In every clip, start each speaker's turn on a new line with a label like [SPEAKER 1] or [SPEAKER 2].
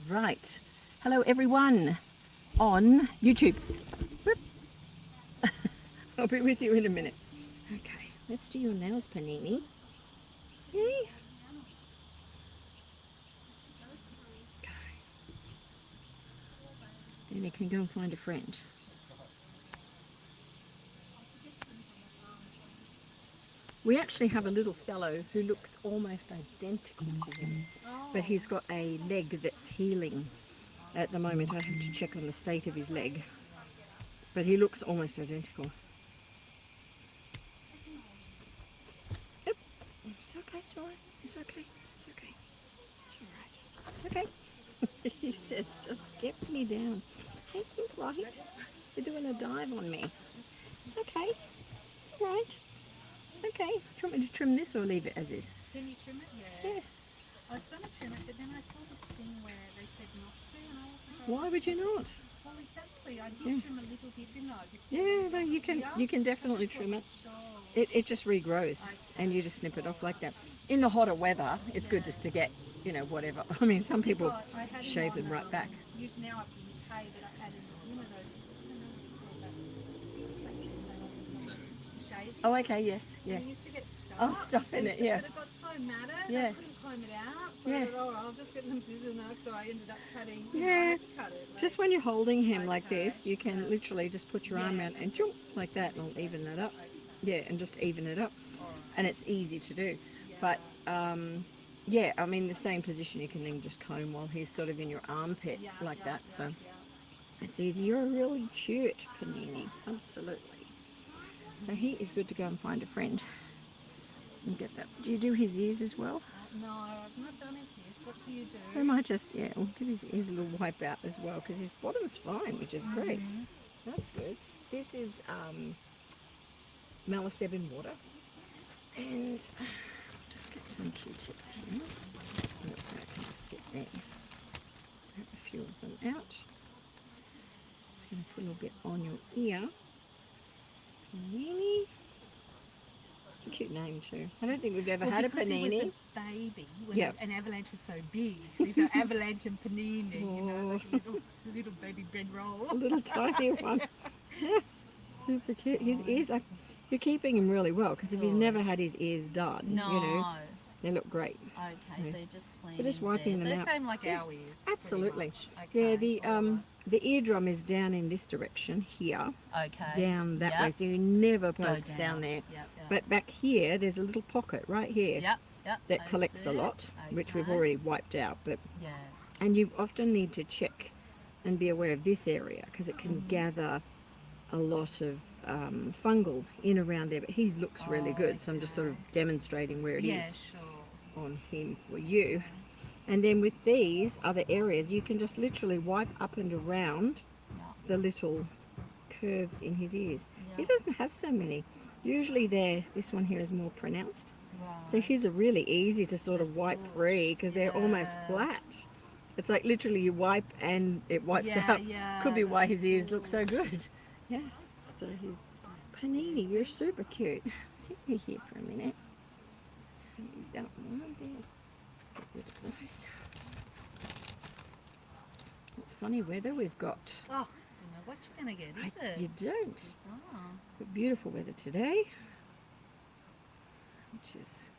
[SPEAKER 1] Right. Hello everyone on YouTube. Whoop. I'll be with you in a minute. Okay, let's do your nails, Panini. Yay. Okay. Then you can go and find a friend. We actually have a little fellow who looks almost identical to him, but he's got a leg that's healing at the moment. I have to check on the state of his leg, but he looks almost identical. Yep, it's okay, it's alright, it's okay, it's okay, it's alright, it's okay. He says, just get me down. It's alright, you're doing a dive on me. It's okay, it's alright. Okay. Do you want me to trim this or leave it as is?
[SPEAKER 2] Can you trim it? Yeah. I was going to trim it, but then I saw this thing where they said not to, and I wasn't.
[SPEAKER 1] Why would you not?
[SPEAKER 2] Well, exactly. I did trim a little bit, didn't I?
[SPEAKER 1] Yeah, no, you can definitely trim it. It just regrows, and you just snip it off like that. In the hotter weather, it's good just to get, whatever. I mean, some people shave them right back.
[SPEAKER 2] Now I've used hay, but I had in one of those.
[SPEAKER 1] Oh, okay, yes, yeah.
[SPEAKER 2] I used to get stuff.
[SPEAKER 1] Oh, stuff in it, yeah.
[SPEAKER 2] But it got so matted,
[SPEAKER 1] Yeah.
[SPEAKER 2] I couldn't comb it out. So
[SPEAKER 1] Yeah.
[SPEAKER 2] I thought, I'll just get some scissors now. So I ended up cutting.
[SPEAKER 1] Yeah.
[SPEAKER 2] Cut it,
[SPEAKER 1] Just when you're holding him like this, you can literally just put your arm out and jump like that, and it'll even that up. Yeah, and just even it up. And it's easy to do. But, yeah, I mean, the same position you can then just comb while he's sort of in your armpit like that. So it's easy. You're really cute, Panini. Absolutely. So he is good to go and find a friend and get that. Do you do his ears as well?
[SPEAKER 2] No, I've not done his ears. What do you do?
[SPEAKER 1] We might just, we'll give his ears a little wipe out as well, because his bottom's fine, which is great. That's good. This is Meliseb in water. And just get some Q-tips here. Look, I can just sit there. Grab a few of them out. Just going to put a little bit on your ear. Panini. It's a cute name too. I don't think we've ever had a Panini.
[SPEAKER 2] He was a baby when an avalanche was so big. These are avalanche and Panini, like a little baby bread roll.
[SPEAKER 1] A little tiny one. Super cute. His ears are, you're keeping him really well, because if he's never had his ears done, they look great.
[SPEAKER 2] Okay, so just cleaning.
[SPEAKER 1] We're just wiping them out.
[SPEAKER 2] Same like our ears.
[SPEAKER 1] Absolutely.
[SPEAKER 2] Okay.
[SPEAKER 1] Yeah, the eardrum is down in this direction here.
[SPEAKER 2] Okay.
[SPEAKER 1] Down that way, so you never poke down there.
[SPEAKER 2] Yep.
[SPEAKER 1] But back here, there's a little pocket right here that collects a lot, which we've already wiped out. But and you often need to check and be aware of this area, because it can gather a lot of fungal in around there. But he looks really good, so I'm just sort of demonstrating where it is on him for you. And then with these other areas, you can just literally wipe up and around the little curves in his ears. He doesn't have so many. Usually this one here is more pronounced. So his are really easy to sort of wipe free, because they're almost flat. It's like literally you wipe and it wipes out. Could be why his ears look so good. Yeah. So he's Panini, you're super cute. Sit me here for a minute. You don't want this. Let's get rid of those. What funny weather we've got.
[SPEAKER 2] Oh, I don't know what you're going to get, is it?
[SPEAKER 1] You don't.
[SPEAKER 2] Oh.
[SPEAKER 1] But beautiful weather today, which is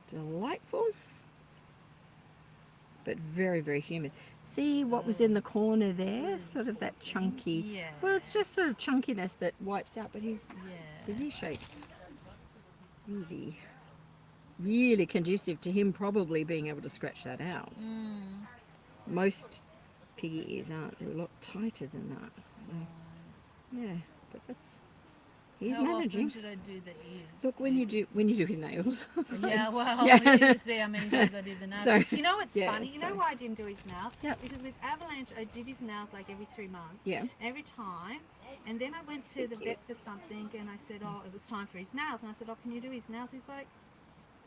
[SPEAKER 1] delightful, but very, very humid. See what was in the corner there? Sort of that chunky. Well, it's just sort of chunkiness that wipes out, but his ear shapes really, really conducive to him probably being able to scratch that out. Most piggy ears aren't. They're a lot tighter than that. So, yeah, but that's. He's managing.
[SPEAKER 2] How often should I do the ears?
[SPEAKER 1] Look, when you do his nails. So,
[SPEAKER 2] you see how many times I did the nails.
[SPEAKER 1] So,
[SPEAKER 2] you know what's funny? You know why I didn't do his nails? Because with Avalanche, I did his nails like every 3 months. Every time. And then I went to the vet for something, and I said, oh, it was time for his nails. And I said, oh, can you do his nails? He's like,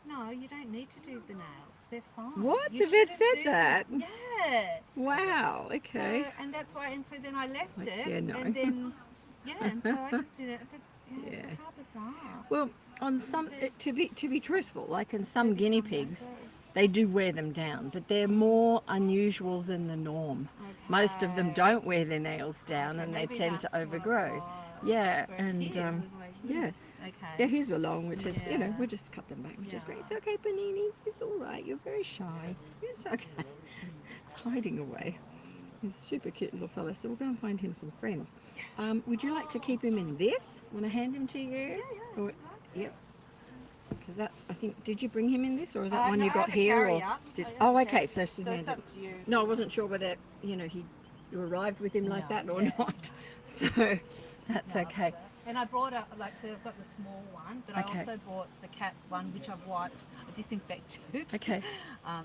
[SPEAKER 2] no, you don't need to do the nails. They're fine.
[SPEAKER 1] What? The vet said that?
[SPEAKER 2] Yeah.
[SPEAKER 1] Wow, okay.
[SPEAKER 2] So, and that's why, and so then I left
[SPEAKER 1] like,
[SPEAKER 2] it.
[SPEAKER 1] Yeah, no.
[SPEAKER 2] And then, and so I just did it. But, how bizarre.
[SPEAKER 1] Well, on some, to be truthful, like in some guinea pigs, they do wear them down, but they're more unusual than the norm.
[SPEAKER 2] Okay.
[SPEAKER 1] Most of them don't wear their nails down, and they tend to overgrow. Yeah, and yes.
[SPEAKER 2] Okay.
[SPEAKER 1] Yeah, his were long, which is, you know, we just cut them back, which is great. It's okay, Panini. It's all right. You're very shy. It's okay. It's hiding away. He's a super cute little fella, so we'll go and find him some friends. Would you like to keep him in this? Want to hand him to you?
[SPEAKER 2] Yeah.
[SPEAKER 1] Or, yep. Because that's, I think, did you bring him in this, or is that one you got here? Or did, oh, okay, so Suzanne did. No, I wasn't sure whether, you know, you arrived with him like that or not. So that's okay.
[SPEAKER 2] And I brought up, like, so I've got the small one, but I also bought the cat's one, which I've disinfected.
[SPEAKER 1] Okay.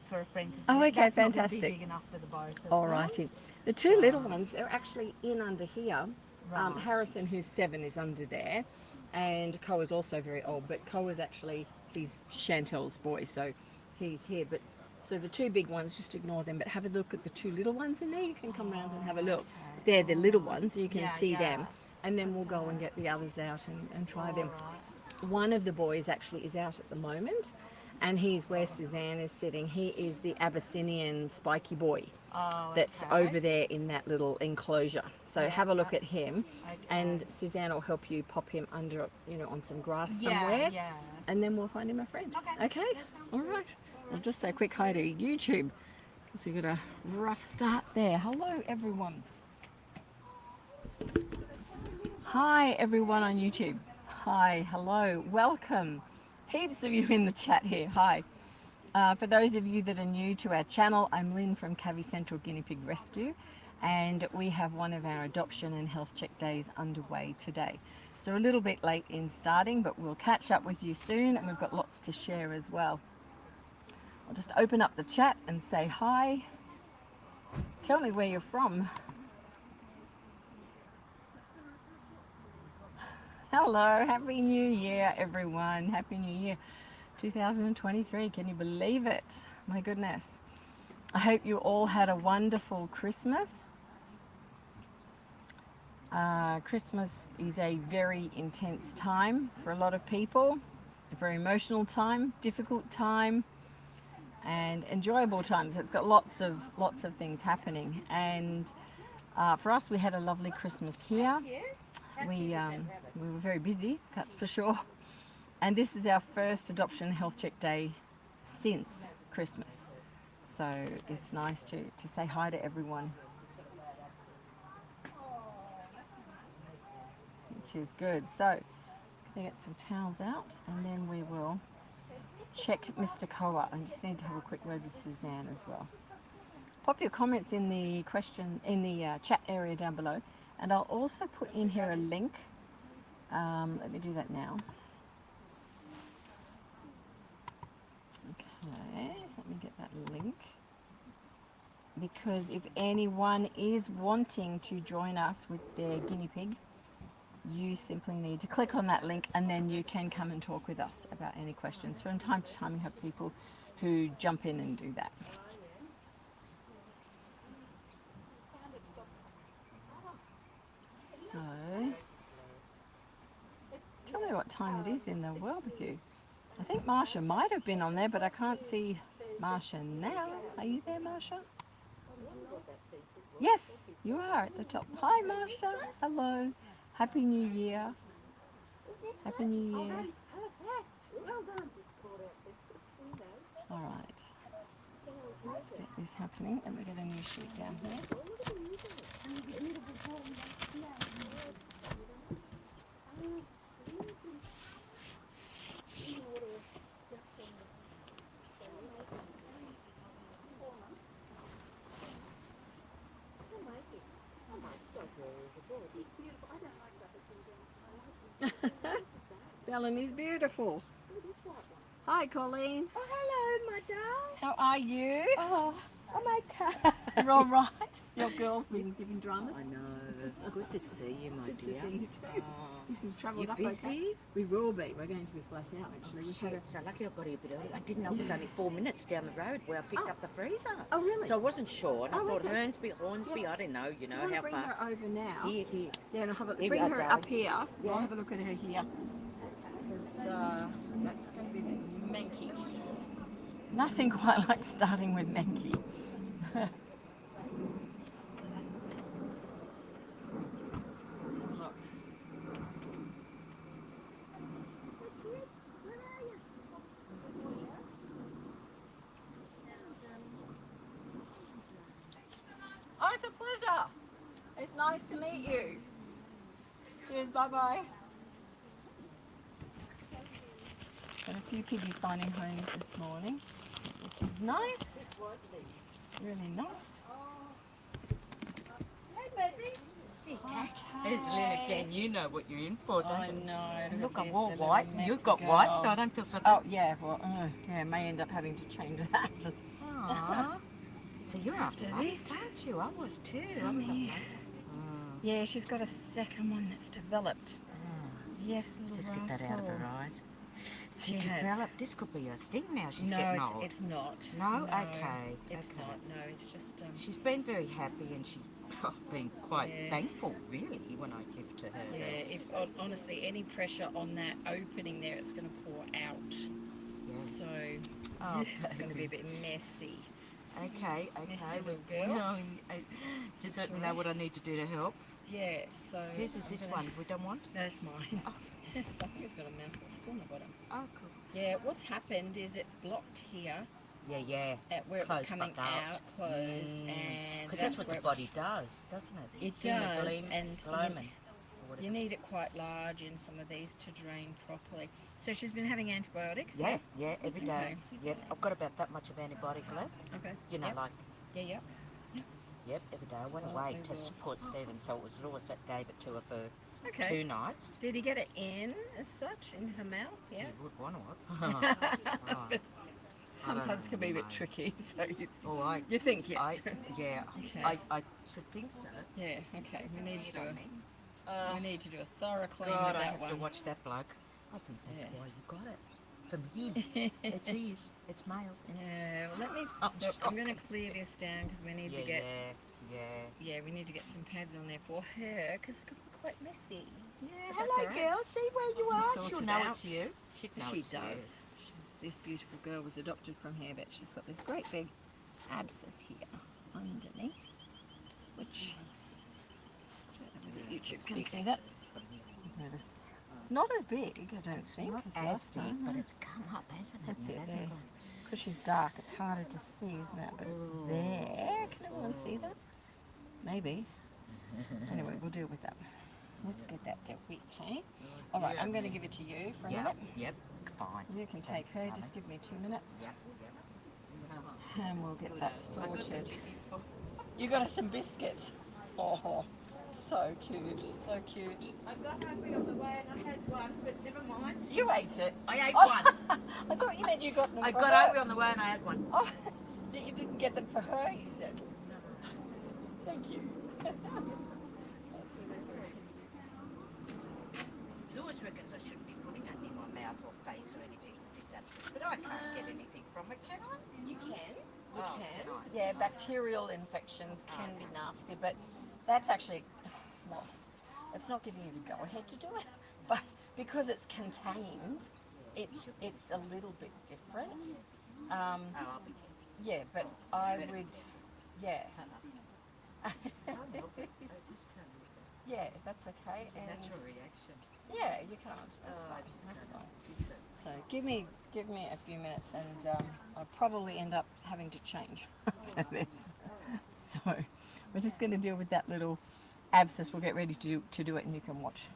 [SPEAKER 2] For a friend.
[SPEAKER 1] Oh, okay,
[SPEAKER 2] that's
[SPEAKER 1] fantastic.
[SPEAKER 2] Not big enough for the both.
[SPEAKER 1] All righty. The two little ones, they're actually in under here. Right. Harrison, who's 7, is under there, and Koa's also very old, but Koa's actually, he's Chantel's boy, so he's here. But so the two big ones, just ignore them, but have a look at the two little ones in there. You can come around and have a look. They're the little ones, you can see them. And then we'll go and get the others out and try them. One of the boys actually is out at the moment, and he's where Suzanne is sitting. He is the Abyssinian spiky boy that's over there in that little enclosure. So have a look at him, and Suzanne will help you pop him under, you know, on some grass somewhere, and then we'll find him a friend. Okay? All right. I'll just say a quick hi to YouTube, because we got a rough start there. Hello, everyone. Hi everyone on YouTube. Hi, hello, welcome. Heaps of you in the chat here. Hi. For those of you that are new to our channel, I'm Lynn from Cavy Central Guinea Pig Rescue, and we have one of our adoption and health check days underway today. So a little bit late in starting, but we'll catch up with you soon, and we've got lots to share as well. I'll just open up the chat and say hi. Tell me where you're from. Hello, Happy New Year, everyone. Happy New Year 2023. Can you believe it? My goodness. I hope you all had a wonderful Christmas. Christmas is a very intense time for a lot of people, a very emotional time, difficult time, and enjoyable times. It's got lots of things happening. And for us, we had a lovely Christmas here. We were very busy, that's for sure. And this is our first adoption health check day since Christmas. So it's nice to say hi to everyone, which is good. So I'm going to get some towels out, and then we will check Mr. Koa. I just need to have a quick word with Suzanne as well. Pop your comments in the chat area down below. And I'll also put in here a link. Let me do that now. Okay, let me get that link. Because if anyone is wanting to join us with their guinea pig, you simply need to click on that link, and then you can come and talk with us about any questions. From time to time, we have people who jump in and do that. So, tell me what time it is in the world with you. I think Marsha might have been on there, but I can't see Marsha now. Are you there, Marsha? Yes, you are at the top. Hi, Marsha. Hello. Happy New Year. Happy New Year. All right. Let's get this happening. Let me get a new sheet down here. Bellamy's beautiful. Hi, Colleen.
[SPEAKER 3] Oh, hello, my doll.
[SPEAKER 1] How are you?
[SPEAKER 3] Oh, I'm okay.
[SPEAKER 1] You're all right? Your girl's been giving dramas.
[SPEAKER 3] I know. Good to see you, my
[SPEAKER 1] Good
[SPEAKER 3] dear.
[SPEAKER 1] to see you too. You've travelled
[SPEAKER 3] You
[SPEAKER 1] up
[SPEAKER 3] busy?
[SPEAKER 1] okay? We will be. We're going to be flat out, actually. We've had a...
[SPEAKER 3] So lucky I got here a bit early. I didn't know it was only 4 minutes down the road where I picked up the freezer.
[SPEAKER 1] Oh, really?
[SPEAKER 3] So I wasn't sure. And I thought
[SPEAKER 1] okay.
[SPEAKER 3] Hornsby, I didn't know,
[SPEAKER 1] Do you
[SPEAKER 3] know,
[SPEAKER 1] want to
[SPEAKER 3] how
[SPEAKER 1] bring
[SPEAKER 3] far.
[SPEAKER 1] her over now?
[SPEAKER 3] Here.
[SPEAKER 1] Yeah, and I'll have a,
[SPEAKER 3] Maybe
[SPEAKER 1] bring
[SPEAKER 3] I'll
[SPEAKER 1] her
[SPEAKER 3] go.
[SPEAKER 1] up here. Yeah. I'll have a look at her here. Because that's going to be the manky. Nothing quite like starting with Mankey. Oh, it's a pleasure. It's nice to meet you. Cheers, bye-bye. Got a few piggies finding homes this morning, which is nice. Really nice.
[SPEAKER 3] Hey, baby. It's Lynn again. You know what you're in for, don't you?
[SPEAKER 1] I know.
[SPEAKER 3] Look, I wore white and you've got white, so I don't feel so bad.
[SPEAKER 1] Oh, yeah. Well, yeah, may end up having to change that.
[SPEAKER 3] Aww. So you're after this, aren't you? I was too. Yeah,
[SPEAKER 1] she's got a second one that's developed. Yes, little
[SPEAKER 3] just
[SPEAKER 1] rascal.
[SPEAKER 3] get that out of her eyes. She developed. This could be a thing now. She's getting old.
[SPEAKER 1] It's not.
[SPEAKER 3] No? Okay.
[SPEAKER 1] It's not. No, it's just...
[SPEAKER 3] She's been very happy and she's been quite thankful, really, when I give to her.
[SPEAKER 1] Yeah, if honestly, any pressure on that opening there, it's going to pour out.
[SPEAKER 3] Yeah.
[SPEAKER 1] So it's going to be a bit messy.
[SPEAKER 3] Okay.
[SPEAKER 1] Messy little girl.
[SPEAKER 3] No, just let me know what I need to do to help.
[SPEAKER 1] Yeah, so...
[SPEAKER 3] Whose is this one? We don't want?
[SPEAKER 1] No, it's mine. Oh. Something's got a mouthful still in the bottom.
[SPEAKER 3] Oh, cool.
[SPEAKER 1] Yeah, what's happened is it's blocked here.
[SPEAKER 3] Yeah.
[SPEAKER 1] At where
[SPEAKER 3] Closed
[SPEAKER 1] it's coming out, closed, and
[SPEAKER 3] because that's what the body does, doesn't it?
[SPEAKER 1] It does,
[SPEAKER 3] and
[SPEAKER 1] you need it quite large in some of these to drain properly. So she's been having antibiotics?
[SPEAKER 3] Yeah, every day.
[SPEAKER 1] Okay.
[SPEAKER 3] Yep, I've got about that much of antibiotic left.
[SPEAKER 1] Okay.
[SPEAKER 3] You know, like...
[SPEAKER 1] Yeah.
[SPEAKER 3] Yep, every day. I went away to Port Stephen, so it was Lewis that gave it to her for 2 nights.
[SPEAKER 1] Did he get it in, as such, in her mouth? Yeah.
[SPEAKER 3] He would want to.
[SPEAKER 1] Sometimes can be a bit tricky, so
[SPEAKER 3] you
[SPEAKER 1] think yes.
[SPEAKER 3] I should think so.
[SPEAKER 1] Yeah, okay. We need to do a thorough clean
[SPEAKER 3] God,
[SPEAKER 1] with
[SPEAKER 3] I
[SPEAKER 1] that
[SPEAKER 3] have
[SPEAKER 1] one.
[SPEAKER 3] to watch that bloke. I think that's why you got it. From him. It's his. It's male.
[SPEAKER 1] Yeah, well, let me... Look, I'm going to clear this down because we need to get... Yeah, we need to get some pads on there for her because it could be quite messy. Yeah,
[SPEAKER 3] hello, girl. See where you are. She'll know it's you.
[SPEAKER 1] She does. This beautiful girl was adopted from here, but she's got this great big abscess here underneath, which... I don't know whether YouTube can see that. It's not as big, I don't think, as last time.
[SPEAKER 3] But it's come up, hasn't it?
[SPEAKER 1] That's it there. Because she's dark, it's harder to see, isn't it? But there, can everyone see that? Maybe. Anyway, we'll deal with that. Let's get that dealt with, hey? All right, I'm going to give it to you for a minute.
[SPEAKER 3] Yep, fine.
[SPEAKER 1] You can take her, just give me 2 minutes.
[SPEAKER 3] Yep.
[SPEAKER 1] And we'll get that sorted. You got us some biscuits. Oh, so cute, so cute.
[SPEAKER 3] I got hungry on the way and I had one, but never mind.
[SPEAKER 1] You ate it?
[SPEAKER 3] I ate one.
[SPEAKER 1] I thought you meant you got them
[SPEAKER 3] I
[SPEAKER 1] for
[SPEAKER 3] got
[SPEAKER 1] her.
[SPEAKER 3] hungry on the way and I had one.
[SPEAKER 1] Oh, you didn't get them for her, you said? Thank you.
[SPEAKER 3] Lewis reckons I shouldn't be putting it in my mouth or face or anything with this abscess, but I can't get anything from it, can I?
[SPEAKER 1] You can. You can.
[SPEAKER 3] Can I?
[SPEAKER 1] Yeah, bacterial infections can be nasty, but that's actually, well, it's not giving you the go-ahead to do it, but because it's contained, it's a little bit different. Yeah, but I would, yeah. Yeah, that's okay.
[SPEAKER 3] It's a natural reaction.
[SPEAKER 1] Yeah, you can't. That's fine. That's fine. So give me a few minutes, and I'll probably end up having to change to this. So we're just going to deal with that little abscess. We'll get ready to do it, and you can watch.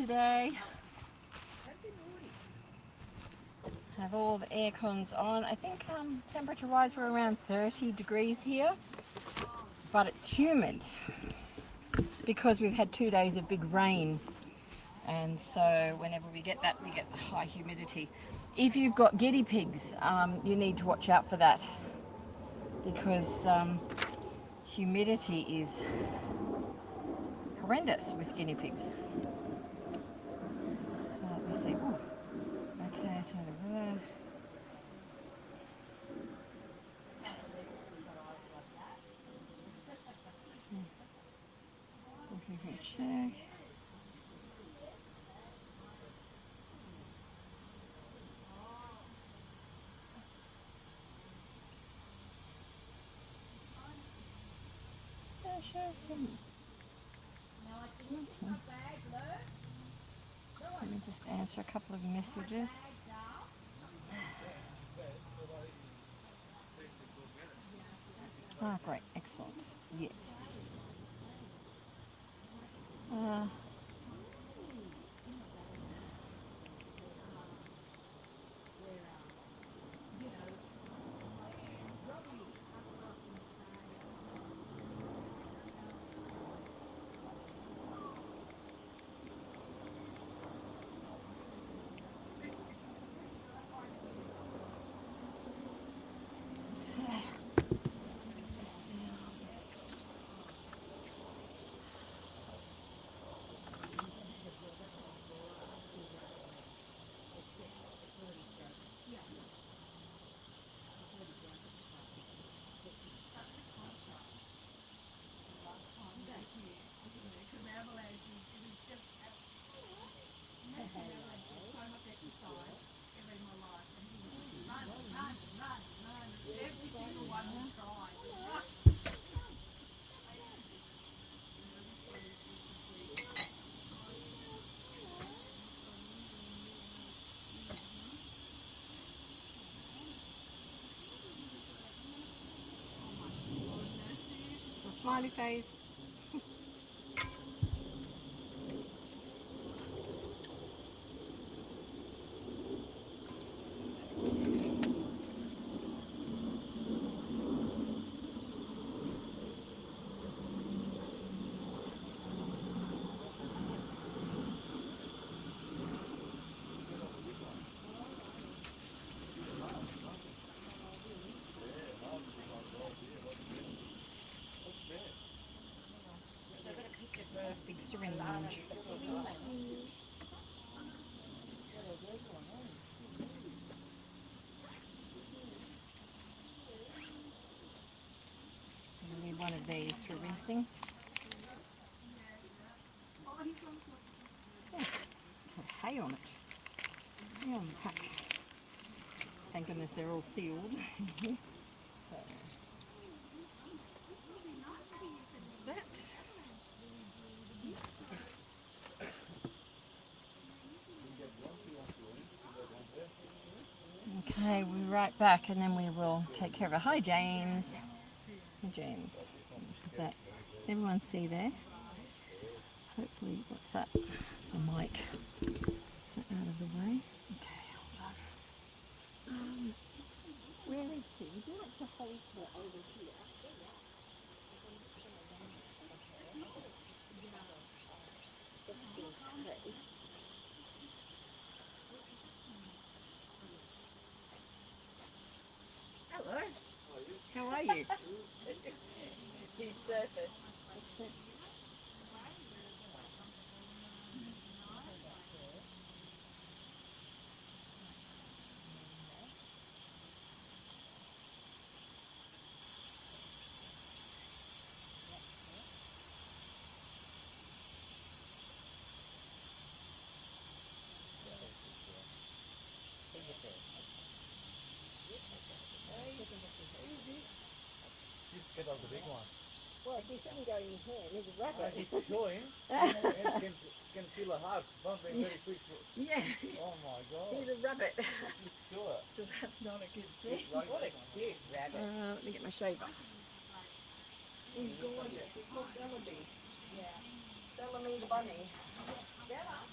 [SPEAKER 1] today. Have all the air cons on. I think temperature wise we're around 30 degrees here, but it's humid because we've had 2 days of big rain, and so whenever we get that, we get the high humidity. If you've got guinea pigs, you need to watch out for that, because humidity is horrendous with guinea pigs. Let me see. Ooh. Okay, so the red. Check. Show some. Let me just answer a couple of messages. Ah, great, excellent. Yes. Smiley face. Big syringe. We need one of these for rinsing. Oh, it's got hay on it. Hay on the pack. Thank goodness they're all sealed. So that. Okay, we'll be right back and then we will take care of it. Hi, James. Hi, James. That. Everyone see there? Hopefully, what's that? It's the mic. Is that out of the way? Okay, hold on. Where is he? Would you like to hold her over here? Hello. How are you? He's surfaced.
[SPEAKER 4] Get out the big one.
[SPEAKER 1] Well, he shouldn't go in here. There's a rabbit.
[SPEAKER 4] He's showing. And can feel a heart bumping very quick.
[SPEAKER 1] Yeah.
[SPEAKER 4] Oh my God.
[SPEAKER 1] He's a rabbit.
[SPEAKER 4] He's sure.
[SPEAKER 1] So that's not a good thing.
[SPEAKER 4] What a cute rabbit.
[SPEAKER 1] Let me get my shaver. He's gorgeous. He's called Bellamy. Yeah. Bellamy the bunny. Bella.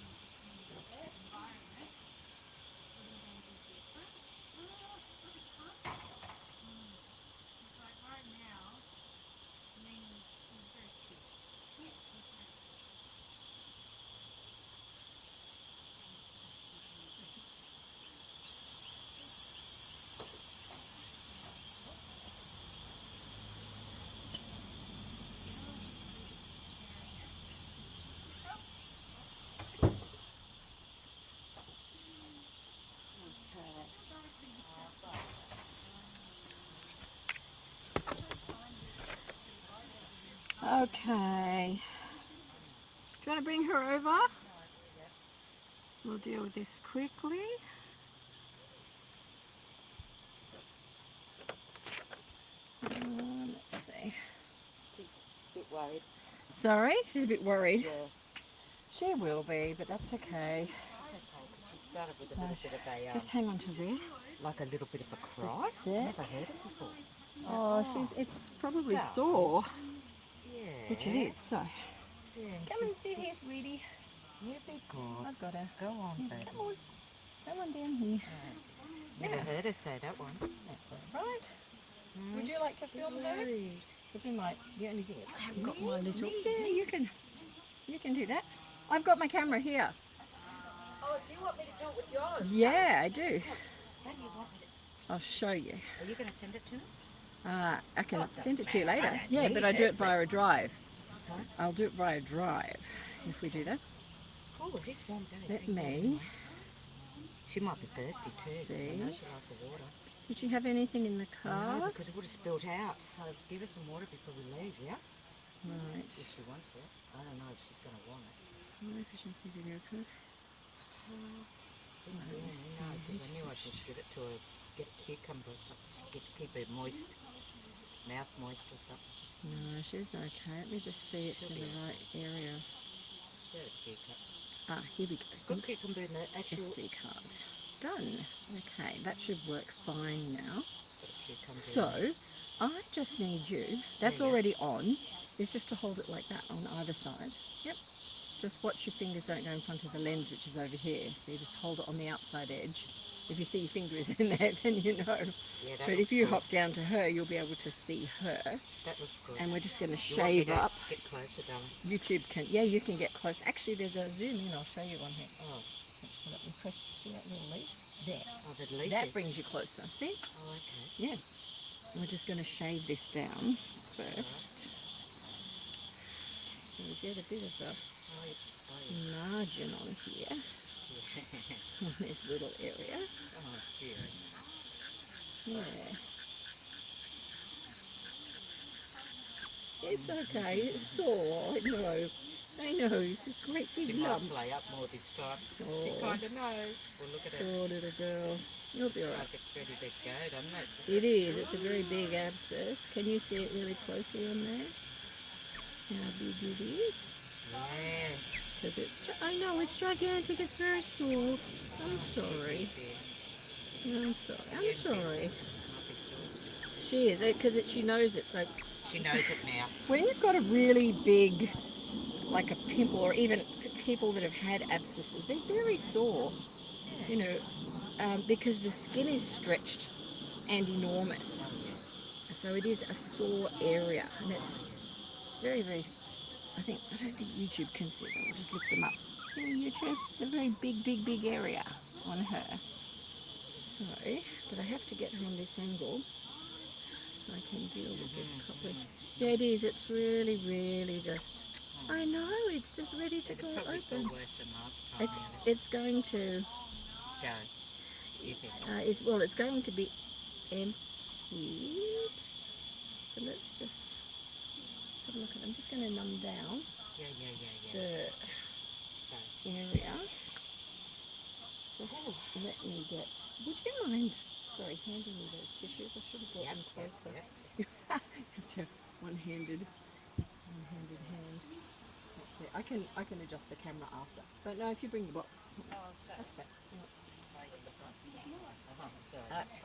[SPEAKER 1] Okay. Do you want to bring her over? We'll deal with this quickly. Let's see.
[SPEAKER 3] She's a bit worried.
[SPEAKER 1] Sorry? She's a bit worried.
[SPEAKER 3] Yeah.
[SPEAKER 1] She will be, but that's okay.
[SPEAKER 3] She started with a little bit of a...
[SPEAKER 1] Just hang on to there.
[SPEAKER 3] like a little bit of a cry.
[SPEAKER 1] That's it.
[SPEAKER 3] Never heard it before.
[SPEAKER 1] Oh, it's probably
[SPEAKER 3] Duck.
[SPEAKER 1] sore,
[SPEAKER 3] Yeah.
[SPEAKER 1] which it is, so.
[SPEAKER 3] Yeah,
[SPEAKER 1] Come and sit here, sweetie.
[SPEAKER 3] You be good.
[SPEAKER 1] I've got her.
[SPEAKER 3] Go on, baby.
[SPEAKER 1] Come on. Come on down here.
[SPEAKER 3] Never heard her say that one.
[SPEAKER 1] That's all right. Would you like to film her? Because we might. The only thing is I haven't got my little. Yeah, you can do that. I've got my camera here.
[SPEAKER 3] Oh, do you want me to do it with yours?
[SPEAKER 1] Yeah, I do.
[SPEAKER 3] How do you want me to...
[SPEAKER 1] I'll show you.
[SPEAKER 3] Are you going to send it to me?
[SPEAKER 1] I can
[SPEAKER 3] Oh,
[SPEAKER 1] send it
[SPEAKER 3] doesn't
[SPEAKER 1] to you
[SPEAKER 3] matter.
[SPEAKER 1] later.
[SPEAKER 3] I don't
[SPEAKER 1] Yeah,
[SPEAKER 3] need
[SPEAKER 1] but I do
[SPEAKER 3] it,
[SPEAKER 1] it via a drive.
[SPEAKER 3] Huh?
[SPEAKER 1] I'll do it via drive if we do that.
[SPEAKER 3] Oh, it is warm day.
[SPEAKER 1] Let
[SPEAKER 3] Thank
[SPEAKER 1] me.
[SPEAKER 3] you. She might be thirsty too. 'Cause I
[SPEAKER 1] See.
[SPEAKER 3] know she likes the water.
[SPEAKER 1] Did you have anything in the
[SPEAKER 3] No,
[SPEAKER 1] car?
[SPEAKER 3] because it would have spilt out. I'll give her some water before we leave, yeah?
[SPEAKER 1] Right.
[SPEAKER 3] If she wants it. I don't know if she's going to want it.
[SPEAKER 1] No efficiency video code.
[SPEAKER 3] Didn't do anything, no, because I knew I'd just give it to her, get a cucumber or something, keep her moist, mouth moist or something.
[SPEAKER 1] No, she's okay. Let me just see it's in the right area.
[SPEAKER 3] Get a cucumber.
[SPEAKER 1] Ah, here we go.
[SPEAKER 3] Got cucumber in the actual...
[SPEAKER 1] SD card. Done. Okay, that should work fine now.
[SPEAKER 3] Got a cucumber
[SPEAKER 1] So, I just need you, that's already on, is just to hold it like that on either side. Yep. Just watch your fingers don't go in front of the lens, which is over here. So you just hold it on the outside edge. If you see your finger is in there, then you know.
[SPEAKER 3] Yeah, that
[SPEAKER 1] But if
[SPEAKER 3] looks
[SPEAKER 1] you
[SPEAKER 3] good.
[SPEAKER 1] hop down to her, you'll be able to see her.
[SPEAKER 3] That looks good.
[SPEAKER 1] And we're just going to
[SPEAKER 3] You want me
[SPEAKER 1] shave
[SPEAKER 3] to
[SPEAKER 1] up.
[SPEAKER 3] Get closer, darling.
[SPEAKER 1] YouTube can, yeah, you can get close. Actually, there's a zoom in. I'll show you one here.
[SPEAKER 3] Oh,
[SPEAKER 1] Let's put it and press. See that little leaf? There.
[SPEAKER 3] oh the leaf
[SPEAKER 1] That
[SPEAKER 3] is...
[SPEAKER 1] brings you closer. See?
[SPEAKER 3] Oh, okay.
[SPEAKER 1] Yeah. And we're just going to shave this down first. So get a bit of a margin on here, on this little area.
[SPEAKER 3] Oh, dear.
[SPEAKER 1] Yeah. It's okay, it's sore, I know, it's this great
[SPEAKER 3] She
[SPEAKER 1] big
[SPEAKER 3] might
[SPEAKER 1] lump.
[SPEAKER 3] play up more this time. She
[SPEAKER 1] Oh.
[SPEAKER 3] kind of knows. Well, look at her.
[SPEAKER 1] Poor little girl. You'll be
[SPEAKER 3] It's
[SPEAKER 1] alright.
[SPEAKER 3] like it's ready to go, doesn't it?
[SPEAKER 1] It is, it's a very big abscess. Can you see it really closely on there? How big it is?
[SPEAKER 3] Yes.
[SPEAKER 1] Because I know, it's gigantic, it's very sore. I'm sorry. I'm sorry. I'm sorry. She is, because she knows it. So
[SPEAKER 3] She knows it now.
[SPEAKER 1] when you've got a really big, like a pimple, or even people that have had abscesses, they're very sore, because the skin is stretched and enormous. So it is a sore area, and it's very, very, I don't think YouTube can see them. I'll just lift them up. See YouTube? It's a very big, big, big area on her. So, but I have to get her on this angle so I can deal with this properly. Yeah, it is. It's really, really just, I know, it's just ready to go
[SPEAKER 3] It'll probably feel
[SPEAKER 1] open.
[SPEAKER 3] worse than last time.
[SPEAKER 1] It's going to,
[SPEAKER 3] Go. You think?
[SPEAKER 1] it's going to be emptied. So let's just have a look at it. I'm just going to numb down
[SPEAKER 3] Yeah.
[SPEAKER 1] the
[SPEAKER 3] So,
[SPEAKER 1] area. Just let me get, would you mind, handing me those tissues? I should have brought them closer. You have to have one-handed hand. That's it. I can adjust the camera after. So no, if you bring the box. That's fine. That's fine.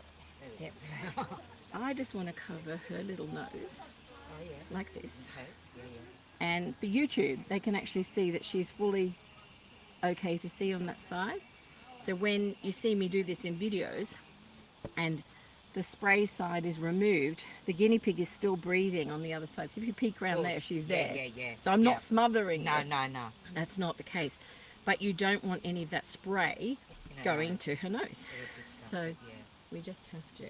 [SPEAKER 1] Yep. I just want to cover her little nose
[SPEAKER 3] Oh, yeah.
[SPEAKER 1] like this.
[SPEAKER 3] Okay. Yeah.
[SPEAKER 1] And for YouTube, they can actually see that she's fully okay to see on that side. So when you see me do this in videos and the spray side is removed, the guinea pig is still breathing on the other side. So if you peek around there, she's there.
[SPEAKER 3] Yeah.
[SPEAKER 1] So I'm not smothering her.
[SPEAKER 3] No.
[SPEAKER 1] That's not the case. But you don't want any of that spray going to her nose. So we just have to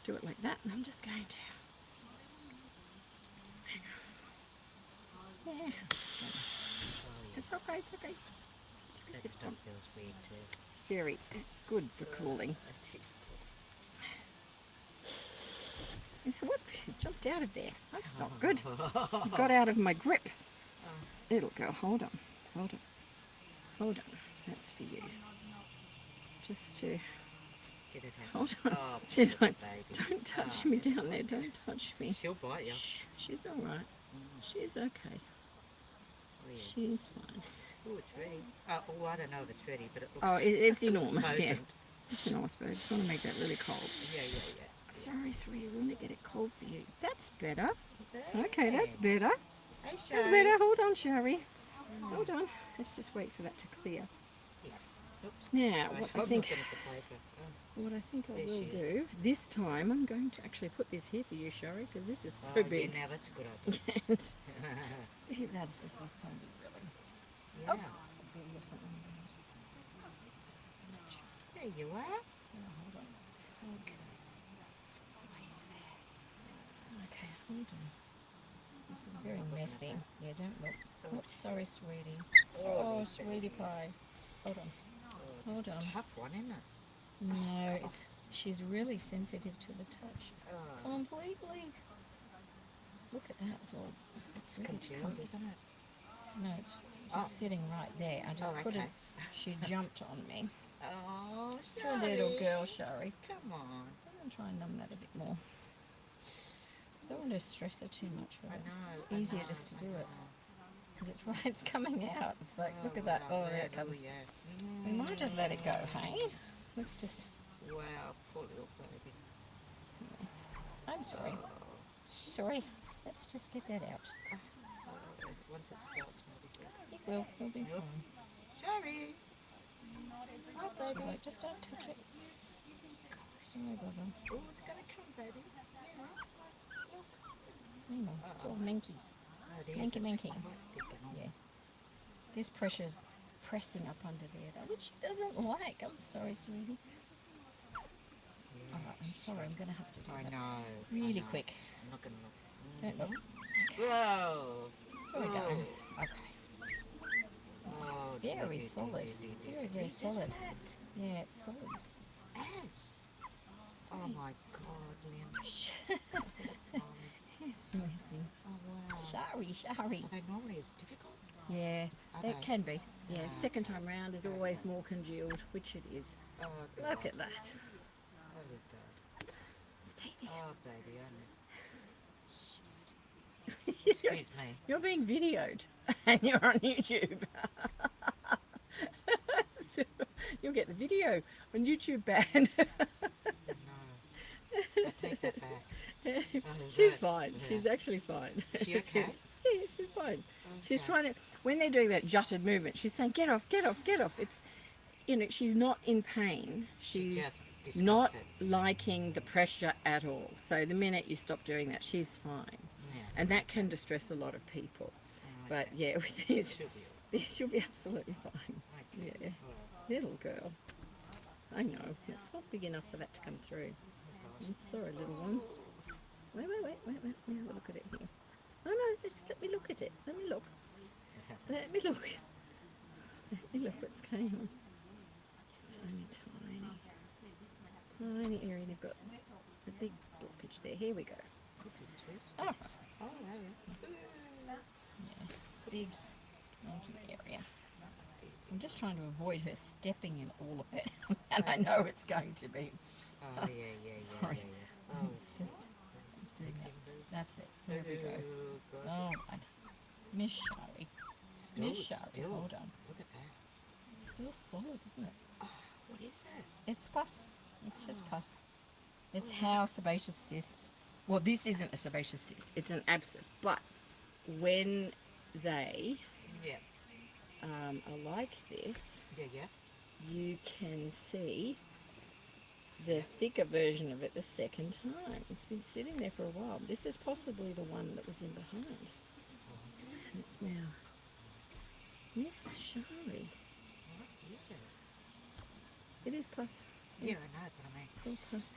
[SPEAKER 1] do it like that. And I'm just going to... Yeah. It's okay, it's okay.
[SPEAKER 3] That stuff feels weird too.
[SPEAKER 1] It's good for cooling. I said, whoop, it jumped out of there. That's not good. It got out of my grip. It'll go. Hold on. Hold on. Hold on. That's for you. Just to...
[SPEAKER 3] Get it out.
[SPEAKER 1] Hold on.
[SPEAKER 3] Oh,
[SPEAKER 1] She's like,
[SPEAKER 3] baby.
[SPEAKER 1] don't touch me down there. Don't touch me.
[SPEAKER 3] She'll bite you.
[SPEAKER 1] Shh. She's all right. She's okay.
[SPEAKER 3] Weird.
[SPEAKER 1] She's fine.
[SPEAKER 3] Oh, it's ready. Oh, I don't know if it's ready, but it looks...
[SPEAKER 1] Oh, it's enormous,
[SPEAKER 3] potent.
[SPEAKER 1] yeah. It's enormous, but I just want to make that really cold.
[SPEAKER 3] Yeah.
[SPEAKER 1] Sorry, sweetie, I want to get it cold for you. That's better.
[SPEAKER 3] Is
[SPEAKER 1] Okay, that's better.
[SPEAKER 3] Hey,
[SPEAKER 1] That's
[SPEAKER 3] Shari.
[SPEAKER 1] better. Hold on, Shari. Hold on. Let's just wait for that to clear.
[SPEAKER 3] Yeah. Oops.
[SPEAKER 1] Now,
[SPEAKER 3] Sorry,
[SPEAKER 1] what
[SPEAKER 3] I'm
[SPEAKER 1] I think
[SPEAKER 3] looking at the paper. Oh.
[SPEAKER 1] what I think I
[SPEAKER 3] There
[SPEAKER 1] will
[SPEAKER 3] she is.
[SPEAKER 1] do this time, I'm going to actually put this here for you, Shari, because this is so
[SPEAKER 3] Oh,
[SPEAKER 1] big.
[SPEAKER 3] yeah, now that's a good idea.
[SPEAKER 1] And these abscesses can be really
[SPEAKER 3] Yeah.
[SPEAKER 1] so big or something.
[SPEAKER 3] There you are.
[SPEAKER 1] So hold on. Okay. Okay, hold on. This is very messy. Yeah, don't look. Oops, sorry, sweetie. Oh, sweetie pie. Hold on. Hold on.
[SPEAKER 3] Tough one, isn't it?
[SPEAKER 1] No, she's really sensitive to the touch.
[SPEAKER 3] Oh,
[SPEAKER 1] Completely. Look at that. It's all.
[SPEAKER 3] it's
[SPEAKER 1] really
[SPEAKER 3] congealed,
[SPEAKER 1] comfy.
[SPEAKER 3] isn't it?
[SPEAKER 1] No, it's just sitting right there. I just
[SPEAKER 3] Oh,
[SPEAKER 1] couldn't.
[SPEAKER 3] okay.
[SPEAKER 1] She jumped on me.
[SPEAKER 3] Oh,
[SPEAKER 1] It's your little girl, Shari.
[SPEAKER 3] Come on.
[SPEAKER 1] I'm going to try and numb that a bit more. Don't want to stress her too much with
[SPEAKER 3] I
[SPEAKER 1] it.
[SPEAKER 3] know.
[SPEAKER 1] It's
[SPEAKER 3] I
[SPEAKER 1] easier
[SPEAKER 3] know,
[SPEAKER 1] just to
[SPEAKER 3] I
[SPEAKER 1] do it.
[SPEAKER 3] know.
[SPEAKER 1] Because it's right, it's coming out. It's like, look at
[SPEAKER 3] well
[SPEAKER 1] that. Oh,
[SPEAKER 3] done,
[SPEAKER 1] there it
[SPEAKER 3] man.
[SPEAKER 1] comes.
[SPEAKER 3] Oh, yeah.
[SPEAKER 1] We might just let it go, hey? Let's just...
[SPEAKER 3] Wow, poor little baby.
[SPEAKER 1] I'm sorry. Sorry. Let's just get that out.
[SPEAKER 3] Oh, once it starts, maybe good.
[SPEAKER 1] It will. We'll be
[SPEAKER 3] Yep.
[SPEAKER 1] fine.
[SPEAKER 3] Shari! Hi,
[SPEAKER 1] She's
[SPEAKER 3] baby.
[SPEAKER 1] like, just don't touch it. Sorry, Bubba.
[SPEAKER 3] Oh, it's going to come, baby.
[SPEAKER 1] Hang on. It's all minky.
[SPEAKER 3] Oh, it is.
[SPEAKER 1] Minky,
[SPEAKER 3] It's
[SPEAKER 1] minky.
[SPEAKER 3] quite thick and all.
[SPEAKER 1] Yeah. This pressure's pressing up under there, though, which she doesn't like. I'm sorry, sweetie.
[SPEAKER 3] Yeah,
[SPEAKER 1] Alright, I'm sorry. I'm going to have to do
[SPEAKER 3] I
[SPEAKER 1] that.
[SPEAKER 3] know.
[SPEAKER 1] Really
[SPEAKER 3] I know.
[SPEAKER 1] quick.
[SPEAKER 3] I'm not going to look.
[SPEAKER 1] Don't look.
[SPEAKER 3] Whoa!
[SPEAKER 1] Sorry, darling. Okay.
[SPEAKER 3] Oh,
[SPEAKER 1] Very solid. Very, very solid.
[SPEAKER 3] Isn't it?
[SPEAKER 1] Yeah, it's solid.
[SPEAKER 3] Yes. Oh my God, Lynn.
[SPEAKER 1] It's messy.
[SPEAKER 3] Oh wow.
[SPEAKER 1] Shari.
[SPEAKER 3] Are they normally as difficult?
[SPEAKER 1] Yeah,
[SPEAKER 3] Are
[SPEAKER 1] that
[SPEAKER 3] they?
[SPEAKER 1] can be. Yeah,
[SPEAKER 3] Ah.
[SPEAKER 1] second time round is always more congealed, which it is.
[SPEAKER 3] Oh God.
[SPEAKER 1] Look at that.
[SPEAKER 3] Oh, God.
[SPEAKER 1] Stay there.
[SPEAKER 3] Oh, baby, I know. Excuse me.
[SPEAKER 1] You're being videoed and you're on YouTube. So you'll get the video on YouTube banned.
[SPEAKER 3] No. I take that back. Oh,
[SPEAKER 1] She's
[SPEAKER 3] right.
[SPEAKER 1] fine.
[SPEAKER 3] Yeah.
[SPEAKER 1] She's actually fine.
[SPEAKER 3] She okay?
[SPEAKER 1] Yeah, she's fine. She's
[SPEAKER 3] Okay.
[SPEAKER 1] trying to, when they're doing that jutted movement, she's saying, get off, get off, get off. It's, you know, she's not in pain. She's
[SPEAKER 3] Just
[SPEAKER 1] not
[SPEAKER 3] discomfort.
[SPEAKER 1] liking the pressure at all. So the minute you stop doing that, she's fine.
[SPEAKER 3] Yeah.
[SPEAKER 1] And that can distress a lot of people.
[SPEAKER 3] Oh,
[SPEAKER 1] But
[SPEAKER 3] okay.
[SPEAKER 1] yeah, with this,
[SPEAKER 3] She'll be all
[SPEAKER 1] she'll be absolutely fine.
[SPEAKER 3] right. Okay.
[SPEAKER 1] Yeah.
[SPEAKER 3] Oh,
[SPEAKER 1] Little girl. I know. It's not big enough for that to come through. I'm sorry, little one. Wait. Let me have a look at it here. Oh no, just let me look at it. Let me look. Let me look. Let me look what's going on. It's only tiny. Tiny area. They've got a big blockage there. Here we go.
[SPEAKER 3] could be two
[SPEAKER 1] Oh,
[SPEAKER 3] steps. Oh, yeah.
[SPEAKER 1] yeah. Big monkey area. I'm just trying to avoid her stepping in all of it. And I know it's going to be.
[SPEAKER 3] Oh, yeah.
[SPEAKER 1] Sorry.
[SPEAKER 3] Oh,
[SPEAKER 1] Just doing that. That's it. There we go.
[SPEAKER 3] oh, gosh.
[SPEAKER 1] Oh, my. Miss Shari. Miss Shari.
[SPEAKER 3] Still.
[SPEAKER 1] Hold on.
[SPEAKER 3] Look at that.
[SPEAKER 1] It's still solid, isn't it?
[SPEAKER 3] Oh, what is that?
[SPEAKER 1] It's pus. It's just pus. It's how sebaceous cysts. Well, this isn't a sebaceous cyst. It's an abscess. But when they
[SPEAKER 3] Yeah.
[SPEAKER 1] are like this,
[SPEAKER 3] Yeah.
[SPEAKER 1] you can see the thicker version of it the second time. It's been sitting there for a while. This is possibly the one that was in behind. And it's now Miss Shari.
[SPEAKER 3] What is it?
[SPEAKER 1] It is pus.
[SPEAKER 3] Yeah, I know, but I mean,
[SPEAKER 1] It's all pus.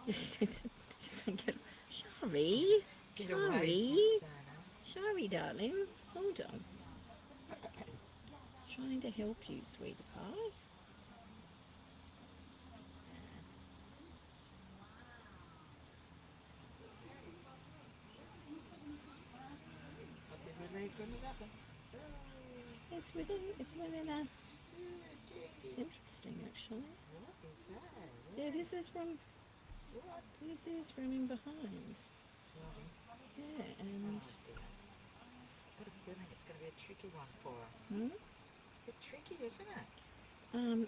[SPEAKER 1] It's
[SPEAKER 3] she's
[SPEAKER 1] just she's like, Shari,
[SPEAKER 3] get away,
[SPEAKER 1] Shari,
[SPEAKER 3] Suzanne.
[SPEAKER 1] Shari, darling. Hold on. It's trying to help you, sweetie pie. it's within a... It's interesting, actually.
[SPEAKER 3] What is that?
[SPEAKER 1] Yeah, this is from in behind.
[SPEAKER 3] Sorry.
[SPEAKER 1] Yeah, and...
[SPEAKER 3] I've got a feeling it's going to be a tricky one for us. It's a bit tricky, isn't it?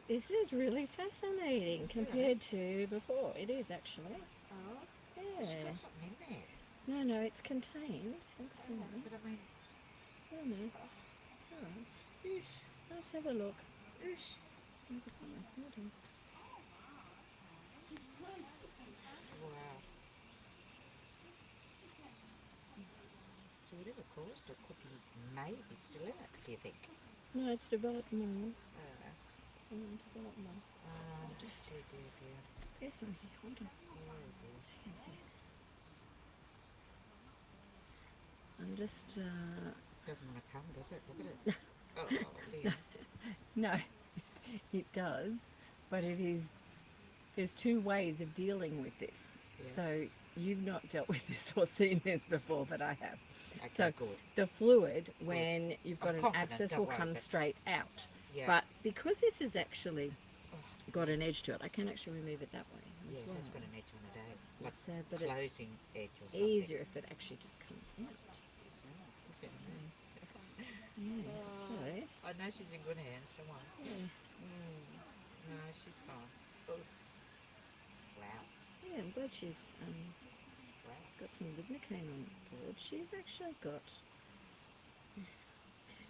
[SPEAKER 1] This is really fascinating compared to before. It is, actually.
[SPEAKER 3] Oh.
[SPEAKER 1] Yeah.
[SPEAKER 3] She's got something in there.
[SPEAKER 1] No, it's contained. It's,
[SPEAKER 3] But I mean...
[SPEAKER 1] I don't know. It's alright.
[SPEAKER 3] Oosh.
[SPEAKER 1] Let's have a look.
[SPEAKER 3] Oosh.
[SPEAKER 1] Hold on.
[SPEAKER 3] Wow. So whatever caused it could be maybe still in it, do you think?
[SPEAKER 1] No, it's developed more.
[SPEAKER 3] Dear.
[SPEAKER 1] This one here, hold on.
[SPEAKER 3] Oh dear.
[SPEAKER 1] I can see it. I'm just,
[SPEAKER 3] Doesn't want to come, does it? Look at it. Oh dear.
[SPEAKER 1] no, it does, but it is, there's two ways of dealing with this.
[SPEAKER 3] Yeah.
[SPEAKER 1] So you've not dealt with this or seen this before, but I have.
[SPEAKER 3] Okay,
[SPEAKER 1] So
[SPEAKER 3] good.
[SPEAKER 1] the fluid, when you've got
[SPEAKER 3] I'm
[SPEAKER 1] an
[SPEAKER 3] confident,
[SPEAKER 1] abscess,
[SPEAKER 3] don't
[SPEAKER 1] will
[SPEAKER 3] worry,
[SPEAKER 1] come
[SPEAKER 3] but-
[SPEAKER 1] straight out.
[SPEAKER 3] Yeah.
[SPEAKER 1] But because this has actually got an edge to it, I can actually remove it that way as
[SPEAKER 3] Yeah,
[SPEAKER 1] well.
[SPEAKER 3] that's got an edge on it, eh? But
[SPEAKER 1] But it's
[SPEAKER 3] closing edge or something.
[SPEAKER 1] easier if it actually just comes out.
[SPEAKER 3] Okay.
[SPEAKER 1] So, yeah, so
[SPEAKER 3] I know she's in good hands, don't worry. No, she's fine. Oof. Wow.
[SPEAKER 1] yeah, I'm glad she's
[SPEAKER 3] Wow.
[SPEAKER 1] got some lignocaine on board. She's actually got.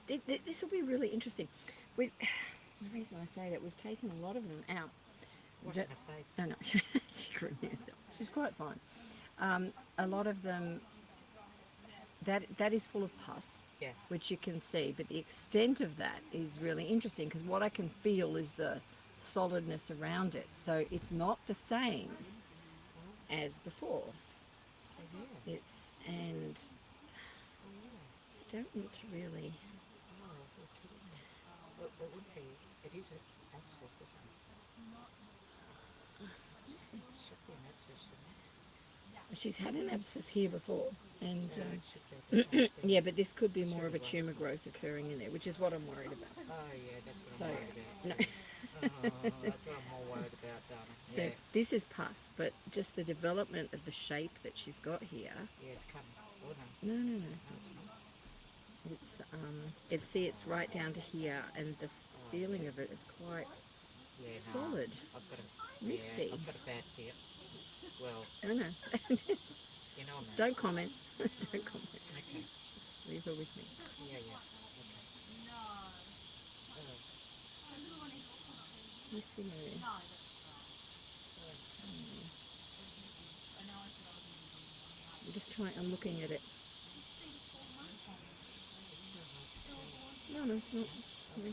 [SPEAKER 1] This will be really interesting. The reason I say that, we've taken a lot of them out.
[SPEAKER 3] Washing her face.
[SPEAKER 1] No, she's screwing herself. She's quite fine. A lot of them, that is full of pus,
[SPEAKER 3] Yeah.
[SPEAKER 1] which you can see, but the extent of that is really interesting because what I can feel is the solidness around it. So it's not the same as before.
[SPEAKER 3] Yeah.
[SPEAKER 1] It's, and I don't want to really...
[SPEAKER 3] Oh, you're kidding me. But it would be, it is an abscess, isn't it? Should be an abscess, shouldn't it?
[SPEAKER 1] She's had an abscess here before, and
[SPEAKER 3] So it should be the same thing.
[SPEAKER 1] yeah, but this could be more of a tumour growth occurring in there, which is what I'm worried about.
[SPEAKER 3] Oh yeah, that's what
[SPEAKER 1] So,
[SPEAKER 3] I'm worried about.
[SPEAKER 1] no.
[SPEAKER 3] That's what I'm more worried about, darling.
[SPEAKER 1] So
[SPEAKER 3] Yeah,
[SPEAKER 1] this is pus, but just the development of the shape that she's got here.
[SPEAKER 3] yeah, it's coming. Oh
[SPEAKER 1] No,
[SPEAKER 3] no.
[SPEAKER 1] no, no. It's see, it's right down to here, and the feeling of it is quite
[SPEAKER 3] Yeah, no.
[SPEAKER 1] solid.
[SPEAKER 3] I've got a,
[SPEAKER 1] Messy.
[SPEAKER 3] I've got a bad hip. Well,
[SPEAKER 1] No, no.
[SPEAKER 3] you know what?
[SPEAKER 1] Don't comment. Don't comment.
[SPEAKER 3] Okay.
[SPEAKER 1] Just leave her with me.
[SPEAKER 3] Yeah, yeah. Okay.
[SPEAKER 1] Messy Mary. I'm just trying. I'm looking at it. No, it's not. No.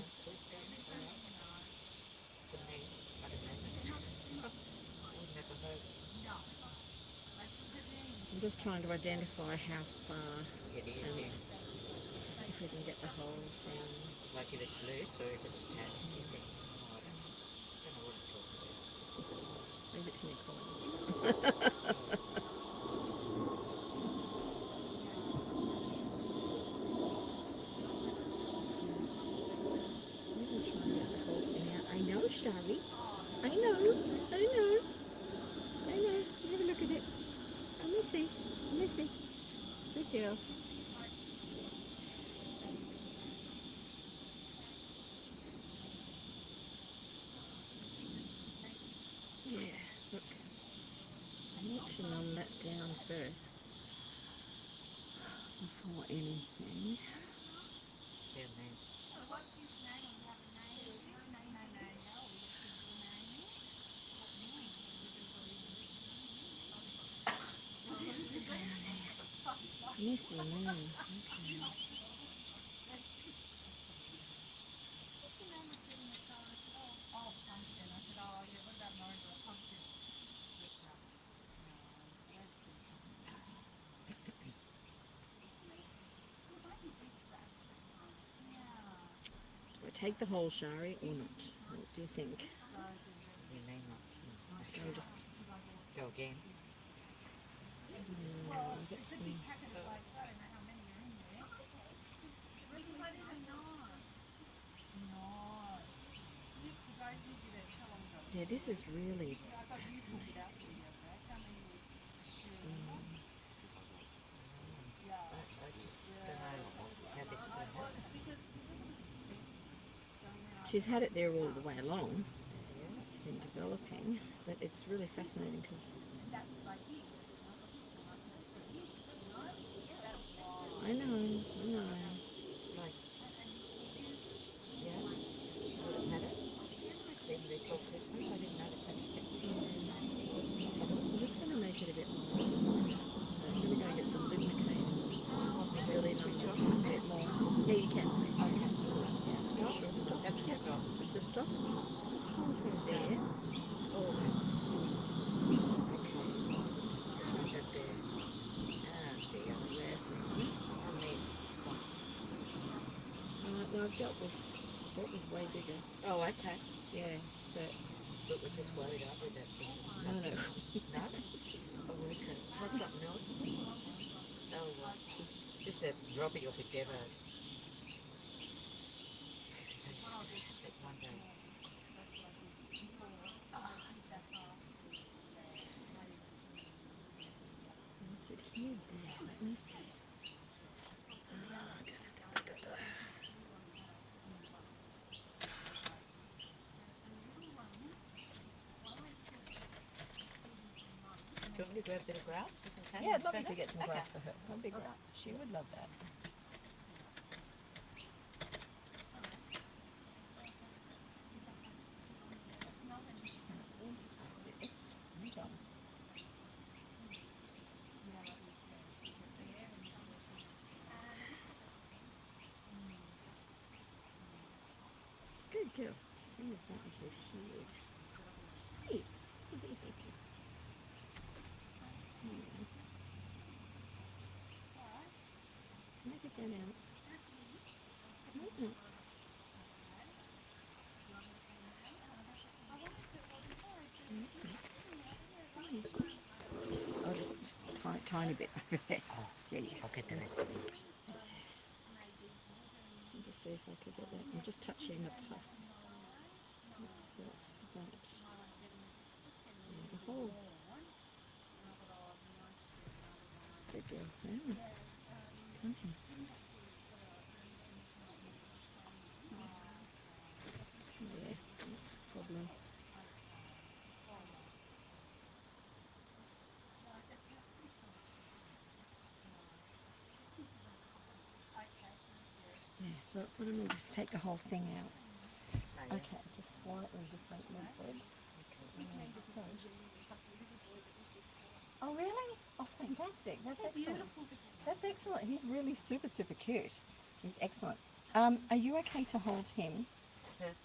[SPEAKER 1] I'm just trying to identify how far,
[SPEAKER 3] It is,
[SPEAKER 1] and
[SPEAKER 3] yeah.
[SPEAKER 1] if we can get the whole thing.
[SPEAKER 3] Like if it's loose or if it's attached, you think, oh, I don't know what it talks about.
[SPEAKER 1] Leave it to me, Colin. I know, Shari. I know. Have a look at it. Missy. Good girl. Yeah, look. I need to numb that down first before anything.
[SPEAKER 3] Yeah, man.
[SPEAKER 1] Missy Moon. Okay. Do I take the whole Shari or not? What do you think?
[SPEAKER 3] You may not.
[SPEAKER 1] I'm just...
[SPEAKER 3] Go again.
[SPEAKER 1] Get some... Yeah, this is really fascinating. She's had it there all the way along. It's been developing, but it's really fascinating because I know.
[SPEAKER 3] Like, yeah, she wouldn't have it. Then they talk Christmas, I didn't notice anything.
[SPEAKER 1] I'm just going to make it a bit more. I'm really going to get some lubricating. Really switch off a bit more. Yeah, you can. Okay. Yeah, stop. Stop.
[SPEAKER 3] That's a stop.
[SPEAKER 1] Just a stop. Just hold her there.
[SPEAKER 3] Oh, okay. Just hold that there. Ah, dear.
[SPEAKER 1] There for a minute.
[SPEAKER 3] Amazing.
[SPEAKER 1] No, I've dealt with way bigger.
[SPEAKER 3] Oh, okay.
[SPEAKER 1] Yeah, but
[SPEAKER 3] We're just worried, aren't we, that this is
[SPEAKER 1] no,
[SPEAKER 3] something?
[SPEAKER 1] no.
[SPEAKER 3] No? Oh, okay. Not something else? Oh, well. Just a Robbie or a Devo. That one day.
[SPEAKER 1] What's it here? Let me see.
[SPEAKER 3] Do you want me to grab a bit of grass? Just in case?
[SPEAKER 1] Yeah, I'd love you
[SPEAKER 3] Okay.
[SPEAKER 1] to get some
[SPEAKER 3] Okay.
[SPEAKER 1] grass for her. That'd be great. She would love that. Yes, well done. Good girl. See if that was it here. Hey. Can I get that out? Mm-mm. Oh, just tiny bit over there.
[SPEAKER 3] Oh,
[SPEAKER 1] Yeah.
[SPEAKER 3] I'll get the rest of it.
[SPEAKER 1] Let's see. Just see if I can get that. I'm just touching the pus. Let's see that. Yeah, the whole. Good girl. Yeah. Okay. Yeah, that's the problem. Yeah, but why don't we just take the whole thing out?
[SPEAKER 3] Oh, yeah.
[SPEAKER 1] Okay, just slightly different method. So. Oh really? Oh fantastic! That's excellent. That's excellent. He's really super cute. He's excellent. Are you okay to hold him?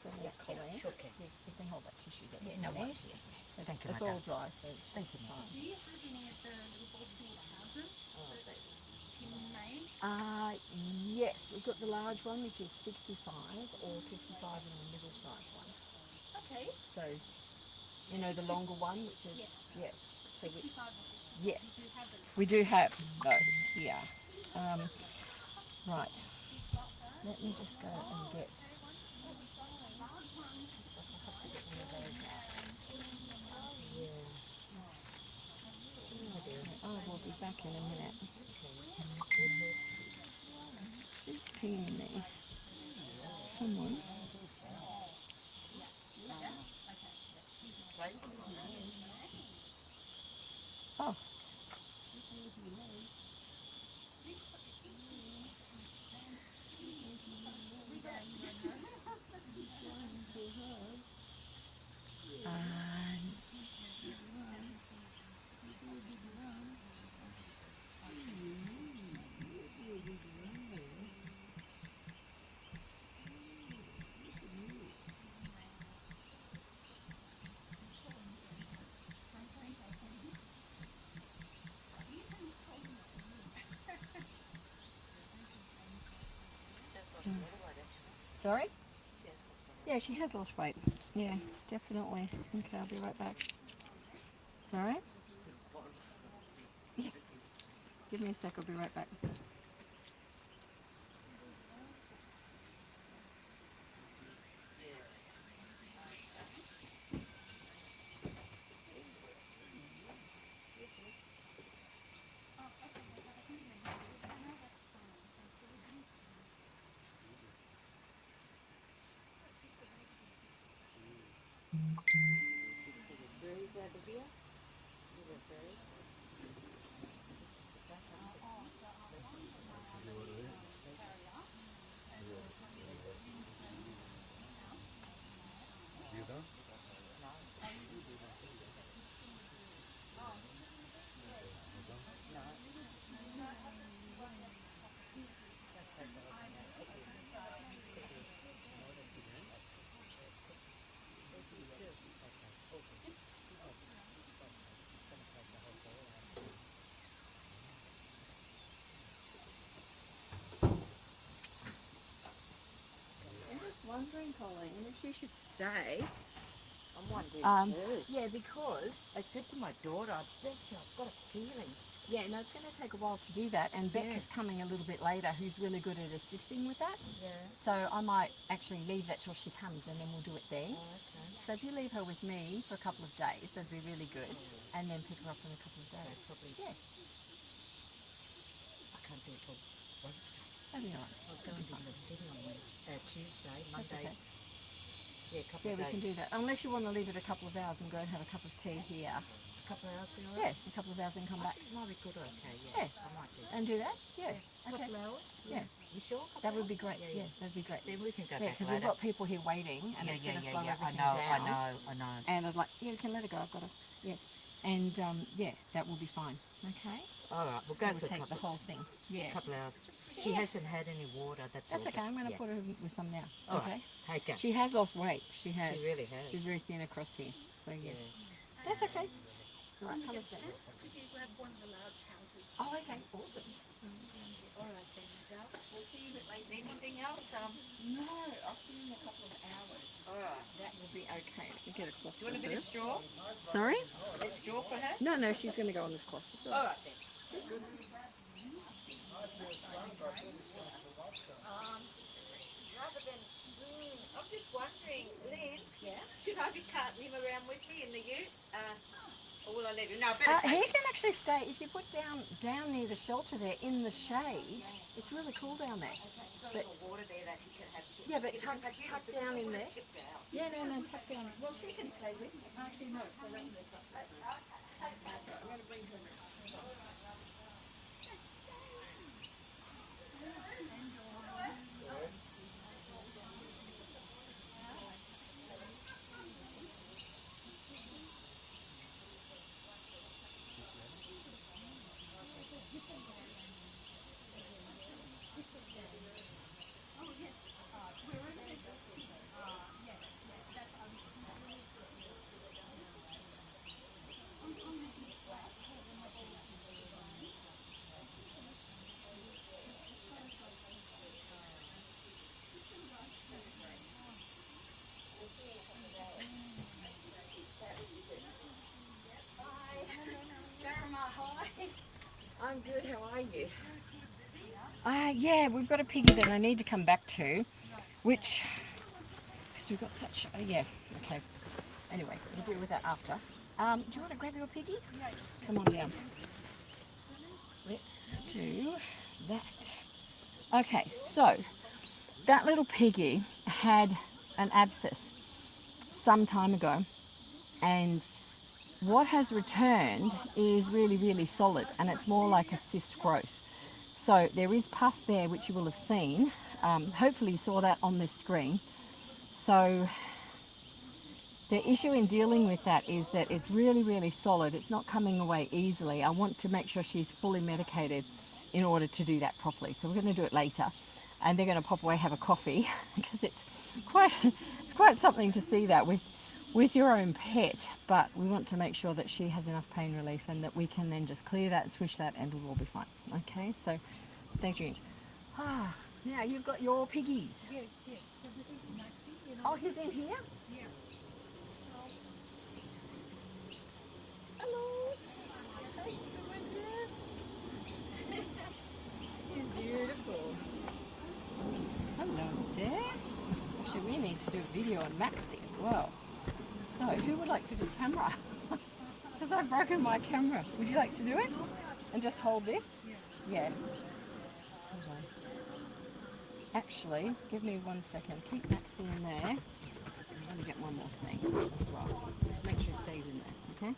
[SPEAKER 1] For
[SPEAKER 3] Yeah,
[SPEAKER 1] colleen?
[SPEAKER 3] sure can.
[SPEAKER 1] You can hold that tissue there.
[SPEAKER 3] Yeah, no worries. Yeah. Thank you,
[SPEAKER 1] It's
[SPEAKER 3] my
[SPEAKER 1] all
[SPEAKER 3] darling.
[SPEAKER 1] dry, so
[SPEAKER 3] Thank you,
[SPEAKER 1] fine.
[SPEAKER 2] Do you have any of the little bottle houses that Tim made?
[SPEAKER 1] Yes, we've got the large one, which is 65 or 55, and the middle size one.
[SPEAKER 2] Okay.
[SPEAKER 1] So, you know, the longer one, which is yeah. So
[SPEAKER 2] 65
[SPEAKER 1] yes,
[SPEAKER 2] you have it.
[SPEAKER 1] we do have those. Yeah. Right. Let me just go and get. Oh, we'll be back in a minute. Who's pinging me? Someone. Oh. Sorry? Yeah, she has lost weight. Yeah, definitely. Okay, I'll be right back. Sorry? Yeah. Give me a sec, I'll be right back. Wondering, Colleen, if she should stay.
[SPEAKER 3] I'm wondering too.
[SPEAKER 1] Yeah, because
[SPEAKER 3] I said to my daughter, I bet you I've got a feeling.
[SPEAKER 1] yeah, no, it's going to take a while to do that, and Beck is coming a little bit later, who's really good at assisting with that.
[SPEAKER 3] Yeah.
[SPEAKER 1] So I might actually leave that till she comes, and then we'll do it then.
[SPEAKER 3] Oh, okay.
[SPEAKER 1] So if you leave her with me for a couple of days, that'd be really good, and then pick her up in a couple of days.
[SPEAKER 3] That's probably.
[SPEAKER 1] Yeah,
[SPEAKER 3] I can't do it till Wednesday.
[SPEAKER 1] that'll be all right.
[SPEAKER 3] I'm going to the city on Tuesday,
[SPEAKER 1] That's
[SPEAKER 3] Mondays.
[SPEAKER 1] okay.
[SPEAKER 3] Yeah, a couple
[SPEAKER 1] Yeah,
[SPEAKER 3] of
[SPEAKER 1] we
[SPEAKER 3] days.
[SPEAKER 1] can do that. Unless you want to leave it a couple of hours and go and have a cup of tea here.
[SPEAKER 3] A couple of hours, be all
[SPEAKER 1] Yeah,
[SPEAKER 3] right?
[SPEAKER 1] a couple of hours and come back.
[SPEAKER 3] Might be good, okay,
[SPEAKER 1] Yeah.
[SPEAKER 3] I might do that.
[SPEAKER 1] And do that? Yeah.
[SPEAKER 3] A
[SPEAKER 1] Okay.
[SPEAKER 3] couple of hours?
[SPEAKER 1] Yeah.
[SPEAKER 3] You sure? A couple
[SPEAKER 1] That would
[SPEAKER 3] hours?
[SPEAKER 1] be great. Yeah, that'd be great.
[SPEAKER 3] Then we can go
[SPEAKER 1] Yeah,
[SPEAKER 3] back
[SPEAKER 1] because
[SPEAKER 3] later.
[SPEAKER 1] we've got people here waiting, and it's going to slow everything down.
[SPEAKER 3] I know.
[SPEAKER 1] And I'd like, yeah, we can let it go. I've got to, yeah. And yeah, that will be fine. Okay.
[SPEAKER 3] All right, we'll
[SPEAKER 1] So
[SPEAKER 3] go
[SPEAKER 1] we'll
[SPEAKER 3] for a
[SPEAKER 1] take
[SPEAKER 3] couple,
[SPEAKER 1] the whole thing. Yeah.
[SPEAKER 3] couple of hours. She hasn't had any water, that's
[SPEAKER 1] That's
[SPEAKER 3] all.
[SPEAKER 1] okay. I'm going to
[SPEAKER 3] Yeah.
[SPEAKER 1] put her with some now.
[SPEAKER 3] All
[SPEAKER 1] Okay.
[SPEAKER 3] right, okay.
[SPEAKER 1] She has lost weight. She has.
[SPEAKER 3] She really has.
[SPEAKER 1] She's very thin across here. So yeah.
[SPEAKER 3] Yeah.
[SPEAKER 1] That's okay. All right. Come with that.
[SPEAKER 2] Could you grab one of the large houses?
[SPEAKER 1] Oh, okay. Awesome.
[SPEAKER 2] All right then, Adele. We'll see you a bit later. Anything else?
[SPEAKER 1] No, I'll see you in a couple of hours.
[SPEAKER 3] All right.
[SPEAKER 1] That will be okay. Let me get a cloth.
[SPEAKER 3] Do you want a
[SPEAKER 1] for
[SPEAKER 3] bit
[SPEAKER 1] her.
[SPEAKER 3] of straw?
[SPEAKER 1] Sorry?
[SPEAKER 3] A bit of straw for her?
[SPEAKER 1] No, no, she's going to go on this cloth. It's all
[SPEAKER 3] All
[SPEAKER 1] right.
[SPEAKER 3] right then. Rather than, I'm just wondering, Lynn, should I be carting him around with me in the ute? Or will I leave him? No, I better
[SPEAKER 1] He
[SPEAKER 3] take him.
[SPEAKER 1] can actually stay if you put down near the shelter there in the shade. It's really cool down there. But
[SPEAKER 3] Water there that he can have too.
[SPEAKER 1] yeah, but tuck down in there.
[SPEAKER 3] Tipped out.
[SPEAKER 1] Yeah, no, tuck down. Well, she can stay with me. Actually, no, so let me tuck that. That's right. I'm going to bring her around. I'm good. How are you? Yeah, we've got a piggy that I need to come back to, which, because we've got such, yeah, okay. Anyway, we'll deal with that after. Do you want to grab your piggy? Come on down. Let's do that. Okay, so that little piggy had an abscess some time ago, and what has returned is really, really solid, and it's more like a cyst growth. So there is pus there, which you will have seen. Hopefully you saw that on this screen. So the issue in dealing with that is that it's really, really solid. It's not coming away easily. I want to make sure she's fully medicated in order to do that properly. So we're going to do it later, and they're going to pop away, have a coffee, because it's quite something to see that with your own pet, but we want to make sure that she has enough pain relief and that we can then just clear that, swish that, and it'll all be fine. Okay, so stay tuned. Now you've got your piggies.
[SPEAKER 2] Yes, yes. So this is Maxi, you know.
[SPEAKER 1] Oh, he's in here?
[SPEAKER 2] Yeah.
[SPEAKER 1] Hello. He's beautiful. Hello there. Actually, we need to do a video on Maxi as well. So, who would like to do the camera? Because I've broken my camera. Would you like to do it? And just hold this? Yeah. Hold on. Actually, give me 1 second. Keep Maxi in there. I'm going to get one more thing as well. Just make sure it stays in there. Okay.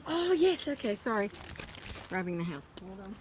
[SPEAKER 1] Oh, yes, okay, sorry. Grabbing the house. Hold on.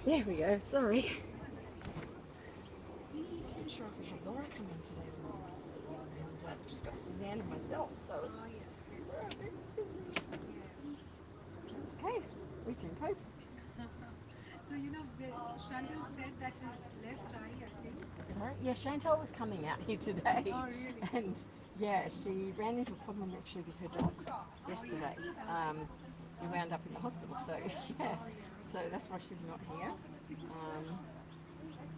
[SPEAKER 1] There we go, sorry. I wasn't sure if we had Laura come in today or not. And I've just got Suzanne and myself, so it's we're a bit busy. It's okay, we can cope.
[SPEAKER 2] So you know, Chantal said that his left eye, I think.
[SPEAKER 1] Sorry? Yeah, Chantal was coming out here today.
[SPEAKER 2] Oh, really?
[SPEAKER 1] And yeah, she ran into a problem actually with her dog yesterday. We wound up in the hospital, so yeah. So that's why she's not here.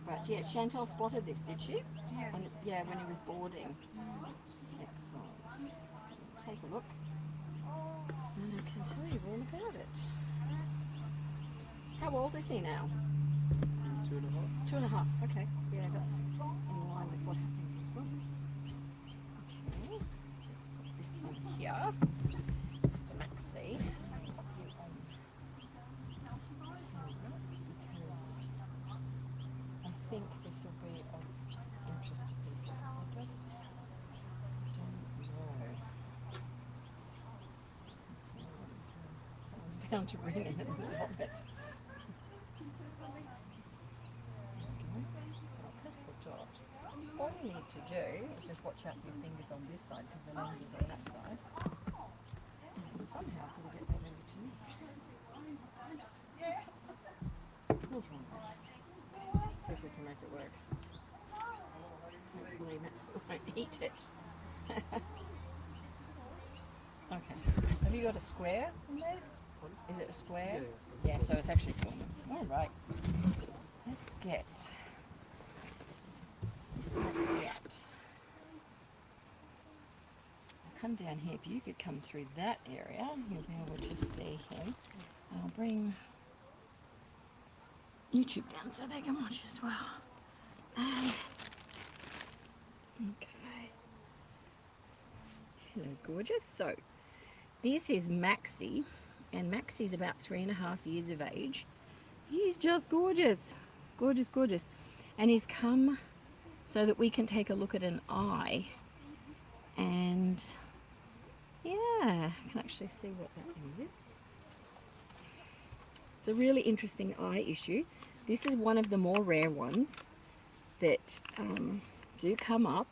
[SPEAKER 1] But yeah, Chantal spotted this, did she?
[SPEAKER 2] Yeah.
[SPEAKER 1] Yeah, when he was boarding. Excellent. Take a look. And I can tell you all about it. How old is he now? 2.5. 2.5, okay. Yeah, that's in line with what happens as well. Okay, let's put this on here. Mr. Maxi. Because I think this will be of interest to people. I just don't know. Someone's bound to ring in the middle of it. All you need to do is just watch out for your fingers on this side because the lens is on that side. And somehow we'll get that over to me. We'll try that. See if we can make it work. Hopefully Max won't eat it. Okay. Have you got a square in there? Is it a square? Yeah, so it's actually filming. Alright. Let's get Mr. Maxi out. I'll come down here. If you could come through that area, you'll be able to see him. I'll bring YouTube down so they can watch as well. Okay. Hello, gorgeous. So, this is Maxi, and Maxi's about 3.5 years of age. He's just gorgeous. Gorgeous, gorgeous. And he's come so that we can take a look at an eye. And yeah, I can actually see what that is. It's a really interesting eye issue. This is one of the more rare ones that do come up,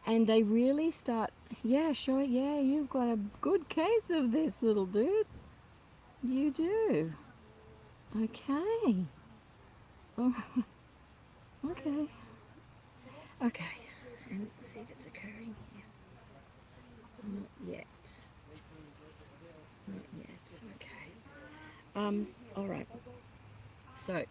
[SPEAKER 1] and they really start, yeah, sure, yeah, you've got a good case of this, little dude. You do. Okay. Oh, okay. Okay. And let's see if it's occurring here. Not yet. Not yet. Okay. All right. So,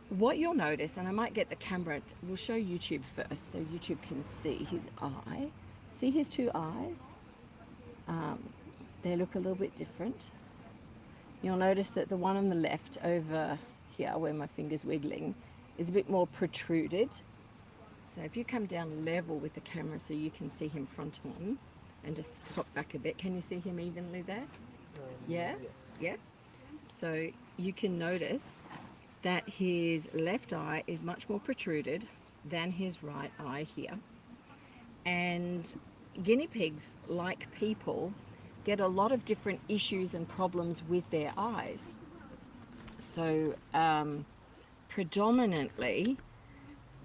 [SPEAKER 1] what you'll notice, and I might get the camera, we'll show YouTube first so YouTube can see his eye. See his two eyes? They look a little bit different. You'll notice that the one on the left over here where my finger's wiggling is a bit more protruded. So if you come down level with the camera so you can see him front on and just hop back a bit, can you see him evenly there? Yeah?
[SPEAKER 4] Yes.
[SPEAKER 1] Yeah? So you can notice that his left eye is much more protruded than his right eye here. And guinea pigs, like people, get a lot of different issues and problems with their eyes. So predominantly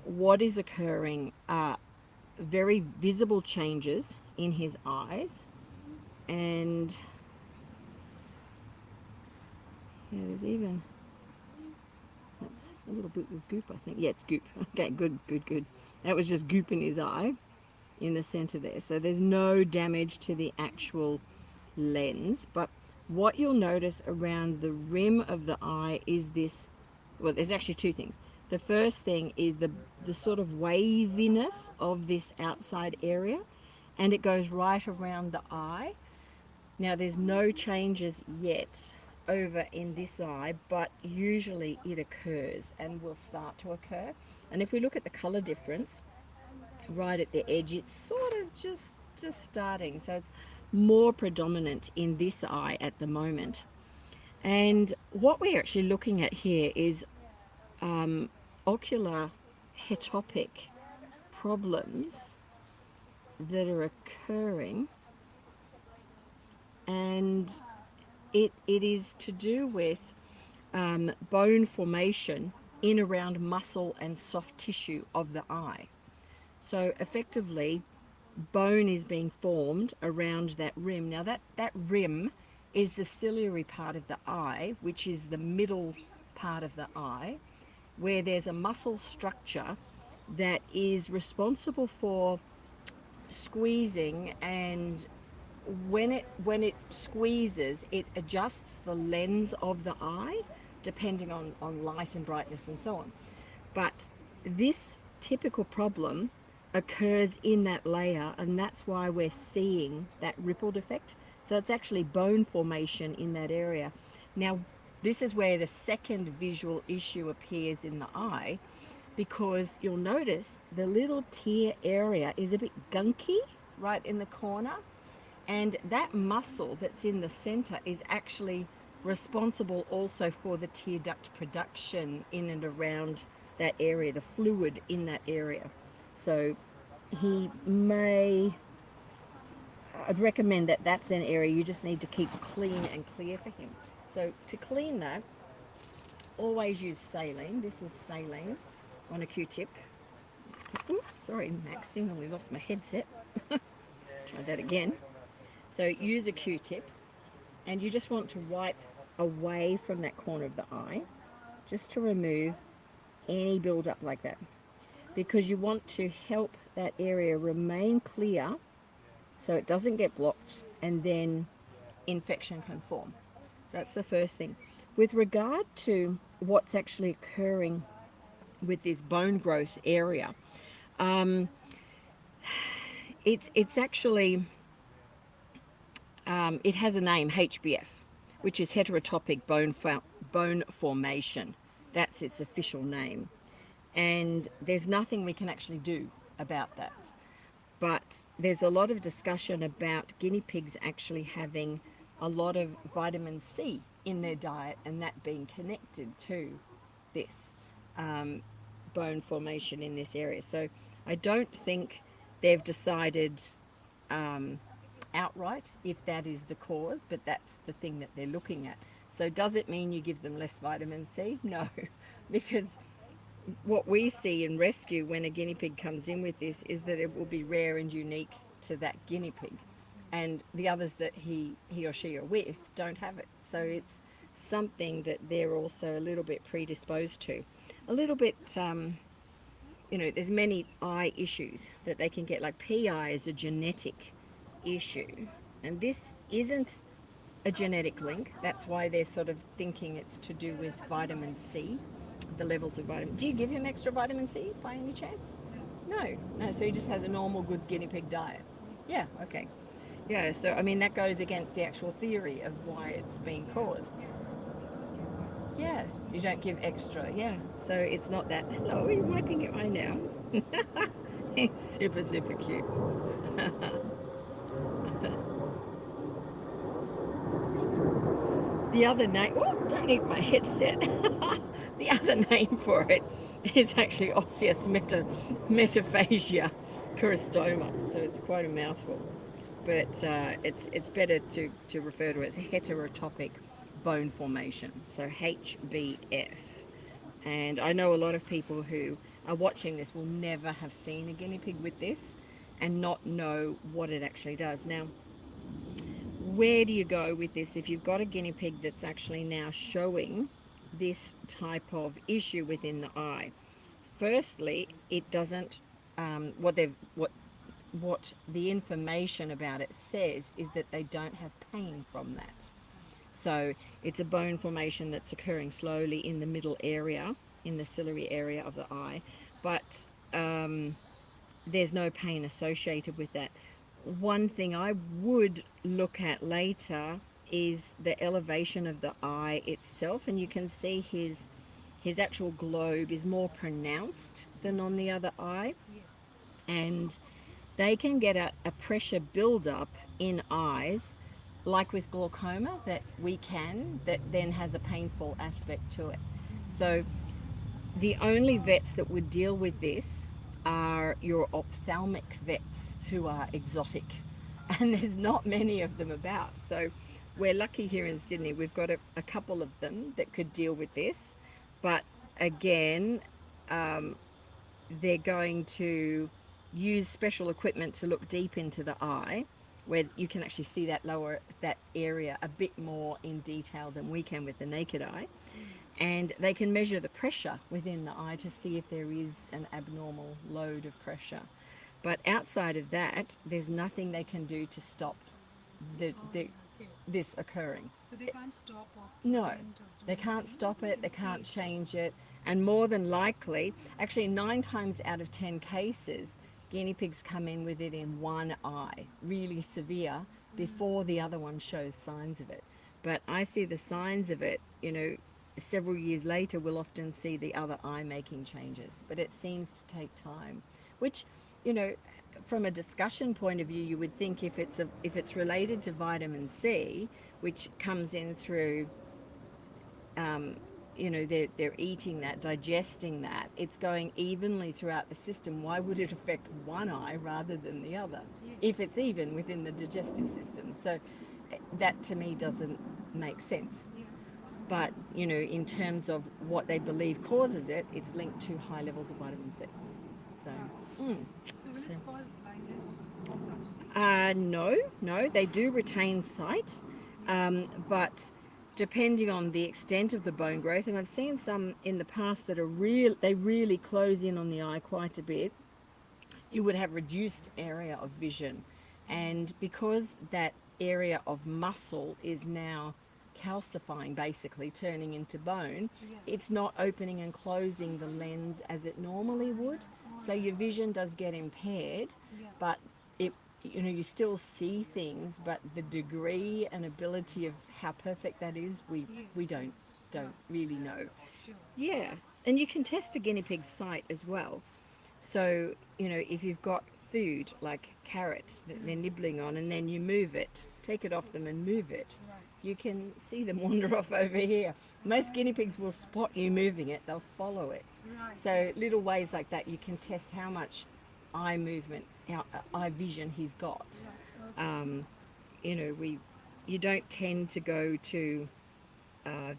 [SPEAKER 1] what is occurring are very visible changes in his eyes, and yeah, there's even, that's a little bit of goop, I think. Yeah, it's goop. Okay, good, good, good. That was just goop in his eye in the center there. So there's no damage to the actual lens, but what you'll notice around the rim of the eye is this, well, there's actually two things. The first thing is the sort of waviness of this outside area, and it goes right around the eye. Now there's no changes yet over in this eye, but usually it occurs and will start to occur. And if we look at the color difference right at the edge, it's sort of just starting. So it's more predominant in this eye at the moment. And what we're actually looking at here is ocular heterotropic problems that are occurring, and it is to do with bone formation in around muscle and soft tissue of the eye. So effectively bone is being formed around that rim. Now that rim is the ciliary part of the eye, which is the middle part of the eye, where there's a muscle structure that is responsible for squeezing, and when it squeezes, it adjusts the lens of the eye depending on light and brightness and so on. But this typical problem occurs in that layer, and that's why we're seeing that rippled effect. So it's actually bone formation in that area. Now, this is where the second visual issue appears in the eye, because you'll notice the little tear area is a bit gunky right in the corner, and that muscle that's in the center is actually responsible also for the tear duct production in and around that area, the fluid in that area. So he may, I'd recommend that that's an area you just need to keep clean and clear for him. So to clean that, always use saline. This is saline on a Q-tip. Sorry, Maxi, nearly lost my headset. Try that again. So use a Q-tip, and you just want to wipe away from that corner of the eye, just to remove any build-up like that, because you want to help that area remain clear so it doesn't get blocked and then infection can form. So that's the first thing. With regard to what's actually occurring with this bone growth area, it's actually, it has a name, HBF, which is heterotropic bone formation. That's its official name. And there's nothing we can actually do about that. But there's a lot of discussion about guinea pigs actually having a lot of vitamin C in their diet, and that being connected to this bone formation in this area. So I don't think they've decided outright if that is the cause, but that's the thing that they're looking at. So does it mean you give them less vitamin C? No, because what we see in rescue when a guinea pig comes in with this is that it will be rare and unique to that guinea pig, and the others that he or she are with don't have it. So it's something that they're also a little bit predisposed to. A little bit, you know, there's many eye issues that they can get, like PI is a genetic issue, and this isn't a genetic link. That's why they're sort of thinking it's to do with vitamin C, the levels of vitamin. Do you give him extra vitamin C by any chance? No, so he just has a normal good guinea pig diet. Yeah, okay. Yeah, so I mean that goes against the actual theory of why it's being caused. Yeah, you don't give extra, yeah. So it's not that. Hello, are you wiping your eye now? It's super, super cute. The other name, oh, don't eat my headset. The other name for it is actually osseous metaplasia corystoma. So it's quite a mouthful. But it's better to refer to it as heterotropic bone formation, so HBF. And I know a lot of people who are watching this will never have seen a guinea pig with this and not know what it actually does. Now, where do you go with this if you've got a guinea pig that's actually now showing this type of issue within the eye? Firstly, it doesn't, what the information about it says is that they don't have pain from that. So it's a bone formation that's occurring slowly in the middle area, in the ciliary area of the eye, but there's no pain associated with that. One thing I would look at later is the elevation of the eye itself, and you can see his actual globe is more pronounced than on the other eye, and they can get a pressure buildup in eyes, like with glaucoma, that then has a painful aspect to it. So the only vets that would deal with this are your ophthalmic vets who are exotic, and there's not many of them about. So we're lucky here in Sydney, we've got a couple of them that could deal with this, but again, they're going to use special equipment to look deep into the eye, where you can actually see that area a bit more in detail than we can with the naked eye. And they can measure the pressure within the eye to see if there is an abnormal load of pressure. But outside of that, there's nothing they can do to stop this occurring.
[SPEAKER 5] So they can't stop or
[SPEAKER 1] no, they can't stop it, they can't change it. And more than likely, actually 9 times out of 10 cases, guinea pigs come in with it in one eye, really severe, before the other one shows signs of it. But I see the signs of it, you know, several years later we'll often see the other eye making changes, but it seems to take time, which, you know, from a discussion point of view, you would think if it's related to vitamin C, which comes in through, you know, they're eating that, digesting that, it's going evenly throughout the system. Why would it affect one eye rather than the other, if it's even within the digestive system? So that to me doesn't make sense. But, you know, in terms of what they believe causes it, it's linked to high levels of vitamin C. So,
[SPEAKER 5] So will it cause blindness at some stage?
[SPEAKER 1] no, they do retain sight, but depending on the extent of the bone growth, and I've seen some in the past that are they really close in on the eye quite a bit, you would have reduced area of vision. And because that area of muscle is now calcifying, basically turning into bone, it's not opening and closing the lens as it normally would. So your vision does get impaired, but it, you know, you still see things, but the degree and ability of how perfect that is, we don't really know. Yeah, and you can test a guinea pig's sight as well. So, you know, if you've got food like carrot that they're nibbling on, and then you move it, take it off them and move it, you can see them wander off over here. Most guinea pigs will spot you moving it, they'll follow it. So little ways like that, you can test how much eye movement, eye vision he's got. You know, you don't tend to go to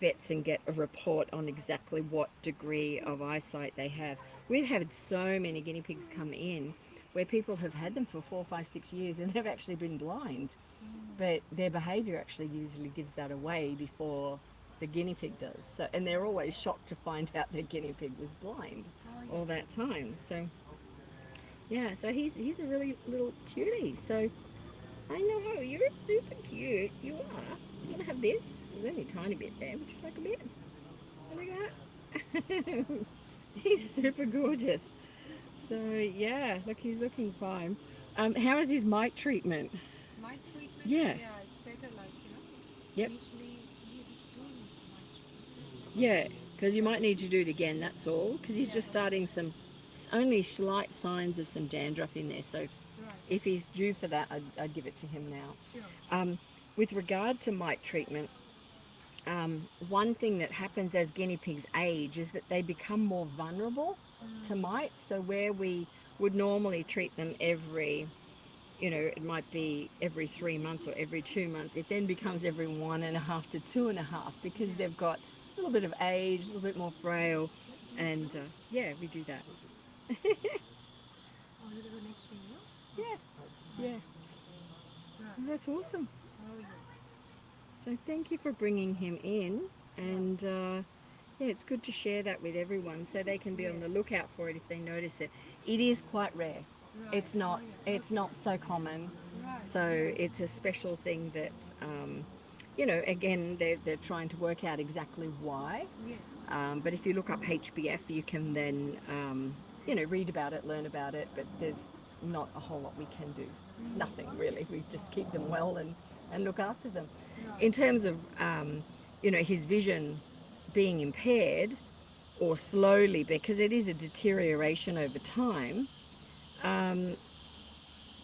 [SPEAKER 1] vets and get a report on exactly what degree of eyesight they have. We've had so many guinea pigs come in where people have had them for 4, 5, 6 years and have actually been blind. But their behaviour actually usually gives that away before the guinea pig does. So, and they're always shocked to find out their guinea pig was blind all that time. So, yeah, so he's a really little cutie. So, I know, you're super cute. You are. You want to have this? There's only a tiny bit there. Would you like a bit? Look at that. He's super gorgeous. So, yeah, look, he's looking fine. How is his mite treatment?
[SPEAKER 5] Mite treatment?
[SPEAKER 1] Yeah.
[SPEAKER 5] Yeah, it's better, like, you know.
[SPEAKER 1] Yep.
[SPEAKER 5] Usually he is doing mite treatment.
[SPEAKER 1] Yeah, because you might need to do it again, that's all. Because he's just starting only slight signs of some dandruff in there. So if he's due for that, I'd give it to him now.
[SPEAKER 5] Sure.
[SPEAKER 1] With regard to mite treatment, one thing that happens as guinea pigs age is that they become more vulnerable to mites. So where we would normally treat them every, you know, it might be every 3 months or every 2 months, it then becomes every 1.5 to 2.5 because they've got a little bit of age, a little bit more frail, and yeah, we do that.
[SPEAKER 5] Oh, this is the next video?
[SPEAKER 1] Yeah. So that's awesome.
[SPEAKER 5] Oh, yeah.
[SPEAKER 1] So thank you for bringing him in, and yeah, it's good to share that with everyone so they can be on the lookout for it if they notice it. It is quite rare. It's not so common. So it's a special thing that you know, again, they're trying to work out exactly why. But if you look up HBF, you can then you know, read about it, learn about it, but there's not a whole lot we can do. Nothing really. We just keep them well and look after them. In terms of you know, his vision being impaired or slowly, because it is a deterioration over time, and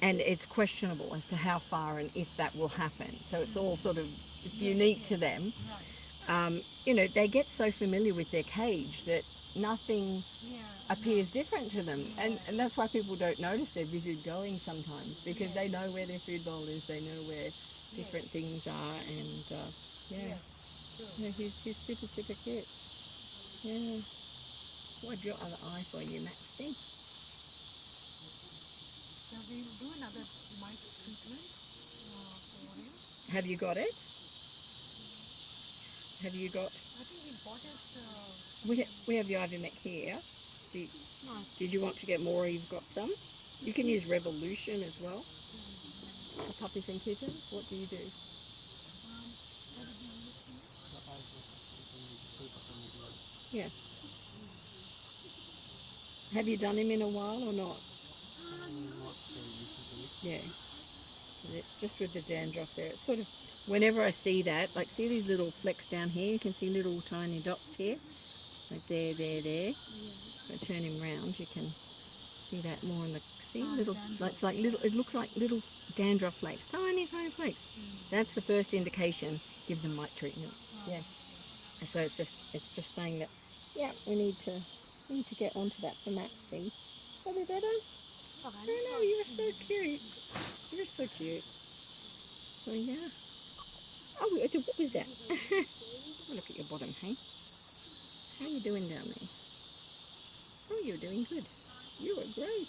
[SPEAKER 1] it's questionable as to how far and if that will happen. So it's all sort of, it's unique to them. You know, they get so familiar with their cage that nothing appears different to them, and that's why people don't notice their vision going sometimes, because they know where their food bowl is, they know where different things are, and yeah. So he's super, super cute. Yeah. Swipe your other eye for you, Maxi.
[SPEAKER 5] So we'll do another mite treatment for him.
[SPEAKER 1] Have you got it? Have you got?
[SPEAKER 5] I think we bought it.
[SPEAKER 1] We have the ivermectin here. Did you want to get more? You've got some. You can use Revolution as well. For puppies and kittens. What do you do? Yeah. Have you done him in a while or not?
[SPEAKER 6] Not very recently.
[SPEAKER 1] Yeah. Just with the dandruff there, it's sort of, whenever I see that, like see these little flecks down here, you can see little tiny dots here, like there. If I turn him round, you can see that more in the, see little, like, it's like little, it looks like little dandruff flakes, tiny flakes. That's the first indication. Give them mite treatment. Yeah. And so it's just saying that, yeah, we need to get onto that for Maxi. Probably better. Oh no, you're so cute. You're so cute. So yeah. Oh, what was that? Let's look at your bottom, hey? How are you doing down there? Oh, you're doing good. You are great.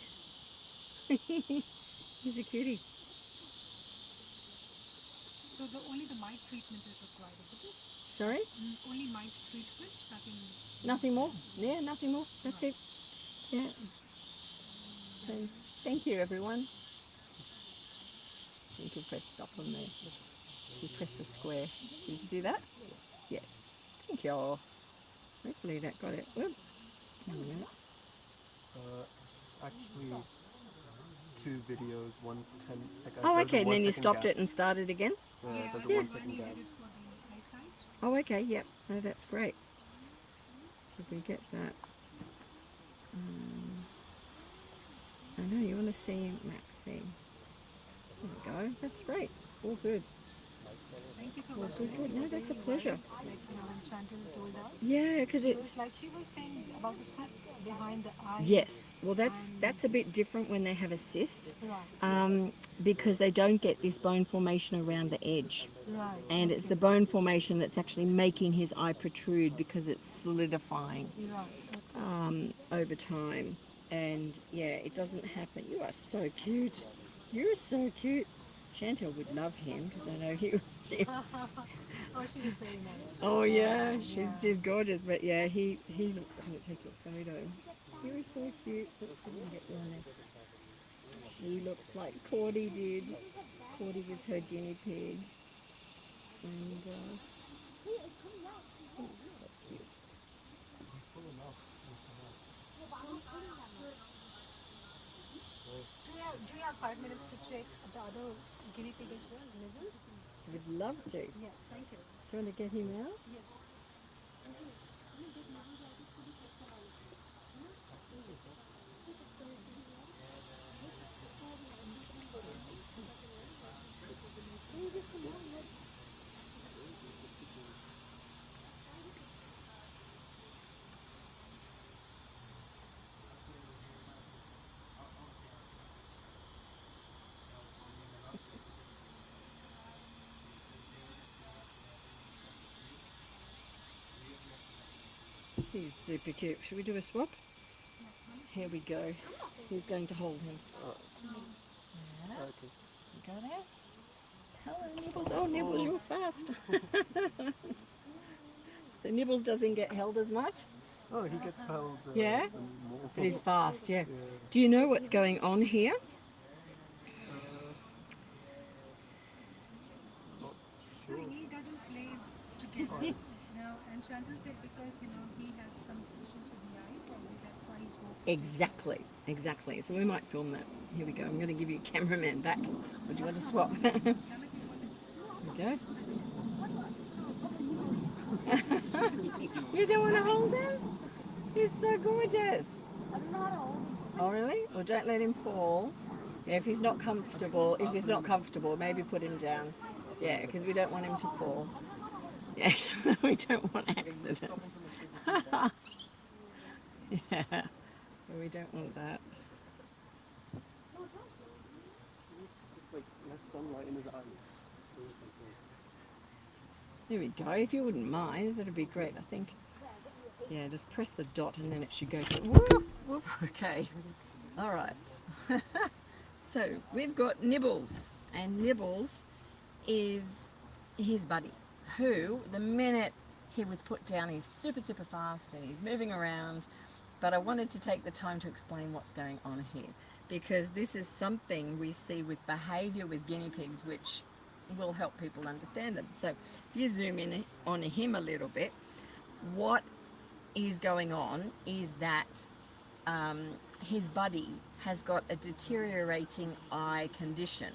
[SPEAKER 1] He's a cutie.
[SPEAKER 5] So only the mite treatment is required, isn't it?
[SPEAKER 1] Sorry?
[SPEAKER 5] Only mite treatment,
[SPEAKER 1] nothing more. Yeah, nothing more. That's it. Yeah. So, thank you, everyone. You can press stop on there. You press the square. Did you do that? Yeah. Thank you. Hopefully that got it. Whoop.
[SPEAKER 6] Actually, 2 videos, 1 10. Like
[SPEAKER 1] oh, okay. And then you stopped it and started again?
[SPEAKER 6] There's a 1 second gap.
[SPEAKER 1] Oh, okay. Yep. No, that's great. If we get that. I know you want to see Maxi. There we go. That's great. All good.
[SPEAKER 5] Thank you so much.
[SPEAKER 1] Good. No, that's a pleasure.
[SPEAKER 5] Like, Chantal told us.
[SPEAKER 1] Yeah, because
[SPEAKER 5] It's like she was saying about the cyst behind the eye.
[SPEAKER 1] yes. Well, that's a bit different when they have a cyst,
[SPEAKER 5] Right.
[SPEAKER 1] because they don't get this bone formation around the edge,
[SPEAKER 5] Right.
[SPEAKER 1] and it's the bone formation that's actually making his eye protrude because it's solidifying
[SPEAKER 5] Right.
[SPEAKER 1] over time. And yeah, it doesn't happen. You are so cute. You're so cute. Chantal would love him because I know he.
[SPEAKER 5] Oh, she was very nice.
[SPEAKER 1] Oh yeah, she's gorgeous. But yeah, he looks. I'm gonna take a photo. You're so cute. Let's see if we can get you on there. He looks like Cordy did. Cordy was her guinea pig, and he's so cute.
[SPEAKER 5] Do you have 5 minutes to check the other guinea pig as well, Nibbles?
[SPEAKER 1] Would love to.
[SPEAKER 5] Yeah, thank you.
[SPEAKER 1] Do you want to get him out?
[SPEAKER 5] Yes.
[SPEAKER 1] He's super cute. Should we do a swap? Here we go. He's going to hold him. Yeah.
[SPEAKER 6] Okay.
[SPEAKER 1] You go there. Hello, Nibbles. Oh, Nibbles, you're fast. So Nibbles doesn't get held as much?
[SPEAKER 6] Oh, he gets held.
[SPEAKER 1] Yeah?
[SPEAKER 6] More.
[SPEAKER 1] But he's fast, yeah. Do you know what's going on here?
[SPEAKER 5] So he doesn't play together. No, and Chantal said because, he has some issues with the eye, probably that's why he's walking.
[SPEAKER 1] Exactly. So we might film that. Here we go. I'm going to give you a cameraman back. Would you want to swap? Here we go. You don't want to hold him? He's so gorgeous. Oh, really? Well, don't let him fall. Yeah, if he's not comfortable, maybe put him down. Yeah, because we don't want him to fall. Yeah, we don't want accidents. Yeah, we don't want that.
[SPEAKER 6] Like less sunlight in his eyes.
[SPEAKER 1] There we go. If you wouldn't mind, that'd be great, I think. Yeah, just press the dot and then it should go to... Whoop, whoop. Okay. All right. So we've got Nibbles, and Nibbles is his buddy, who, the minute he was put down, he's super fast and he's moving around. But I wanted to take the time to explain what's going on here, because this is something we see with behavior with guinea pigs, which will help people understand them. So if you zoom in on him a little bit, what is going on is that his buddy has got a deteriorating eye condition.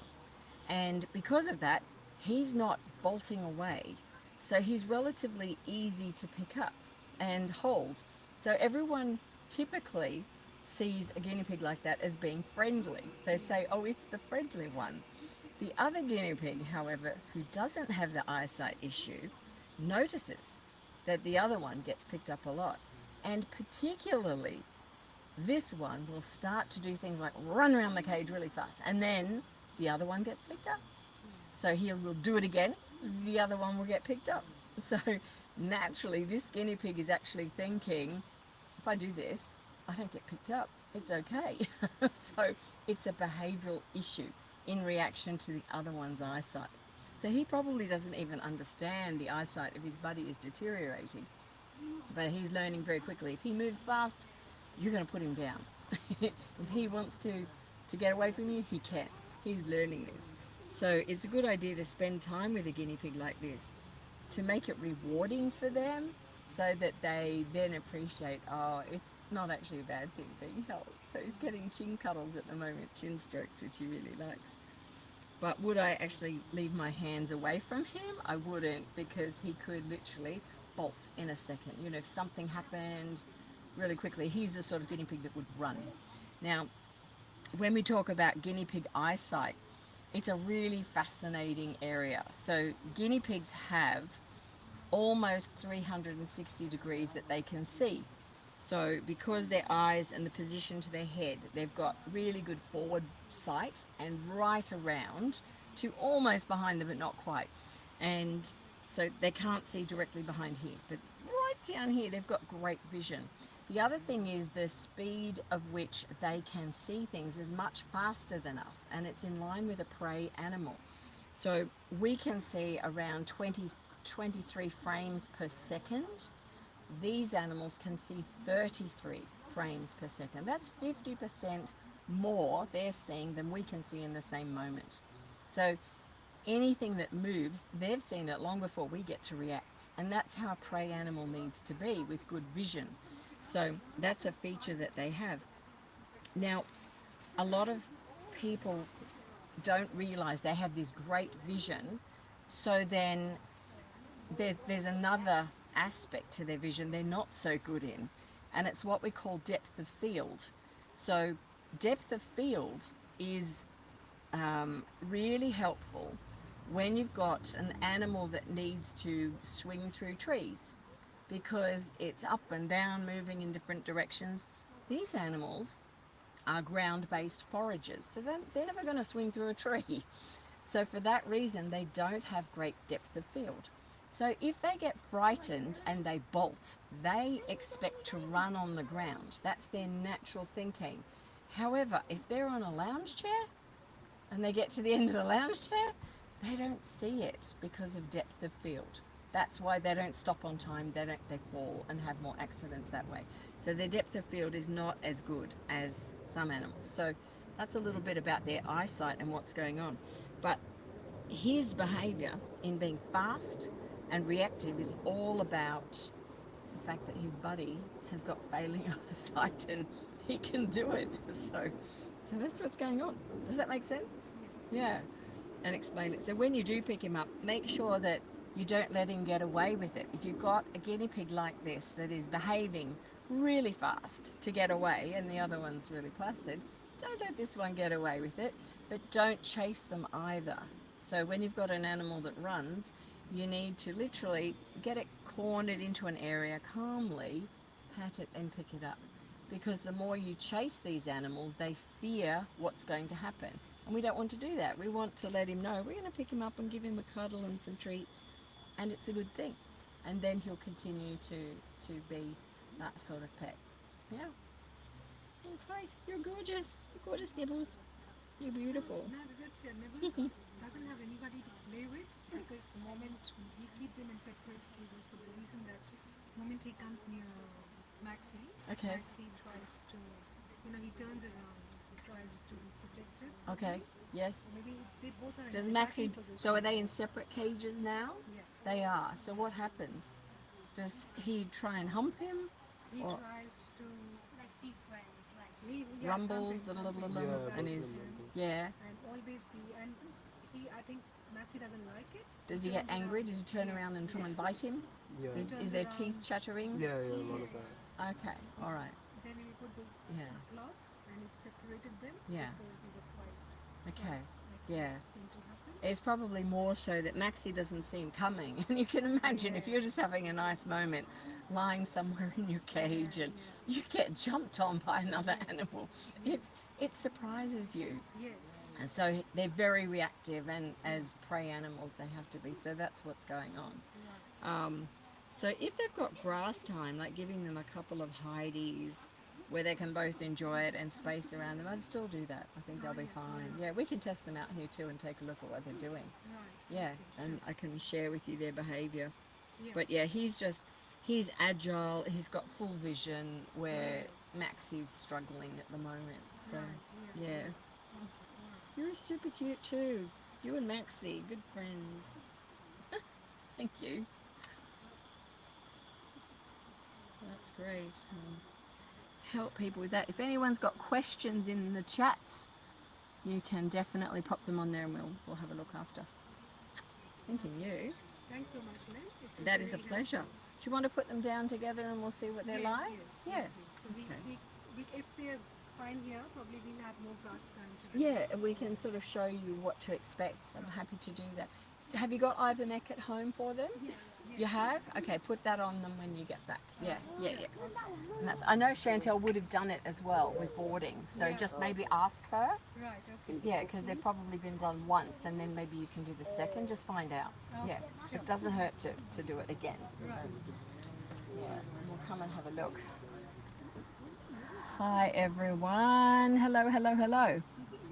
[SPEAKER 1] And because of that, he's not bolting away. So he's relatively easy to pick up and hold. So everyone typically sees a guinea pig like that as being friendly. They say, oh, it's the friendly one. The other guinea pig, however, who doesn't have the eyesight issue, notices that the other one gets picked up a lot. And particularly, this one will start to do things like run around the cage really fast, and then the other one gets picked up. So he will do it again, the other one will get picked up. So naturally, this guinea pig is actually thinking, if I do this, I don't get picked up. It's okay. So it's a behavioral issue in reaction to the other one's eyesight. So he probably doesn't even understand the eyesight of his buddy is deteriorating, but he's learning very quickly. If he moves fast, you're going to put him down. If he wants to get away from you, he can. He's learning this. So it's a good idea to spend time with a guinea pig like this to make it rewarding for them, so that they then appreciate, oh, it's not actually a bad thing being held. So he's getting chin cuddles at the moment, chin strokes, which he really likes. But would I actually leave my hands away from him? I wouldn't, because he could literally bolt in a second. You know, if something happened really quickly, he's the sort of guinea pig that would run. Now, when we talk about guinea pig eyesight, it's a really fascinating area. So guinea pigs have almost 360 degrees that they can see. So because their eyes and the position to their head, they've got really good forward sight and right around to almost behind them, but not quite. And so they can't see directly behind here, but right down here, they've got great vision. The other thing is the speed of which they can see things is much faster than us, and it's in line with a prey animal. So we can see around 23 frames per second. These animals can see 33 frames per second. That's 50% more they're seeing than we can see in the same moment. So anything that moves, they've seen it long before we get to react. And that's how a prey animal needs to be, with good vision. So that's a feature that they have. Now, a lot of people don't realize they have this great vision. So then there's another aspect to their vision they're not so good in, and it's what we call depth of field. So depth of field is really helpful when you've got an animal that needs to swing through trees, because it's up and down, moving in different directions. These animals are ground-based foragers, so they're never going to swing through a tree. So for that reason, they don't have great depth of field. So if they get frightened and they bolt, they expect to run on the ground. That's their natural thinking. However, if they're on a lounge chair and they get to the end of the lounge chair, they don't see it because of depth of field. That's why they don't stop on time, they fall and have more accidents that way. So their depth of field is not as good as some animals. So that's a little bit about their eyesight and what's going on. But his behavior in being fast and reactive is all about the fact that his buddy has got failing eyesight and he can do it. So that's what's going on. Does that make sense? Yeah. And explain it. So when you do pick him up, make sure that you don't let him get away with it. If you've got a guinea pig like this that is behaving really fast to get away, and the other one's really placid, don't let this one get away with it, but don't chase them either. So when you've got an animal that runs, you need to literally get it cornered into an area, calmly pat it and pick it up. Because the more you chase these animals, they fear what's going to happen. And we don't want to do that. We want to let him know we're going to pick him up and give him a cuddle and some treats, and it's a good thing. And then he'll continue to be that sort of pet. Yeah. Okay, you're gorgeous. You're gorgeous, Nibbles. You're beautiful.
[SPEAKER 5] Now the good here, Nibbles doesn't have anybody to play with, because the moment we keep them in separate cages for the reason that the moment he comes near Maxi,
[SPEAKER 1] Okay.
[SPEAKER 5] Maxi tries to, he turns around, he tries to be protective.
[SPEAKER 1] Okay. Yes.
[SPEAKER 5] Maybe they both are
[SPEAKER 1] Does
[SPEAKER 5] in
[SPEAKER 1] Maxi?
[SPEAKER 5] attacking position.
[SPEAKER 1] So are they in separate cages now?
[SPEAKER 5] Yeah.
[SPEAKER 1] They are. So what happens? Does he try and hump him?
[SPEAKER 5] He
[SPEAKER 1] Or-
[SPEAKER 5] tries to
[SPEAKER 7] Like be friends, like
[SPEAKER 5] rumbles, and
[SPEAKER 6] he's
[SPEAKER 5] and always be, and he, I think Maxi doesn't like it.
[SPEAKER 1] Does he get angry? Does he turn around and try and bite him?
[SPEAKER 6] Yeah.
[SPEAKER 1] Is there teeth chattering?
[SPEAKER 6] Yeah, a lot of that.
[SPEAKER 1] Okay, all right.
[SPEAKER 5] Then we put the cloth and it separated them.
[SPEAKER 1] Yeah.
[SPEAKER 5] Because we were quite
[SPEAKER 1] Okay.
[SPEAKER 5] like
[SPEAKER 1] Yeah.
[SPEAKER 5] this thing to happen.
[SPEAKER 1] It's probably more so that Maxi doesn't see him coming. And you can imagine if you're just having a nice moment, lying somewhere in your cage and you get jumped on by another animal, it surprises you.
[SPEAKER 5] Yes.
[SPEAKER 1] And so they're very reactive, and as prey animals they have to be. So that's what's going on. So if they've got grass time, like giving them a couple of hideys where they can both enjoy it and space around them, I'd still do that. I think they'll be fine. Yeah, we can test them out here too and take a look at what they're doing.
[SPEAKER 5] Right.
[SPEAKER 1] Yeah, and I can share with you their behaviour.
[SPEAKER 5] Yeah.
[SPEAKER 1] But yeah, he's agile, he's got full vision, where Maxi's struggling at the moment. So yeah. You're super cute too. You and Maxi, good friends. Thank you. That's great. Help people with that. If anyone's got questions in the chat, you can definitely pop them on there and we'll have a look after. Thanking you.
[SPEAKER 5] Thanks so much, Lynn.
[SPEAKER 1] That is a pleasure. Do you want to put them down together and we'll see what they're like?
[SPEAKER 5] Yes. So
[SPEAKER 1] Okay.
[SPEAKER 5] we, if they're fine here, probably we'll have more grass time.
[SPEAKER 1] Yeah, and we can sort of show you what to expect. I'm happy to do that. Have you got ivermectin at home for them?
[SPEAKER 5] Yeah.
[SPEAKER 1] You have? Okay, put that on them when you get back. Yeah. And I know Chantel would have done it as well with boarding, so just maybe ask her.
[SPEAKER 5] Right, okay.
[SPEAKER 1] Yeah, because they've probably been done once, and then maybe you can do the second. Just find out. Yeah, it doesn't hurt to do it again. So, yeah, we'll come and have a look. Hi everyone. Hello.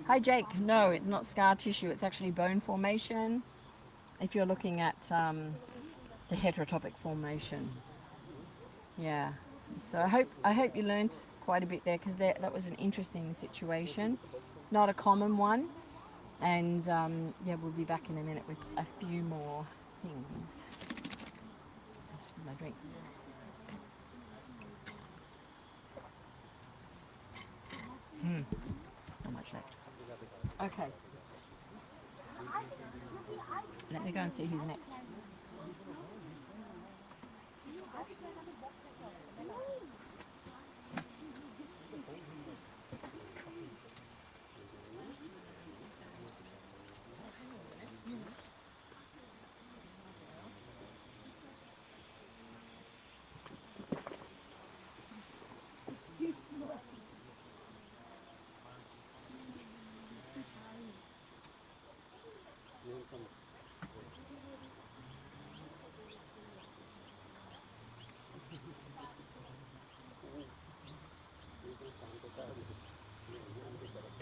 [SPEAKER 1] Hi Jake. No, it's not scar tissue. It's actually bone formation. If you're looking at the heterotropic formation. Yeah. So I hope you learned quite a bit there, because that was an interesting situation. It's not a common one, and yeah, we'll be back in a minute with a few more things. I'll spill my drink. Not much left. Okay. Let me go and see who's next.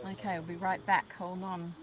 [SPEAKER 1] Okay, I'll be right back. Hold on.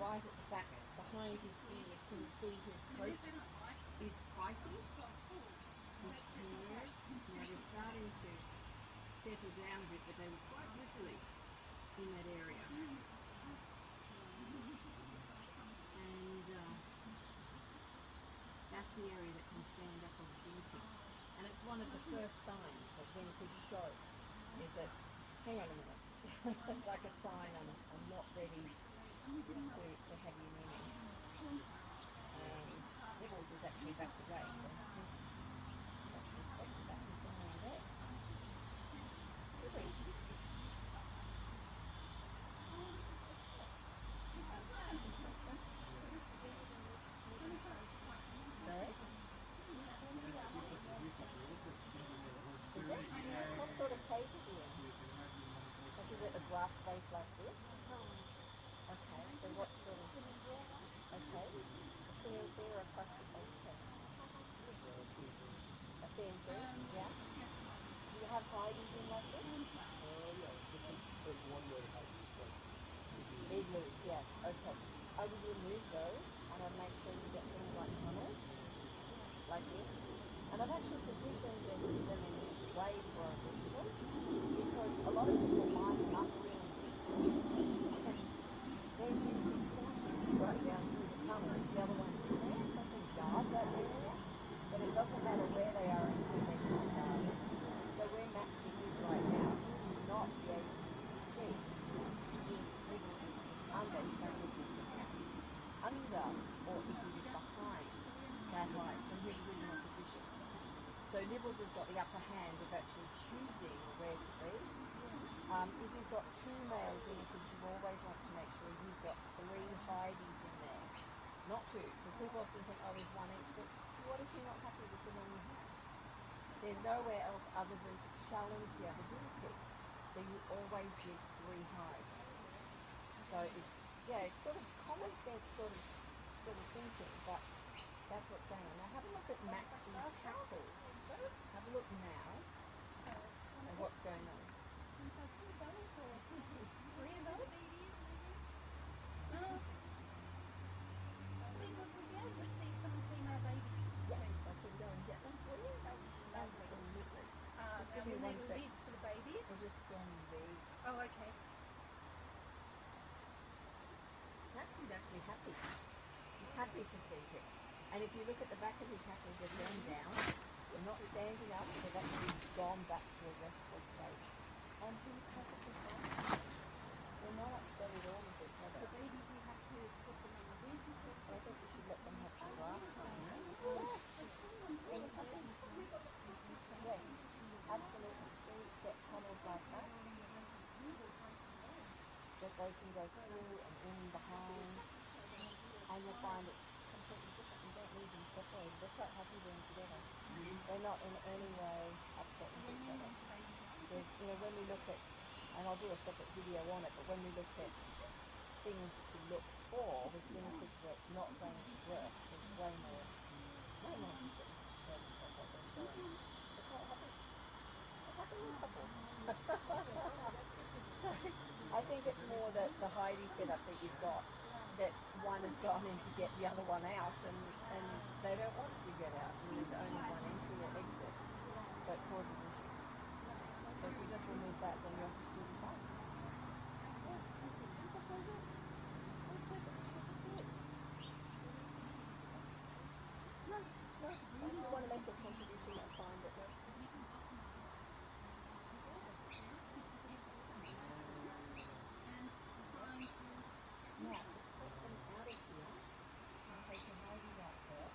[SPEAKER 1] Right at the back, behind his ear, you can see his coat is spiky. His ears, now they're starting to settle down with the itchy area that can stand up on the guinea pig. And it's one of the first signs that guinea pigs show is that, hang on a minute, it's like a sign I'm not ready to have you near me. And Nibbles is actually back today, so he's back to back. He's going around there. What sort of cage is he in? Like, is it a glass space like this? Okay, so what sort of... Okay, a CNC or a plastic base cage? A CNC, yeah? Do you have hides in like this?
[SPEAKER 6] Yeah, this is one way to hide it.
[SPEAKER 1] Igloos, yes, okay. I would remove those and I'd make sure you get things like tunnels, like this. And I've actually positioned them in this way for a reason, because a lot of people line them up really deep. Then you right down through the tunnel. The other ones in there, they can guard that area, but it doesn't matter where they are until they can't guard it. So where Maxi is right now, he will not be able to see under, he's going to see under, or if he is behind that height from his original position. So Nibbles has got the upper hand of actually choosing where to be. If you've got two male guinea pigs, you always want to make sure you've got 3 hideys in there. Not 2, because people often think, oh, there's 1 each, but what if you're not happy with the one you have? There's nowhere else other than to challenge the other guinea pig. So you always give 3 hides. So it's, yeah, it's sort of common sense sort of thinking, but that's what's going on. Now have a look at Maxi's tackles. Have a look now at what's going on. Give me 1 sec.
[SPEAKER 2] For the babies?
[SPEAKER 1] We'll just film these.
[SPEAKER 2] Oh, okay.
[SPEAKER 1] Maxi's actually happy. He's happy to see it. And if you look at the back of his tackles, they're going down. They're not standing up. They've actually gone back to a restful state. And he's perfectly fine. They're not upset at all with each other.
[SPEAKER 2] The babies, you have to put them in the winter.
[SPEAKER 1] I think we should let them have some grass. Yes, absolutely. See, get tunnels like that. That they can go through and in behind. And you'll find it's completely different. You don't need them separated. They're quite happy being together. They're not in any way upset with each other. There's, you know, when we look at, and I'll do a separate video on it, but when we look at things to look for with guinea pigs where it's not going to work, there's way more concern than what they're showing. They're quite happy. They're happy with couple. I think it's more that the Heidi setup that you've got, that one has gone in to get the other one out, and they don't want to get out, and there's only one entry or exit, so it causes issues. So if you just remove that, then you're completely fine. No, if you want to make a contribution, that's fine, but no. Now, just take them out of here, and take the Heidi out there.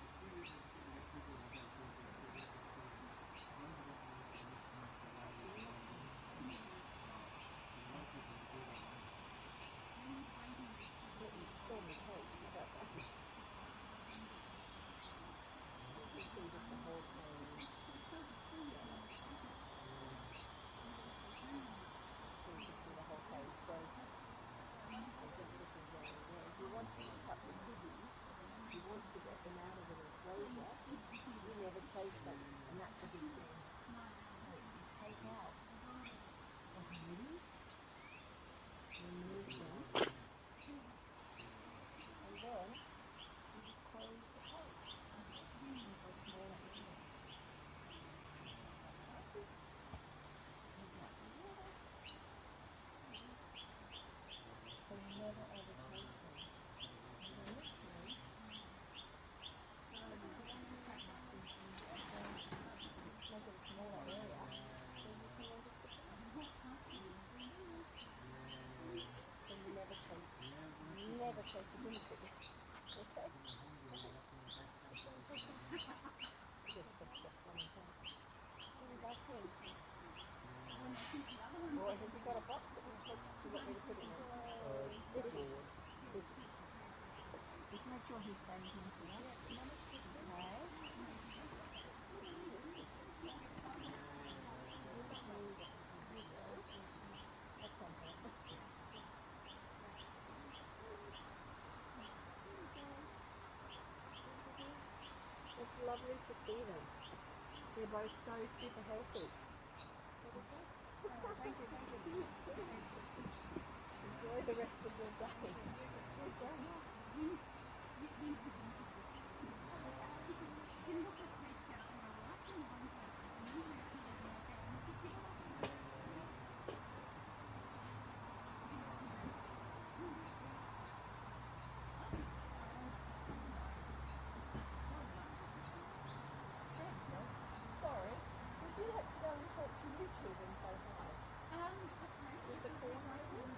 [SPEAKER 1] lovely to see them. They're both so super healthy.
[SPEAKER 5] Thank you.
[SPEAKER 1] Enjoy the rest of your day. Sorry, would you like to go and talk to YouTube and say hi? With the corn open?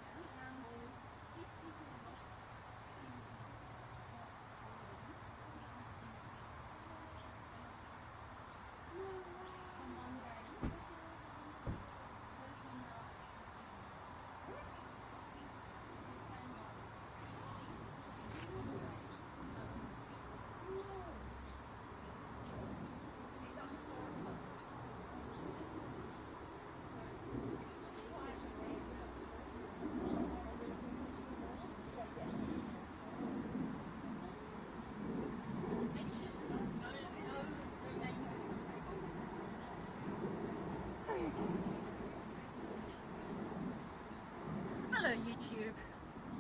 [SPEAKER 5] Hello YouTube.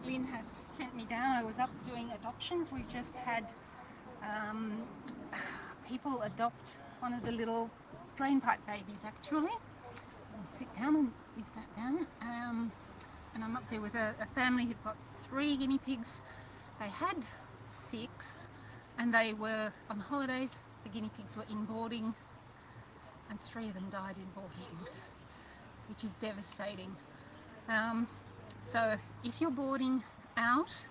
[SPEAKER 5] Lynn has sent me down. I was up doing adoptions. We've just had people adopt one of the little drainpipe babies actually. I'll sit down and is that down. And I'm up there with a family who've got 3 guinea pigs. They had 6 and they were on holidays. The guinea pigs were in boarding and 3 of them died in boarding, which is devastating. So if you're boarding out,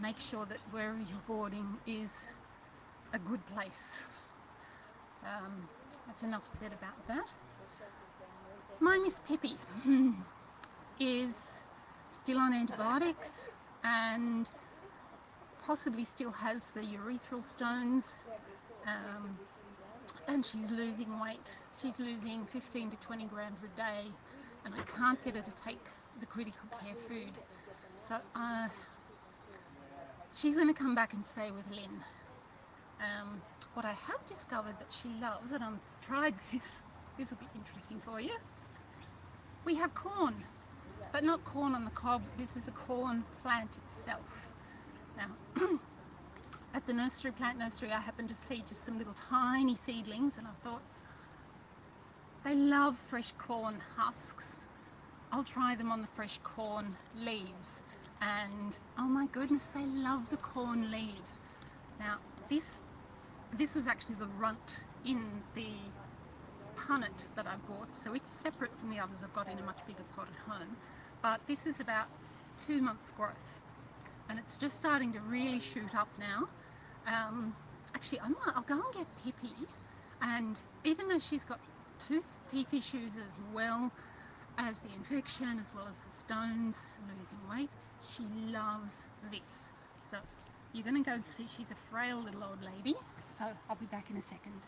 [SPEAKER 5] make sure that wherever you're boarding is a good place. That's enough said about that. My Miss Pippi is still on antibiotics and possibly still has the urethral stones, and she's losing weight. She's losing 15 to 20 grams a day, and I can't get her to take the critical care food. So she's going to come back and stay with Lynn. What I have discovered that she loves, and I've tried this will be interesting for you. We have corn, but not corn on the cob. This is the corn plant itself. Now, at the nursery, plant nursery, I happened to see just some little tiny seedlings, and I thought, they love fresh corn husks. I'll try them on the fresh corn leaves, and oh my goodness, they love the corn leaves. Now this is actually the runt in the punnet that I bought, so it's separate from the others I've got in a much bigger pot at home, but this is about 2 months growth and it's just starting to really shoot up now. Actually I'll go and get Pippi, and even though she's got teeth issues as well as the infection, as well as the stones and losing weight, she loves this. So you're going to go and see, she's a frail little old lady, so I'll be back in a second.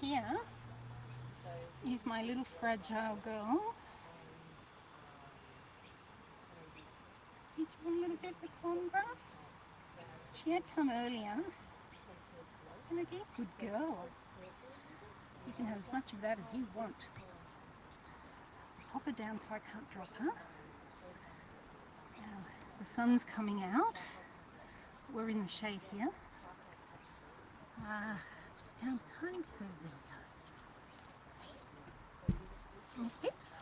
[SPEAKER 5] Here is my little fragile girl. Did you want a little bit of the corn grass? She had some earlier. And again, good girl. You can have as much of that as you want. Pop her down so I can't drop her. Now, the sun's coming out. We're in the shade here. Just down a tiny bit further. There we go. Miss Pips?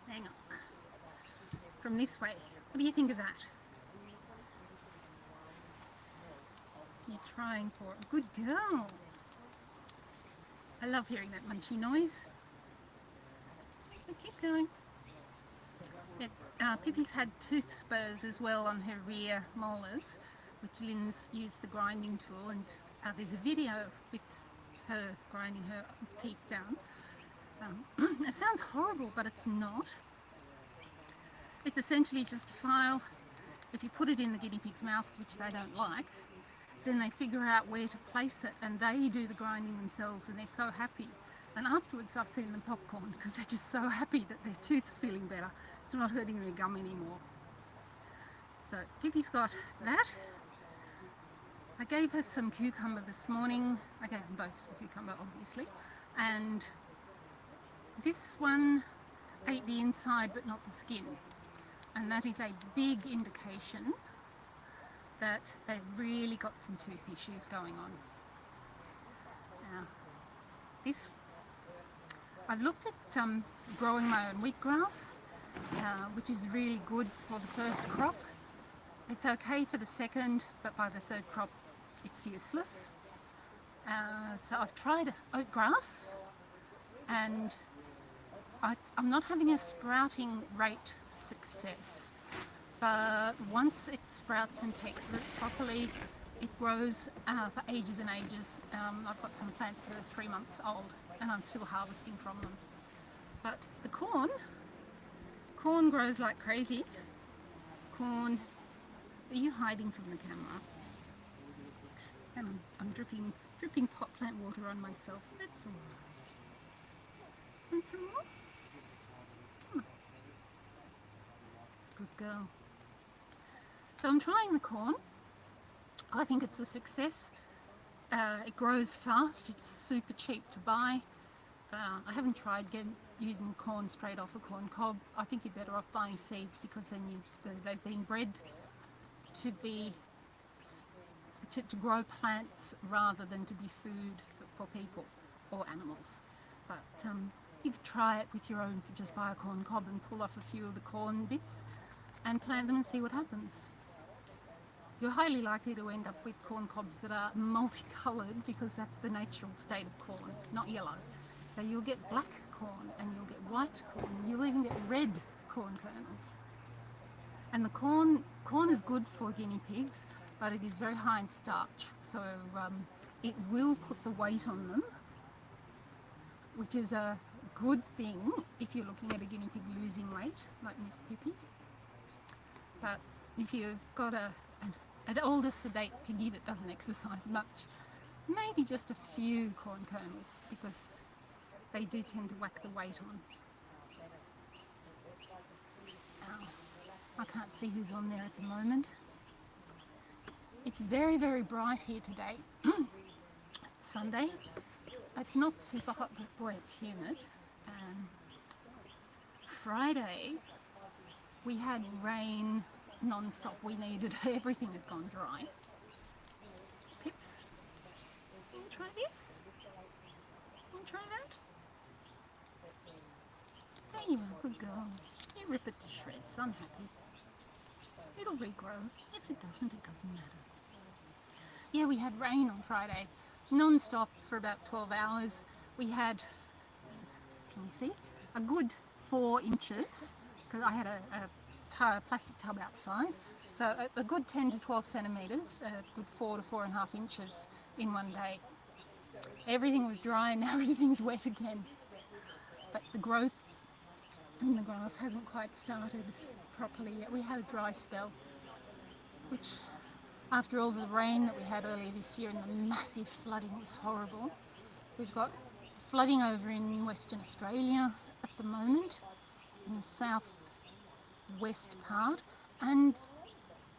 [SPEAKER 5] Hang on. From this way. What do you think of that? You're trying for it. Good girl. I love hearing that munchy noise. Keep going. Pippi's had tooth spurs as well on her rear molars, which Lynn's used the grinding tool, and there's a video with her grinding her teeth down. It sounds horrible, but it's not. It's essentially just a file. If you put it in the guinea pig's mouth, which they don't like, then they figure out where to place it, and they do the grinding themselves, and they're so happy. And afterwards I've seen them popcorn because they're just so happy that their tooth's feeling better. It's not hurting their gum anymore. So Pippi's got that. I gave her some cucumber this morning. I gave them both some cucumber, obviously. And this one ate the inside but not the skin. And that is a big indication that they've really got some tooth issues going on. Now, this, I've looked at growing my own wheatgrass, which is really good for the first crop. It's okay for the second, but by the third crop it's useless. So I've tried oat grass, and I'm not having a sprouting rate success, but once it sprouts and takes root properly, it grows for ages and ages. I've got some plants that are 3 months old and I'm still harvesting from them. But the corn grows like crazy. Corn, are you hiding from the camera? And I'm dripping pot plant water on myself. That's all right. Want some more? Come on. Good girl. So I'm trying the corn. I think it's a success. It grows fast. It's super cheap to buy. I haven't tried using corn straight off a corn cob. I think you're better off buying seeds, because then they've been bred to grow plants rather than to be food for people or animals. But you could try it with your own. Just buy a corn cob and pull off a few of the corn bits and plant them and see what happens. You're highly likely to end up with corn cobs that are multicoloured, because that's the natural state of corn, not yellow. So you'll get black corn and you'll get white corn, and you'll even get red corn kernels. And the corn is good for guinea pigs, but it is very high in starch, so it will put the weight on them, which is a good thing if you're looking at a guinea pig losing weight, like Miss Pippi. But if you've got an older sedate piggy that doesn't exercise much, maybe just a few corn kernels, because they do tend to whack the weight on. I can't see who's on there at the moment. It's very, very bright here today. It's Sunday. It's not super hot, but boy, it's humid. Friday, we had rain non-stop. We needed everything had gone dry. Pips, you want to try this? Want to try that? There you are, good girl. You rip it to shreds. I'm happy. It'll regrow. If it doesn't, it doesn't matter. Yeah, we had rain on Friday, non-stop for about 12 hours. We had, can you see, a good 4 inches, because I had a plastic tub outside, so a good 10 to 12 centimetres, a good 4 to 4.5 inches in one day. Everything was dry and now everything's wet again. But the growth in the grass hasn't quite started properly yet. We had a dry spell, which, after all the rain that we had earlier this year and the massive flooding, was horrible. We've got flooding over in Western Australia at the moment, in the southwest part, and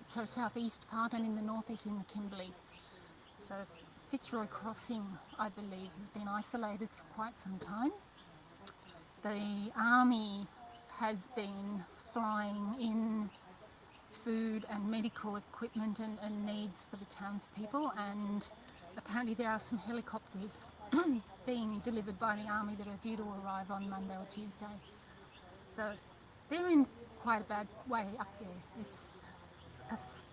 [SPEAKER 5] so southeast part, and in the north is in the Kimberley. So Fitzroy Crossing, I believe, has been isolated for quite some time. The army has been flying in food and medical equipment and needs for the townspeople, and apparently there are some helicopters being delivered by the army that are due to arrive on Monday or Tuesday. So they're in quite a bad way up there. It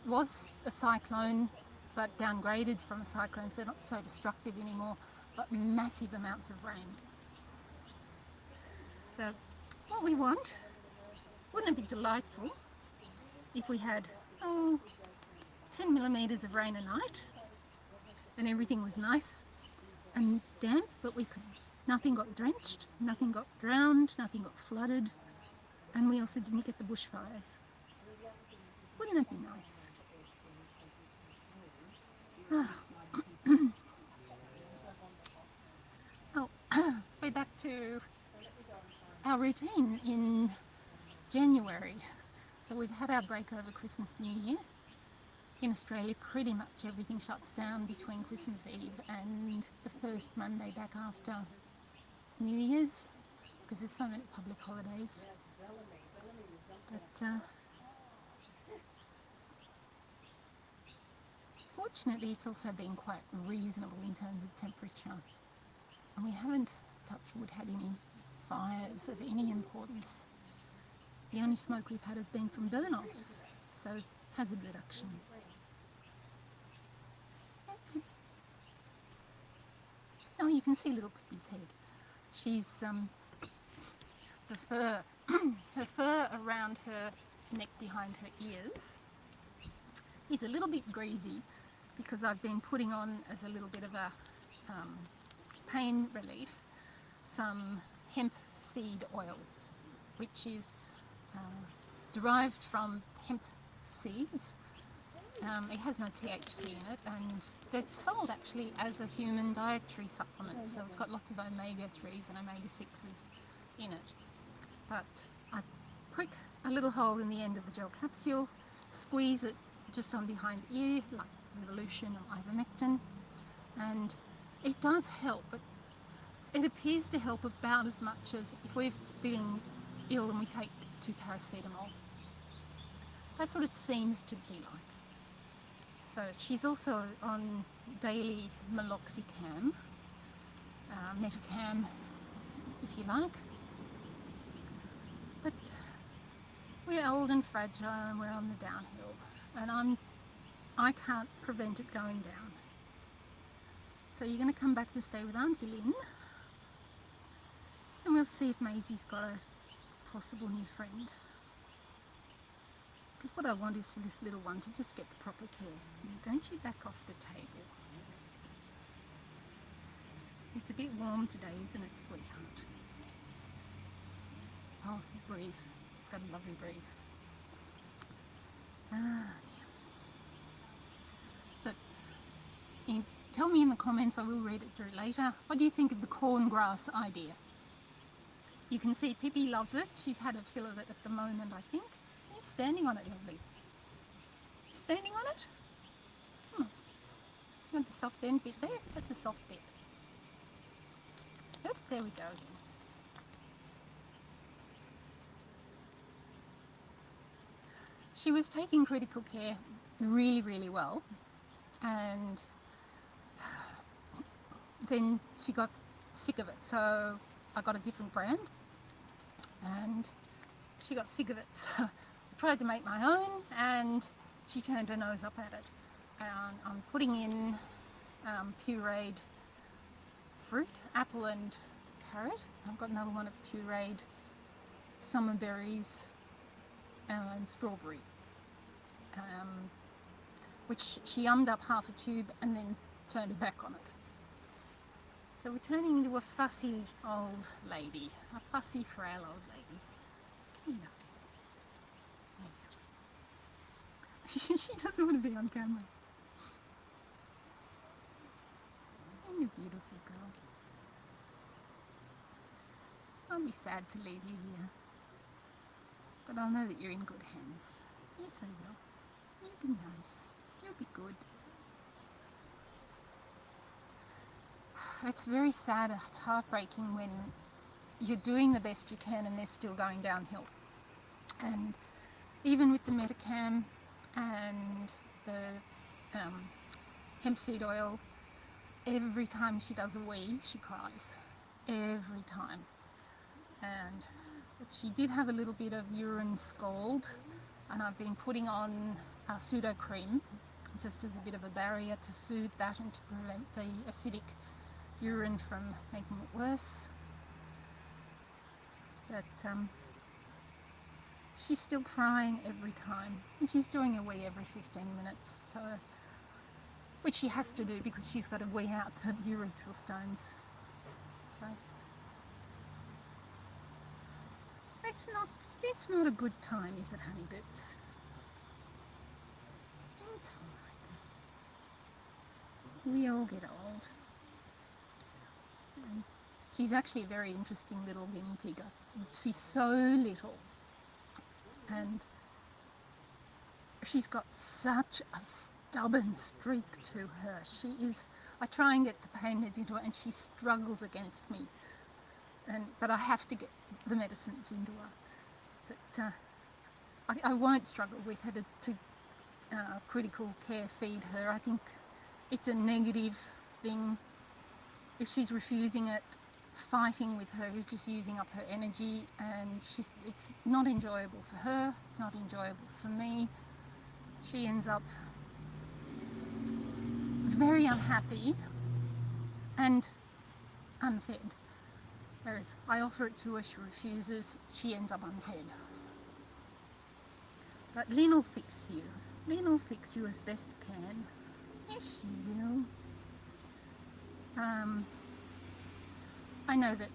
[SPEAKER 5] was a cyclone, but downgraded from a cyclone, so not so destructive anymore. but massive amounts of rain. So what we want, wouldn't it be delightful if we had 10 millimetres of rain a night and everything was nice and damp, but nothing got drenched, nothing got drowned, nothing got flooded, and we also didn't get the bushfires. Wouldn't that be nice? We're back to our routine in January. So we've had our break over Christmas, New Year. In Australia, pretty much everything shuts down between Christmas Eve and the first Monday back after New Year's, because there's so many public holidays. But fortunately, it's also been quite reasonable in terms of temperature, and we haven't, touch wood, had any fires of any importance. The only smoke we've had has been from burn-offs, so hazard reduction. Oh, you can see little Pippi's head. She's the fur, her fur around her neck behind her ears is a little bit greasy because I've been putting on, as a little bit of a pain relief, some hemp seed oil, which is derived from hemp seeds. It has no THC in it, and it's sold actually as a human dietary supplement, so it's got lots of omega-3s and omega-6s in it. But I prick a little hole in the end of the gel capsule, squeeze it just on behind ear, like Revolution or ivermectin, and it does help, but it appears to help about as much as if we're feeling ill and we take 2 paracetamol. That's what it seems to be like. So she's also on daily meloxicam, metacam, if you like. But we're old and fragile and we're on the downhill, and I can't prevent it going down. So you're going to come back to stay with Auntie Lynn, and we'll see if Maisey's got a possible new friend. Because what I want is for this little one to just get the proper care. Don't you back off the table. It's a bit warm today, isn't it, sweetheart? Oh, breeze. It's got a lovely breeze. Ah, dear. So, tell me in the comments, I will read it through later. What do you think of the corn grass idea? You can see Pippi loves it. She's had a fill of it at the moment, I think. He's standing on it, lovely. Standing on it? You want the soft end bit there? That's a soft bit. Yep, there we go. She was taking critical care really, really well, and then she got sick of it, so I got a different brand, and she got sick of it, so I tried to make my own, and she turned her nose up at it. I'm putting in pureed fruit, apple and carrot. I've got another one of pureed summer berries and strawberry, which she ummed up half a tube and then turned her back on it. So we're turning into a fussy old lady, a fussy, frail old lady. You know. She doesn't want to be on camera. And you're a beautiful girl. I'll be sad to leave you here, but I'll know that you're in good hands. Yes, I will. You'll be nice. You'll be good. It's very sad, it's heartbreaking when you're doing the best you can and they're still going downhill. And even with the metacam and the hemp seed oil, every time she does a wee, she cries. Every time. And she did have a little bit of urine scald, and I've been putting on pseudo cream just as a bit of a barrier to soothe that and to prevent the acidic urine from making it worse. But she's still crying every time. And she's doing a wee every 15 minutes, so, which she has to do because she's got to wee out the urethral stones. So it's not a good time, is it, honey bits? It's all right. We all get old. And she's actually a very interesting little guinea pig. She's so little, and she's got such a stubborn streak to her. She is, I try and get the pain meds into her and she struggles against me, but I have to get the medicines into her. But I won't struggle with her to critical care feed her. I think it's a negative thing. If she's refusing it, fighting with her is just using up her energy, and it's not enjoyable for her, it's not enjoyable for me. She ends up very unhappy and unfed. Whereas I offer it to her, she refuses, she ends up unfed. But Lynn will fix you. Lynn will fix you as best can. Yes, she will. I know that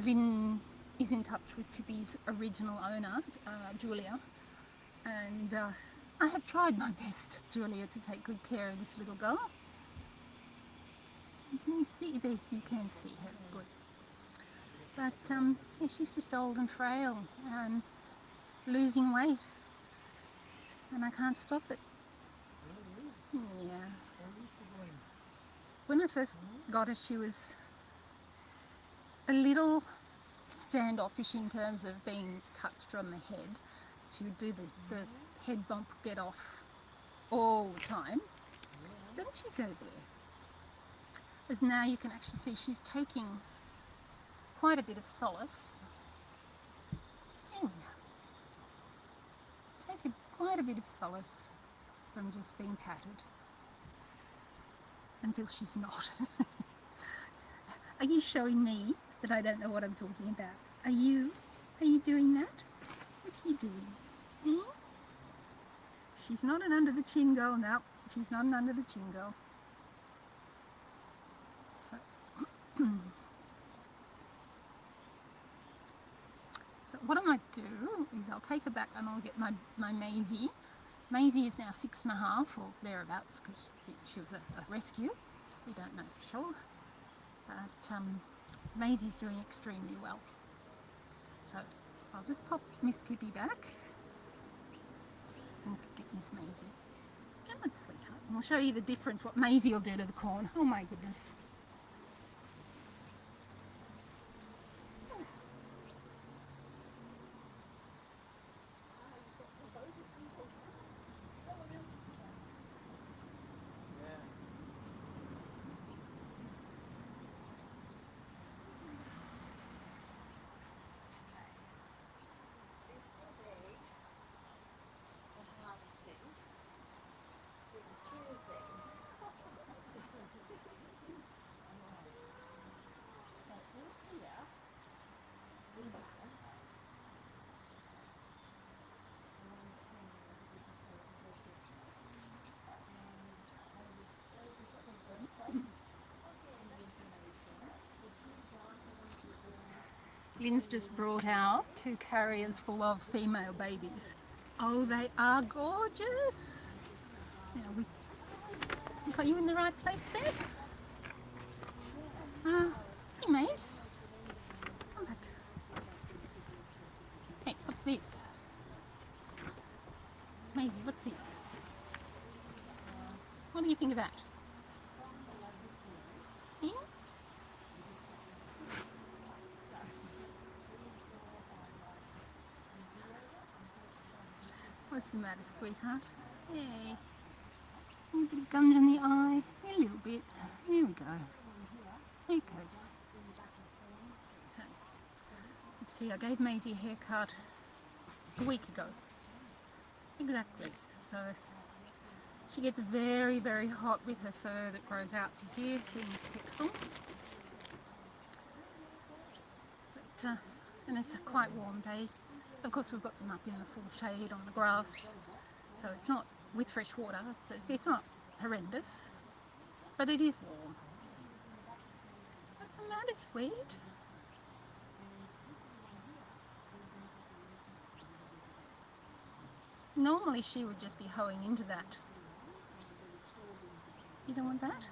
[SPEAKER 5] Lynn is in touch with Pippi's original owner, Julia, and I have tried my best, Julia, to take good care of this little girl. Can you see this? You can see her. Good. But yeah, she's just old and frail and losing weight, and I can't stop it. Yeah. When I first got her, she was a little standoffish in terms of being touched on the head. She would do the head bump get off all the time. Don't you go there? As now you can actually see she's taking quite a bit of solace. Taking quite a bit of solace from just being patted. Until she's not. Are you showing me that I don't know what I'm talking about? Are you doing that? What are you doing? Hmm? She's not an under the chin girl. No, she's not an under the chin girl. So what I might do is I'll take her back and I'll get my Maisey. Maisey is now 6.5 or thereabouts because she was a rescue. We don't know for sure. But Maisey's doing extremely well. So I'll just pop Miss Pippi back and get Miss Maisey. Come on, sweetheart. And I'll show you the difference, what Maisey will do to the corn. Oh my goodness. Lynn's just brought out 2 carriers full of female babies. Oh, they are gorgeous. Now we got you in the right place there. Hey, Mace. Come back. Hey, what's this? Maisey, what's this? What do you think of that? Yeah? What's the matter, sweetheart? Hey. A little bit of gum in the eye. A little bit. There we go. There it goes. So, let's see, I gave Maisey a haircut a week ago. Exactly. So She gets very, very hot with her fur that grows out to here in the texel. But, and it's a quite warm day. Of course, we've got them up in the full shade on the grass, so it's not with fresh water. It's not horrendous, but it is warm. What's the matter, sweet? Normally she would just be hoeing into that. You don't want that?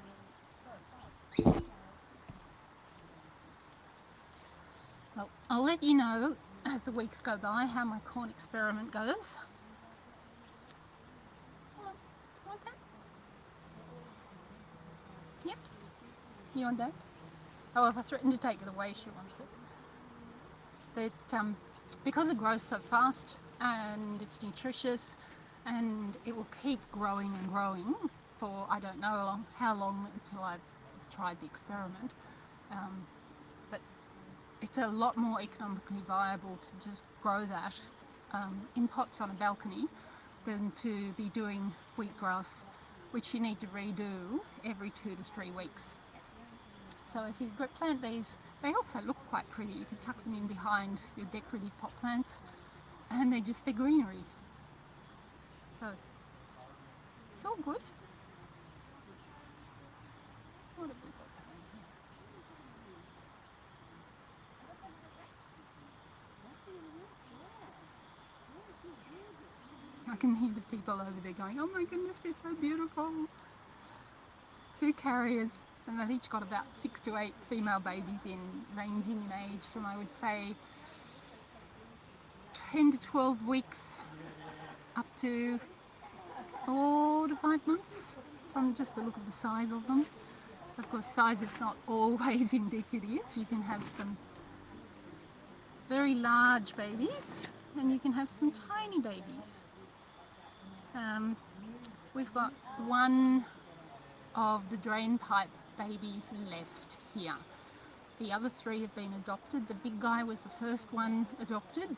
[SPEAKER 5] Well, I'll let you know as the weeks go by how my corn experiment goes. Want that? Yep. You want that? Oh, if I threaten to take it away, she wants it. But because it grows so fast and it's nutritious and it will keep growing and growing for I don't know how long until I've tried the experiment. But it's a lot more economically viable to just grow that in pots on a balcony than to be doing wheatgrass, which you need to redo every 2 to 3 weeks. So if you plant these, they also look quite pretty. You can tuck them in behind your decorative pot plants and they're greenery. So it's all good. What have we got going here? I can hear the people over there going, oh my goodness, they're so beautiful. 2 carriers, and they've each got about 6 to 8 female babies in, ranging in age from, I would say, 10 to 12 weeks up to 4 to 5 months, from just the look of the size of them. Of course, size is not always indicative. You can have some very large babies and you can have some tiny babies. We've got one of the drain pipe babies left here. The other 3 have been adopted. The big guy was the first one adopted.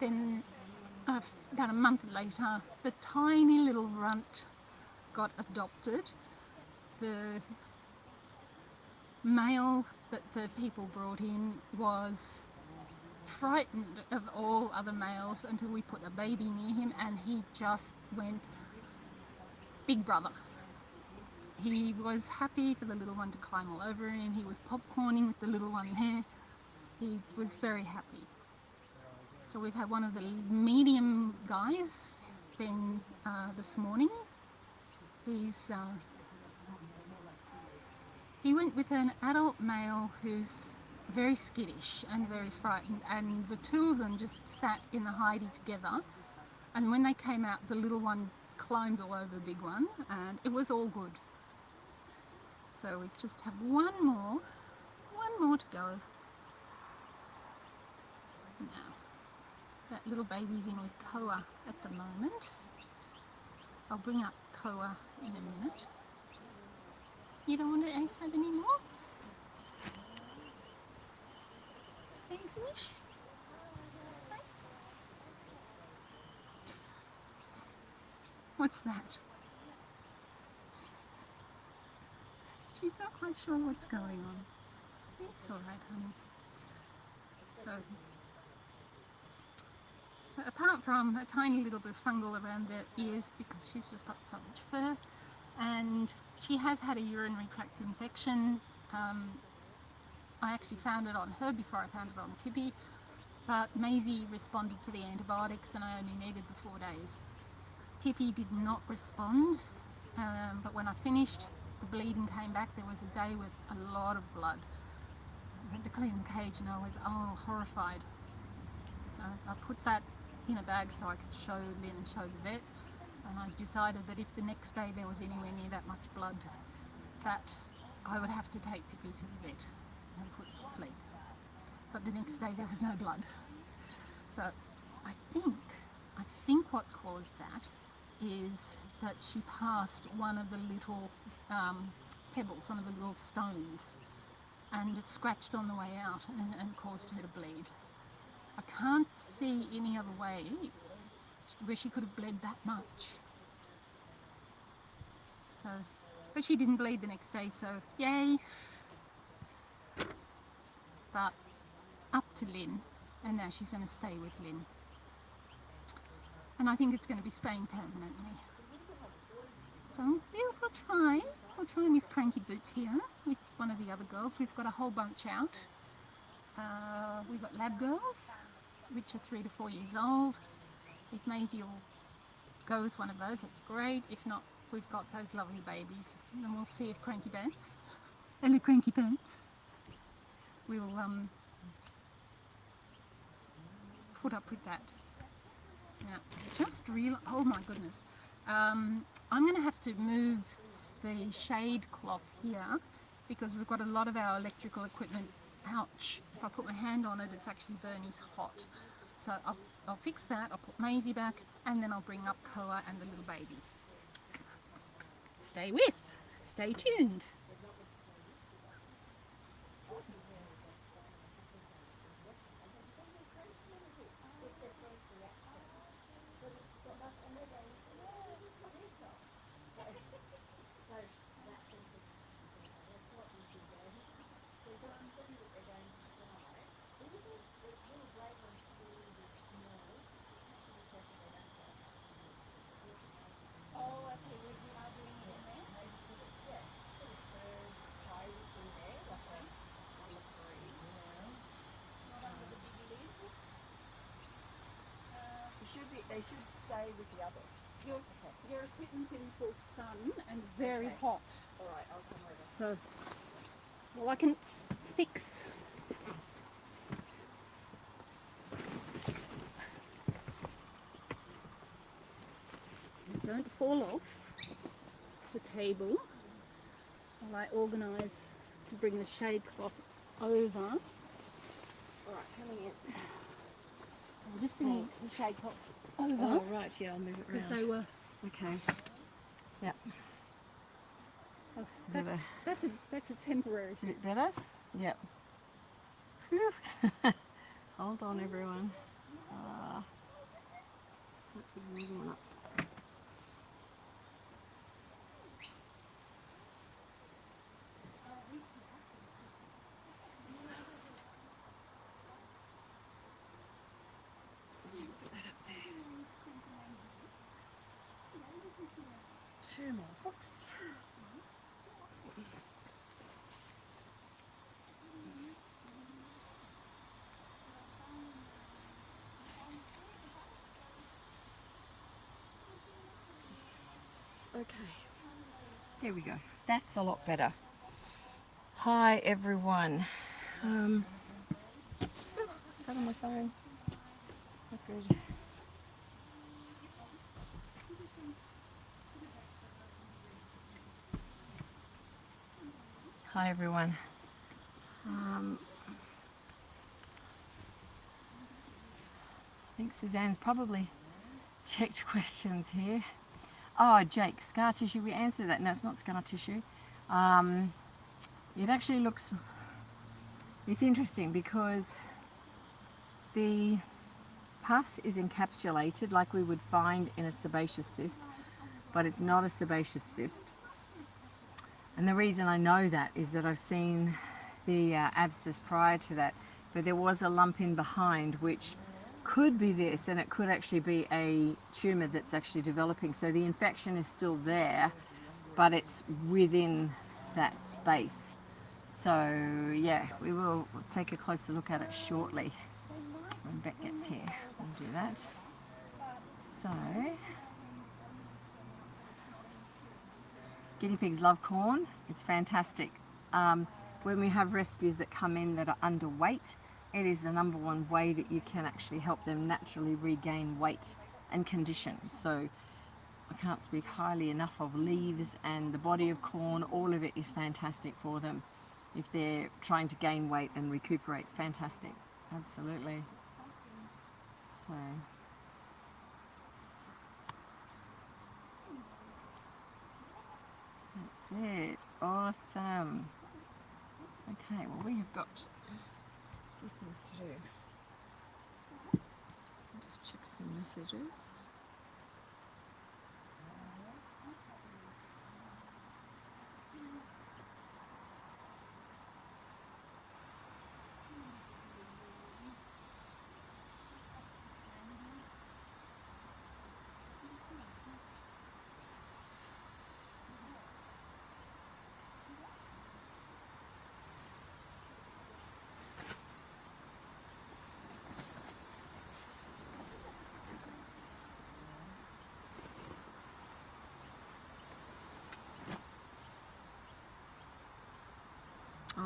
[SPEAKER 5] Then about a month later, the tiny little runt got adopted. The male that the people brought in was frightened of all other males until we put a baby near him, and he just went big brother. He was happy for the little one to climb all over him. He was popcorning with the little one there. He was very happy. So we've had one of the medium guys been this morning. He went with an adult male who's very skittish and very frightened, and the 2 of them just sat in the hidey together, and when they came out the little one climbed all over the big one and it was all good. So we just have one more to go. Now, that little baby's in with Koa at the moment. I'll bring up Koa in a minute. You don't want to have any more? Maisey-ish? What's that? She's not quite sure what's going on. It's alright, honey. So apart from a tiny little bit of fungal around their ears because she's just got so much fur, and she has had a urinary tract infection. I actually found it on her before I found it on Pippi, but Maisey responded to the antibiotics and I only needed the 4 days. Pippi did not respond, but when I finished, the bleeding came back. There was a day with a lot of blood. I went to clean the cage and I was horrified. So I put that in a bag so I could show Lynn and show the vet, and I decided that if the next day there was anywhere near that much blood, that I would have to take Pippi to the vet and put it to sleep. But the next day there was no blood. So I think what caused that is that she passed one of the little pebbles, one of the little stones, and it scratched on the way out and caused her to bleed. I can't see any other way where she could have bled that much. So, but she didn't bleed the next day, so yay. But up to Lynn, and now she's going to stay with Lynn. And I think it's going to be staying permanently. So yeah, I'll try Miss Cranky Boots here with one of the other girls. We've got a whole bunch out. We've got lab girls, which are 3 to 4 years old. If Maisey will go with one of those, that's great. If not, we've got those lovely babies. And we'll see if Cranky Pants, hello Cranky Pants, will put up with that. Now, just real, oh my goodness. I'm going to have to move the shade cloth here because we've got a lot of our electrical equipment. Ouch, if I put my hand on it, it's actually Bernie's hot. So I'll fix that, I'll put Maisey back, and then I'll bring up Koa and the little baby. Stay tuned.
[SPEAKER 1] They should stay with the others.
[SPEAKER 5] Your equipment's in full sun and very hot.
[SPEAKER 1] Alright, I'll come over.
[SPEAKER 5] So, well, I can fix. Don't fall off the table while I organise to bring the shade cloth over.
[SPEAKER 1] Alright, coming in.
[SPEAKER 5] I'm just bringing the shade cloth over.
[SPEAKER 1] Oh, right, yeah, I'll move it
[SPEAKER 5] Because
[SPEAKER 1] around.
[SPEAKER 5] they were.
[SPEAKER 1] Okay. Yep.
[SPEAKER 5] Oh, that's a temporary.
[SPEAKER 1] Is it a bit better? Yep. Hold on, everyone. Moving one up. Two more hooks. Okay, there we go. That's a lot better. Hi everyone. Is that on my phone? Not good. Hi everyone. I think Suzanne's probably checked questions here. Oh, Jake, scar tissue, we answered that. No, it's not scar tissue. It actually looks, it's interesting because the pus is encapsulated like we would find in a sebaceous cyst, but it's not a sebaceous cyst. And the reason I know that is that I've seen the abscess prior to that, but there was a lump in behind which could be this, and it could actually be a tumour that's actually developing. So the infection is still there, but it's within that space. So yeah, we will take a closer look at it shortly when Beck gets here. We'll do that. So guinea pigs love corn. It's fantastic. When we have rescues that come in that are underweight, it is the #1 way that you can actually help them naturally regain weight and condition. So I can't speak highly enough of leaves and the body of corn. All of it is fantastic for them if they're trying to gain weight and recuperate. Fantastic, absolutely. So that's it. Awesome. Okay, well we have got 2 things to do. I'll just check some messages.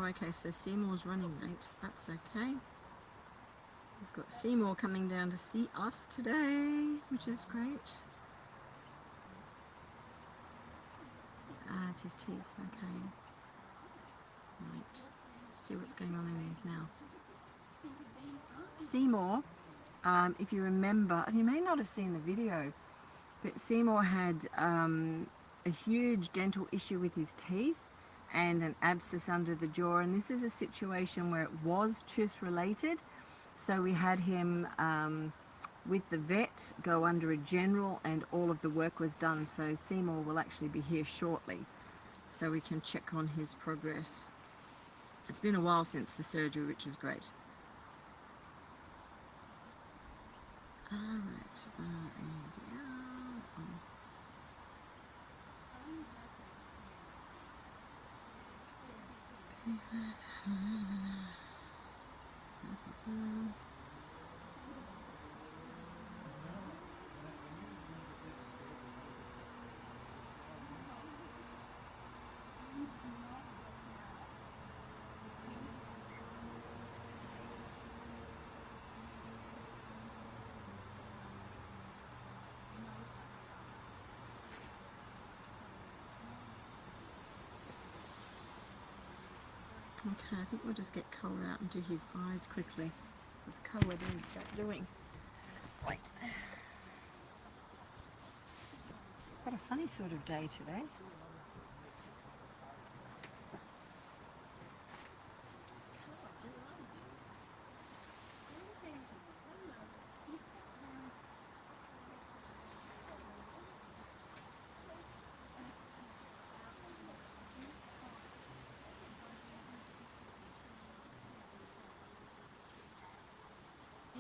[SPEAKER 1] okay, so Seymour's running late. That's okay. We've got Seymour coming down to see us today, which is great. Ah, it's his teeth, okay. Right, see what's going on in his mouth. Seymour, if you remember, and you may not have seen the video, but Seymour had a huge dental issue with his teeth and an abscess under the jaw, and this is a situation where it was tooth related, so we had him with the vet go under a general, and all of the work was done. So Seymour will actually be here shortly so we can check on his progress. It's been a while since the surgery, which is great. Alright, okay, I think we'll just get Koa out and do his eyes quickly. Because Koa needs that doing. Wait. Got a funny sort of day today.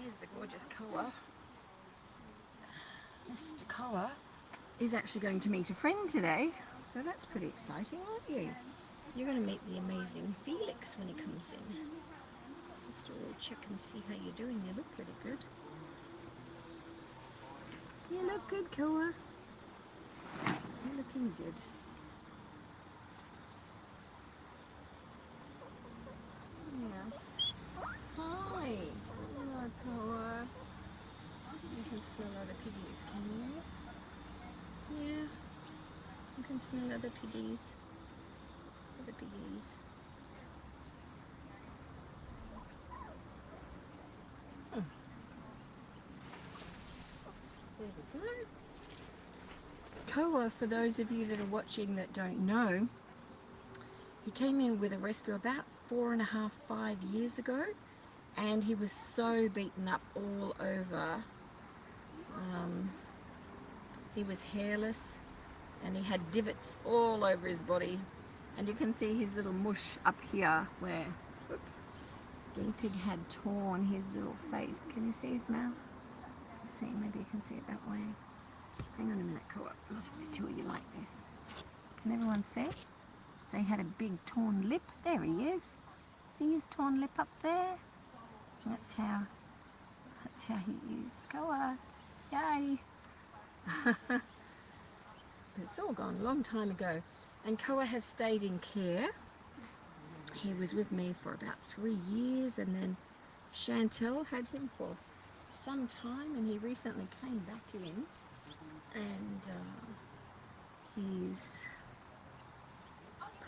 [SPEAKER 1] Here's the gorgeous Koa. Mr. Koa is actually going to meet a friend today, so that's pretty exciting, aren't you? You're going to meet the amazing Felix when he comes in. Just all check and see how you're doing. You look pretty good. You look good, Koa. You're looking good. Yeah. Hi. Hello, Koa. You can smell other piggies, can you? Yeah. You can smell other piggies. Other piggies. There we go. Koa, for those of you that are watching that don't know, he came in with a rescue about 4.5, 5 years ago, and he was so beaten up all over. He was hairless and he had divots all over his body, and you can see his little mush up here where guinea pig had torn his little face. Can you see his mouth? Let's see, maybe you can see it that way. Hang on a minute, Koa. I'll have to tell you like this. Can everyone see? So he had a big torn lip. There he is. See his torn lip up there? That's how he is. Koa. Yay. It's all gone a long time ago. And Koa has stayed in care. He was with me for about 3 years, and then Chantel had him for some time, and he recently came back in, and he's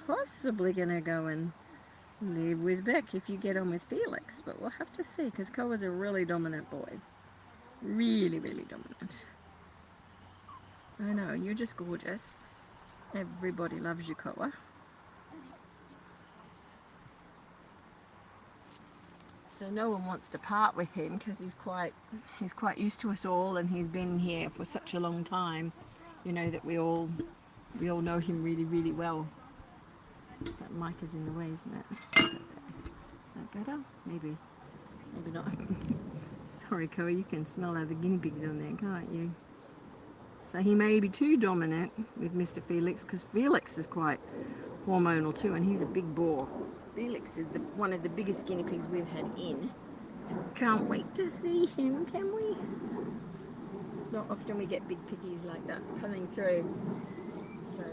[SPEAKER 1] possibly going to go and live with Beck if you get on with Felix, but we'll have to see, because Koa's a really dominant boy. Really, really dominant. I know, you're just gorgeous. Everybody loves you, Koa. So no one wants to part with him because he's quite used to us all, and he's been here for such a long time. You know that we all know him really, really well. So that mic is in the way, isn't it? Is that better? Maybe not. Sorry, Koa, you can smell other guinea pigs on there, can't you? So he may be too dominant with Mr. Felix, because Felix is quite hormonal too, and he's a big boar. Felix is one of the biggest guinea pigs we've had in, so we can't wait to see him, can we? It's not often we get big piggies like that coming through. So,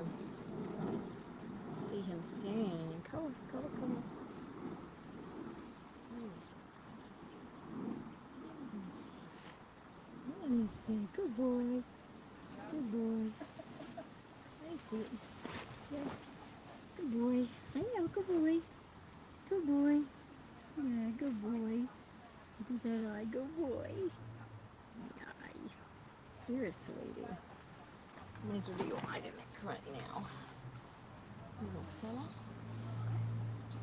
[SPEAKER 1] see him soon. Come on. Maisey, good boy. Good boy. I see it. Yeah. Good boy. I know, good boy. Good boy. Yeah, good boy. Do that eye, good boy. Eye. You're a sweetie. May as well do your eye to neck right now. Little fella. Let's do that.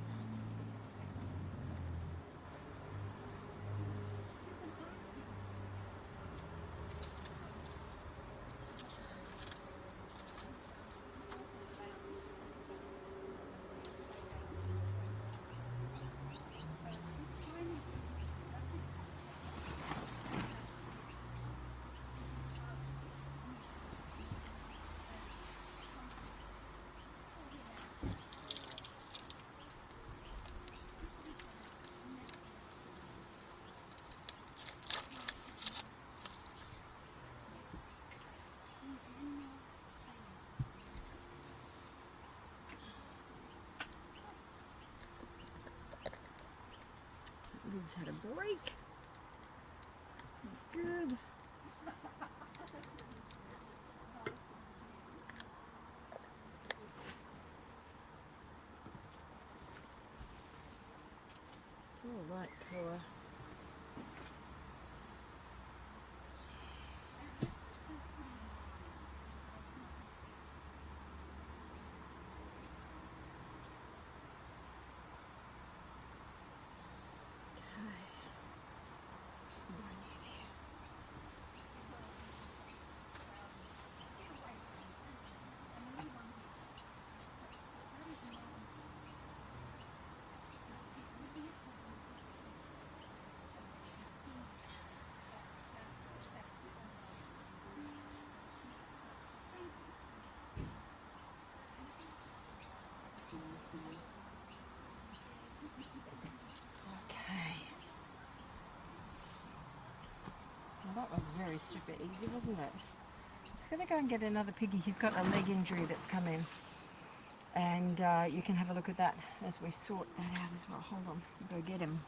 [SPEAKER 1] Lid's had a break. Good. It's all right colour. That was very super easy, wasn't it? I'm just going to go and get another piggy. He's got a leg injury that's come in. And you can have a look at that as we sort that out as well. Hold on, go get him.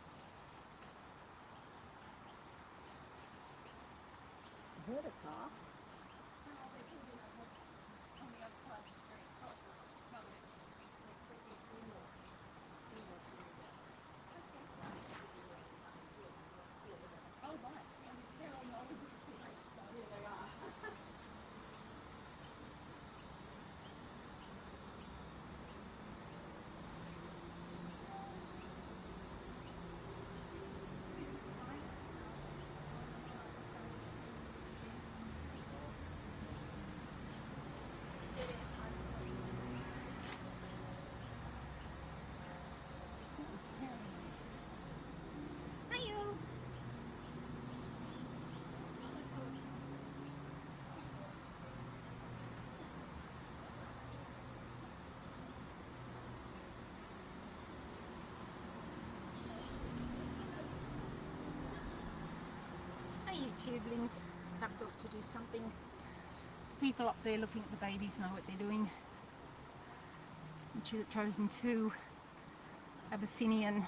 [SPEAKER 1] I heard a car.
[SPEAKER 5] Tubelings ducked off to do something. People up there looking at the babies know what they're doing. And chosen two Abyssinian,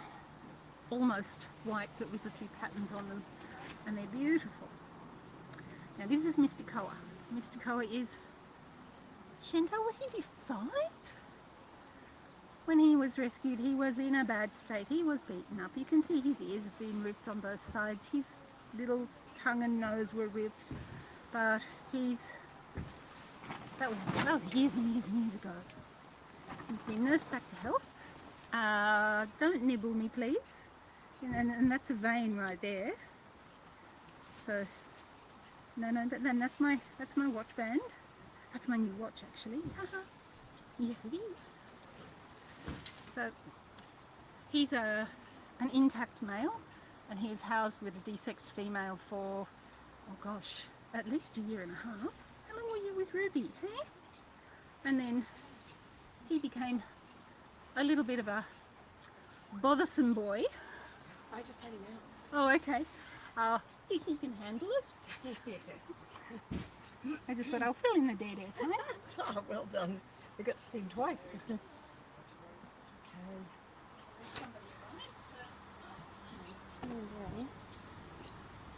[SPEAKER 5] almost white but with a few patterns on them, and they're beautiful. Now this is Mr. Koa. Mr. Koa is, Chantal, would he be 5? When he was rescued he was in a bad state. He was beaten up. You can see his ears have been ripped on both sides. His little tongue and nose were ripped, but that was years and years and years ago. He's been nursed back to health. Don't nibble me, please. And that's a vein right there. So no, that's my watch band. That's my new watch, actually. Yes, it is. So he's an intact male. And he was housed with a desexed female for, oh gosh, at least 1.5 years. How long were you with Ruby, hey? And then he became a little bit of a bothersome boy.
[SPEAKER 1] I just had him out.
[SPEAKER 5] Oh, okay. Think he can handle it? I just thought I'll fill in the dead air time.
[SPEAKER 1] Oh, well done. We got to see him twice. Okay.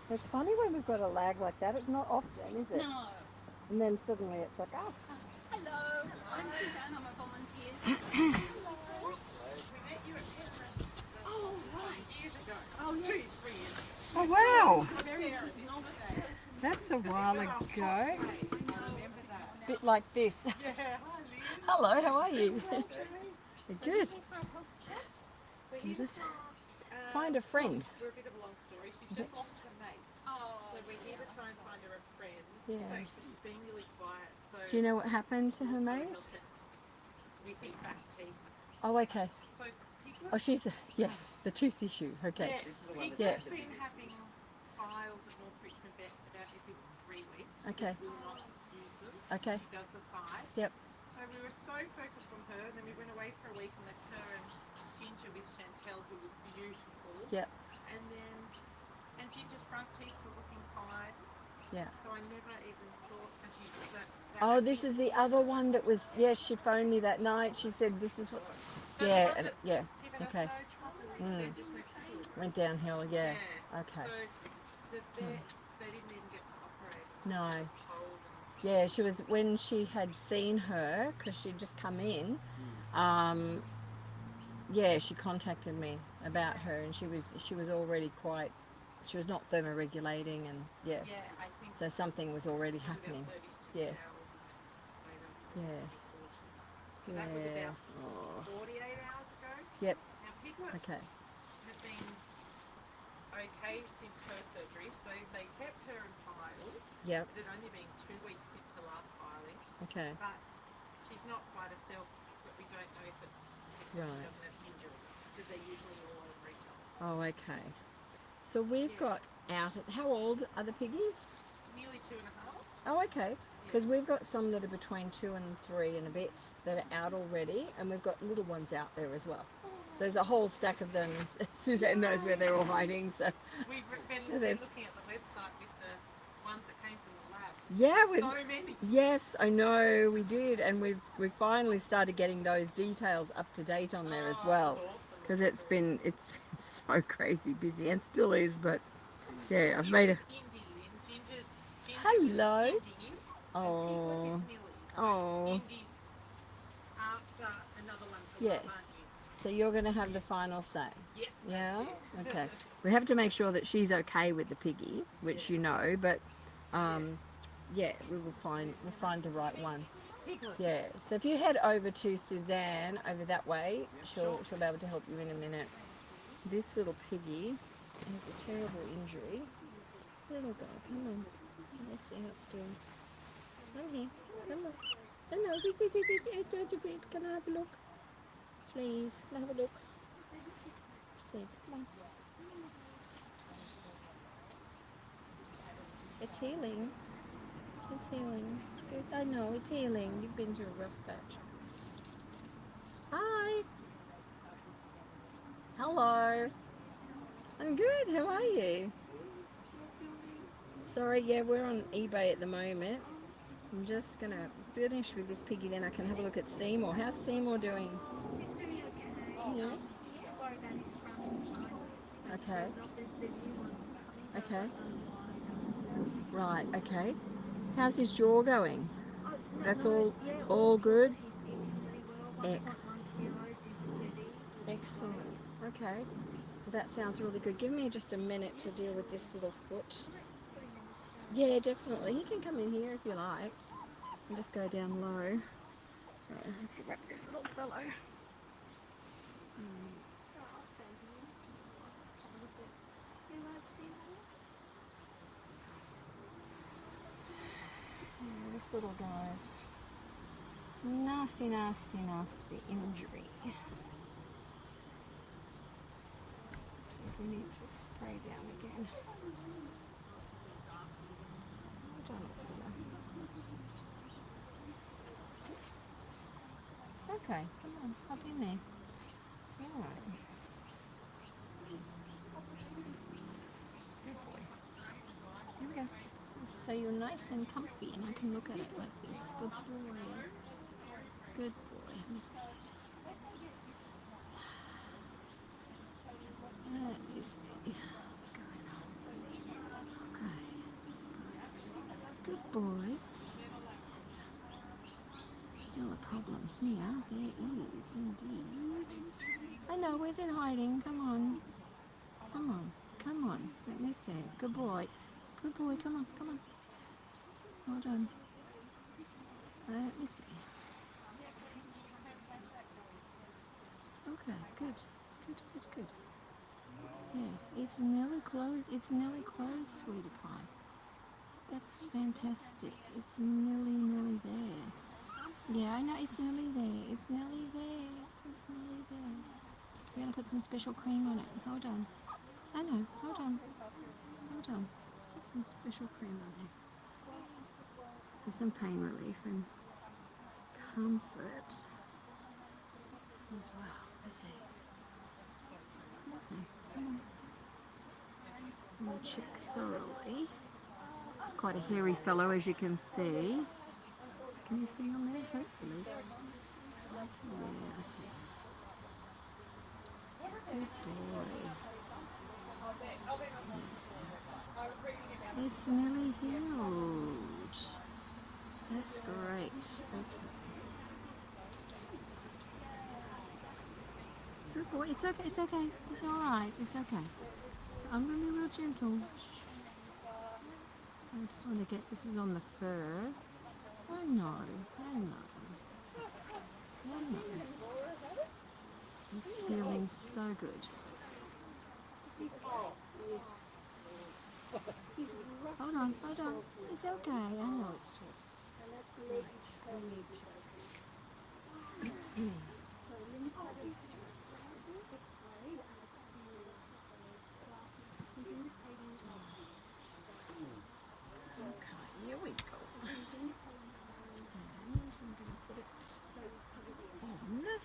[SPEAKER 1] It's funny when we've got a lag like that. It's not often, is it?
[SPEAKER 5] No.
[SPEAKER 1] And then suddenly it's like, oh.
[SPEAKER 5] Hello, I'm Suzanne, I'm a volunteer. Hello. We met you at Piglet. Oh, right. Years ago. Oh, 2, 3 years ago.
[SPEAKER 1] Oh, wow.
[SPEAKER 5] Very
[SPEAKER 1] That's a while ago. Bit like this. Hello, how are you? Good. So we just find a friend.
[SPEAKER 3] We're a bit of a long story. She's just lost her mate. So we're here to try and find her a friend.
[SPEAKER 1] Yeah.
[SPEAKER 3] She's being really quiet. So
[SPEAKER 1] Do you know what happened to her mate?
[SPEAKER 3] we think back teeth.
[SPEAKER 1] Oh, okay.
[SPEAKER 3] So Piglet,
[SPEAKER 1] Oh, she's the tooth issue. Okay.
[SPEAKER 3] Piglet's
[SPEAKER 1] Yeah.
[SPEAKER 3] been having files at North Richmond Vet about every 3 weeks.
[SPEAKER 1] Okay.
[SPEAKER 3] She will not use them.
[SPEAKER 1] Okay.
[SPEAKER 3] She does the side.
[SPEAKER 1] Yep.
[SPEAKER 3] So we were so focused on her, and then we went away for a week and left her and Ginger with Chantel, who was beautiful.
[SPEAKER 1] Yep.
[SPEAKER 3] And Ginger's front teeth were looking fine.
[SPEAKER 1] Yeah.
[SPEAKER 3] So I never even thought, and she was that
[SPEAKER 1] Oh, this is the other one that was. Yes, she phoned me that night. She said this is what's. Yeah. And, yeah.
[SPEAKER 3] given us
[SPEAKER 1] Okay.
[SPEAKER 3] no trouble. They just went
[SPEAKER 1] Went downhill. Yeah.
[SPEAKER 3] Yeah.
[SPEAKER 1] Okay.
[SPEAKER 3] So the vet, they didn't even get to operate.
[SPEAKER 1] No.
[SPEAKER 3] Cold
[SPEAKER 1] Yeah, she was when she had seen her because she'd just come in. Yeah, she contacted me about her, and she was already quite. She was not thermoregulating, and yeah.
[SPEAKER 3] Yeah, I think
[SPEAKER 1] So something was already
[SPEAKER 3] about
[SPEAKER 1] happening.
[SPEAKER 3] 36
[SPEAKER 1] Yeah.
[SPEAKER 3] hours
[SPEAKER 1] Yeah.
[SPEAKER 3] later. So that was
[SPEAKER 1] Yeah.
[SPEAKER 3] about
[SPEAKER 1] Oh.
[SPEAKER 3] 48 hours ago.
[SPEAKER 1] Yep.
[SPEAKER 3] Now Piglet
[SPEAKER 1] Okay.
[SPEAKER 3] has been okay since her surgery, so they kept her in file.
[SPEAKER 1] Yep.
[SPEAKER 3] It had only been 2 weeks since the last filing,
[SPEAKER 1] Okay.
[SPEAKER 3] but she's not quite herself, but we don't know if it's because
[SPEAKER 1] Right.
[SPEAKER 3] she doesn't have ginger, because they're usually all over each other.
[SPEAKER 1] Oh, okay. So we've got out. How old are the piggies?
[SPEAKER 3] Nearly 2.5.
[SPEAKER 1] Oh, okay. Because we've got some that are between 2 and 3 and a bit that are out already, and we've got little ones out there as well. So there's a whole stack of them. Suzanne knows where they're all hiding. So
[SPEAKER 3] We've been
[SPEAKER 1] So there's-
[SPEAKER 3] looking at the website with the ones that came from the lab.
[SPEAKER 1] yeah, with
[SPEAKER 3] So many.
[SPEAKER 1] yes, I know we did, and we've finally started getting those details up to date on there as well.
[SPEAKER 3] That's awesome.
[SPEAKER 1] Because it's been so crazy busy and still is, but yeah, I've made a
[SPEAKER 3] Indy, Lynn. Ginger's
[SPEAKER 1] hello.
[SPEAKER 3] Indy.
[SPEAKER 1] Oh,
[SPEAKER 3] Piglet is Millie. So
[SPEAKER 1] oh,
[SPEAKER 3] Indy's after another one to
[SPEAKER 1] yes.
[SPEAKER 3] love, aren't
[SPEAKER 1] So you're going to have the final say.
[SPEAKER 3] you?
[SPEAKER 1] Yeah. Okay. We have to make sure that she's okay with the piggy, which you know, but yeah, we'll find the right one. Yeah. So if you head over to Suzanne over that way, she'll be able to help you in a minute. This little piggy has a terrible injury. Little guy, come on. Let's see how it's doing. Come here. Come on. Hello. Can I have a look? Please, can I have a look? See, come on. It's healing. It is healing. Good. I know, it's healing. You've been through a rough patch. Hi. Hello. I'm good. How are you? Sorry, yeah, we're on eBay at the moment. I'm just going to finish with this piggy, then I can have a look at Seymour. How's Seymour doing? Yeah. Okay. Okay. Right, okay. How's his jaw going? That's all good? Excellent. Okay. Well, that sounds really good. Give me just a minute to deal with this little foot. Yeah, definitely. He can come in here if you like. And just go down low. Sorry, I have to wrap this little fellow. Yeah, this little guy's nasty, nasty, nasty injury. Let's see if we need to spray down again. Hold on a fella. It's okay. Come on, hop in there. It's all right. Good boy. Here we go. So you're nice and comfy, and I can look at it like this. Good boy. Good boy. Let me see it. That is good. What's going on? Who's in hiding? Come on. Come on. Come on. Let me see. Good boy. Good boy. Come on. Come on. Hold on. Let me see. Okay. Good. Good. Good. Good. Yeah. It's nearly closed. It's nearly closed, sweetie pie. That's fantastic. It's nearly there. Yeah, I know. It's nearly there. It's nearly there. It's nearly there. We're going to put some special cream on it. Hold on. I know. Hold on. Hold on. Put some special cream on there. For some pain relief and comfort as well. Let's see. Let's see. Come on. We'll check thoroughly. It's quite a hairy fellow, as you can see. Can you see on there? Hopefully. Yeah, I see. Good boy. It's nearly healed. That's great. Okay. Good boy. It's okay. It's okay. It's all right. It's okay. So I'm going to be real gentle. I just want to get, this is on the fur. I know. I know. I know. It's feeling so good. Hold on, hold on. It's okay. I know it's sore. Right. I need to. Okay, here we go. And I'm going to put it on. Yeah.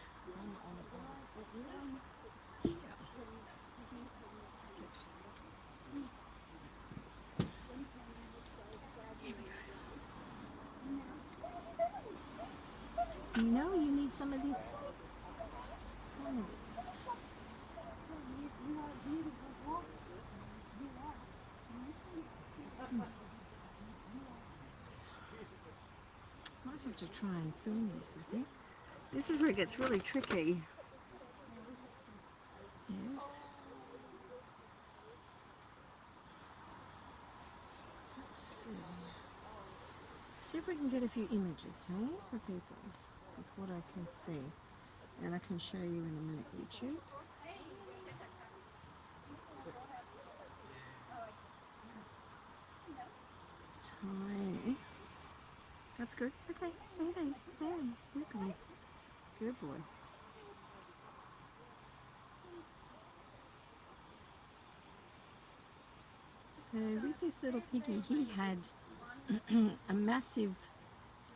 [SPEAKER 1] You know you need some of this. Some of this. Might have to try and film this, I think. This is where it gets really tricky. Yeah. Let's see. See if we can get a few images, hey, for people, with what I can see. And I can show you in a minute, YouTube. It's tiny. That's good. It's okay. Stay there. Stay there. Good boy. Good boy. So with this little piggy, he had a massive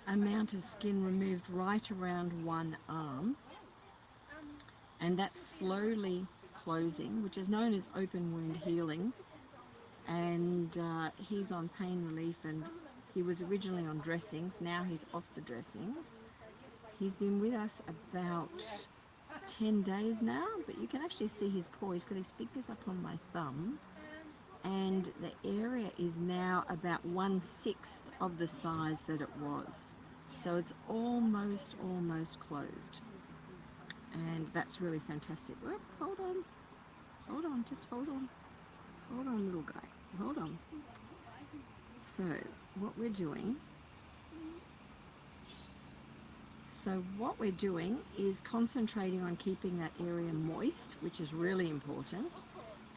[SPEAKER 1] amount of skin removed right around one arm, and that's slowly closing, which is known as open wound healing. And he's on pain relief, and he was originally on dressings. Now he's off the dressings. He's been with us about 10 days now, but you can actually see his paw. He's got his fingers up on my thumb, and the area is now about 1/6 of the size that it was. So it's almost closed. And that's really fantastic. Whoop, hold on, just hold on. Hold on, little guy, hold on. So what we're doing is concentrating on keeping that area moist, which is really important.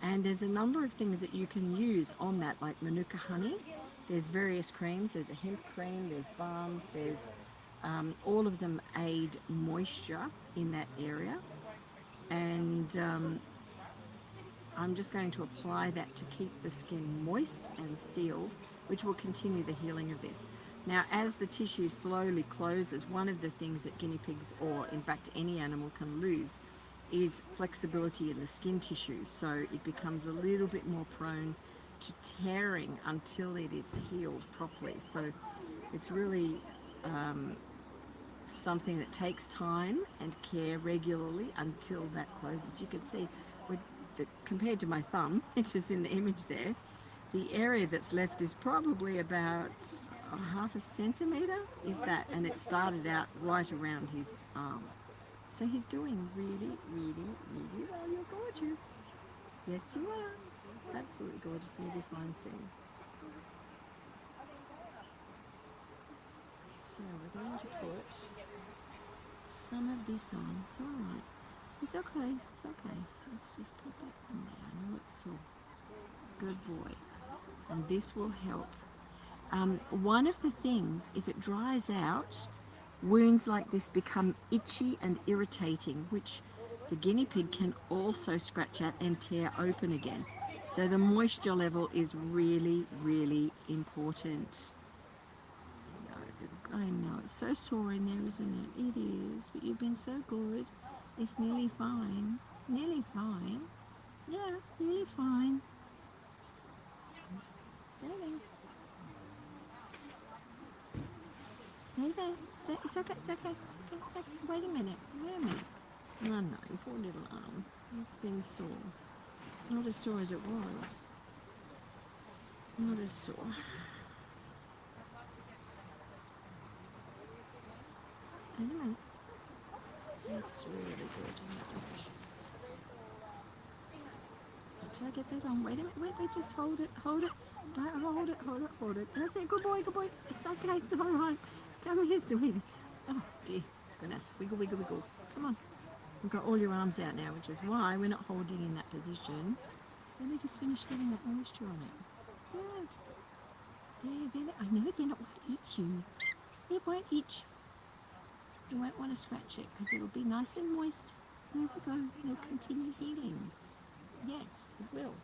[SPEAKER 1] And there's a number of things that you can use on that, like Manuka honey. There's various creams. There's a hemp cream, there's balms, there's all of them aid moisture in that area. And I'm just going to apply that to keep the skin moist and sealed, which will continue the healing of this. Now, as the tissue slowly closes, one of the things that guinea pigs, or in fact any animal, can lose is flexibility in the skin tissue. So it becomes a little bit more prone to tearing until it is healed properly. So it's really something that takes time and care regularly until that closes. You can see, compared to my thumb, which is in the image there, the area that's left is probably about 1/2 centimetre, if that, and it started out right around his arm. So he's doing really, really, really well. You're gorgeous. Yes, you are. Absolutely gorgeous, and you'll be fine soon. So we're going to put some of this on. It's all right. It's okay. It's okay. Let's just put that on there. I know it's sore. Good boy. And this will help. One of the things, if it dries out, wounds like this become itchy and irritating, which the guinea pig can also scratch at and tear open again. So the moisture level is really, really important. I know, it's so sore in there, isn't it? It is, but you've been so good. It's nearly fine. Nearly fine. Yeah, nearly fine. Stay there. Stay there. Stay. It's okay, it's okay, it's okay. Wait a minute, wait a minute. No, no, your poor little arm. It's been sore. Not as sore as it was. Not as sore. Anyway, it's really good in that position. Until I get that on. Wait a minute, wait, just hold it. Don't hold it. That's it, good boy. It's okay, it's alright. Come here, sweetie. Oh dear, goodness, wiggle. Come on. We've got all your arms out now, which is why we're not holding in that position. Let me just finish getting that moisture on it. Good. There. I know then it won't itch you. It won't itch. You won't want to scratch it because it'll be nice and moist. There we go. It'll continue healing. Yes, it will.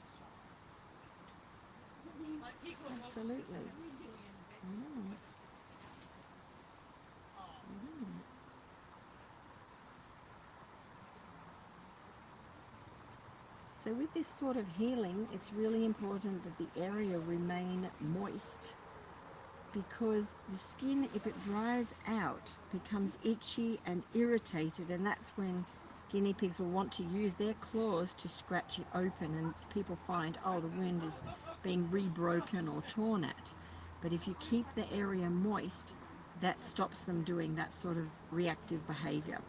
[SPEAKER 1] Absolutely. So with this sort of healing, it's really important that the area remain moist, because the skin, if it dries out, becomes itchy and irritated, and that's when guinea pigs will want to use their claws to scratch it open, and people find, oh, the wound is being rebroken or torn at. But if you keep the area moist, that stops them doing that sort of reactive behavior.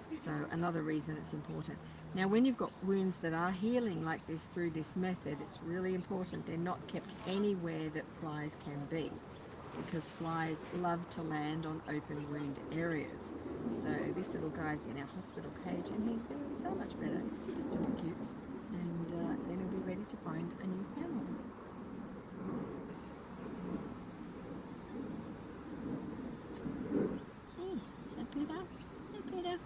[SPEAKER 1] So another reason it's important. Now when you've got wounds that are healing like this through this method, it's really important they're not kept anywhere that flies can be, because flies love to land on open wound areas. So this little guy's in our hospital cage and he's doing so much better. He's super cute, and then he'll be ready to find a new family. Hey, is that better? Is that better?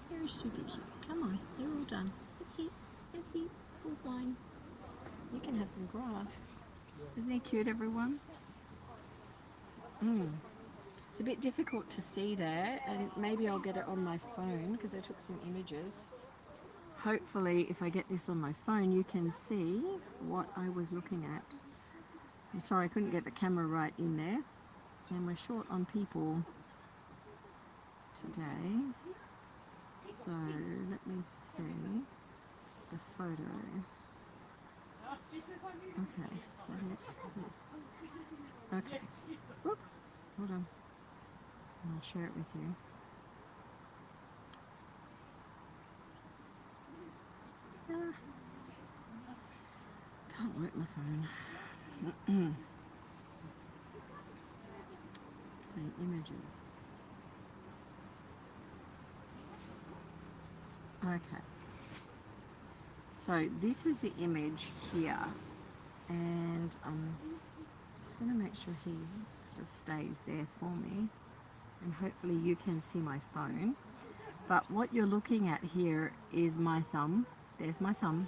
[SPEAKER 1] You're super cute. Come on, you're all done. That's it. It's all fine. You can have some grass. Isn't he cute, everyone? It's a bit difficult to see there, and maybe I'll get it on my phone because I took some images. Hopefully if I get this on my phone you can see what I was looking at. I'm sorry I couldn't get the camera right in there, and we're short on people today, so let me see the photo. Okay, is that it? Yes. Okay. Whoop. Hold on. I'll share it with you. Can't work my phone. Okay, images. Okay. So this is the image here, and just going to make sure he sort of stays there for me, and hopefully you can see my phone. But what you're looking at here is my thumb. There's my thumb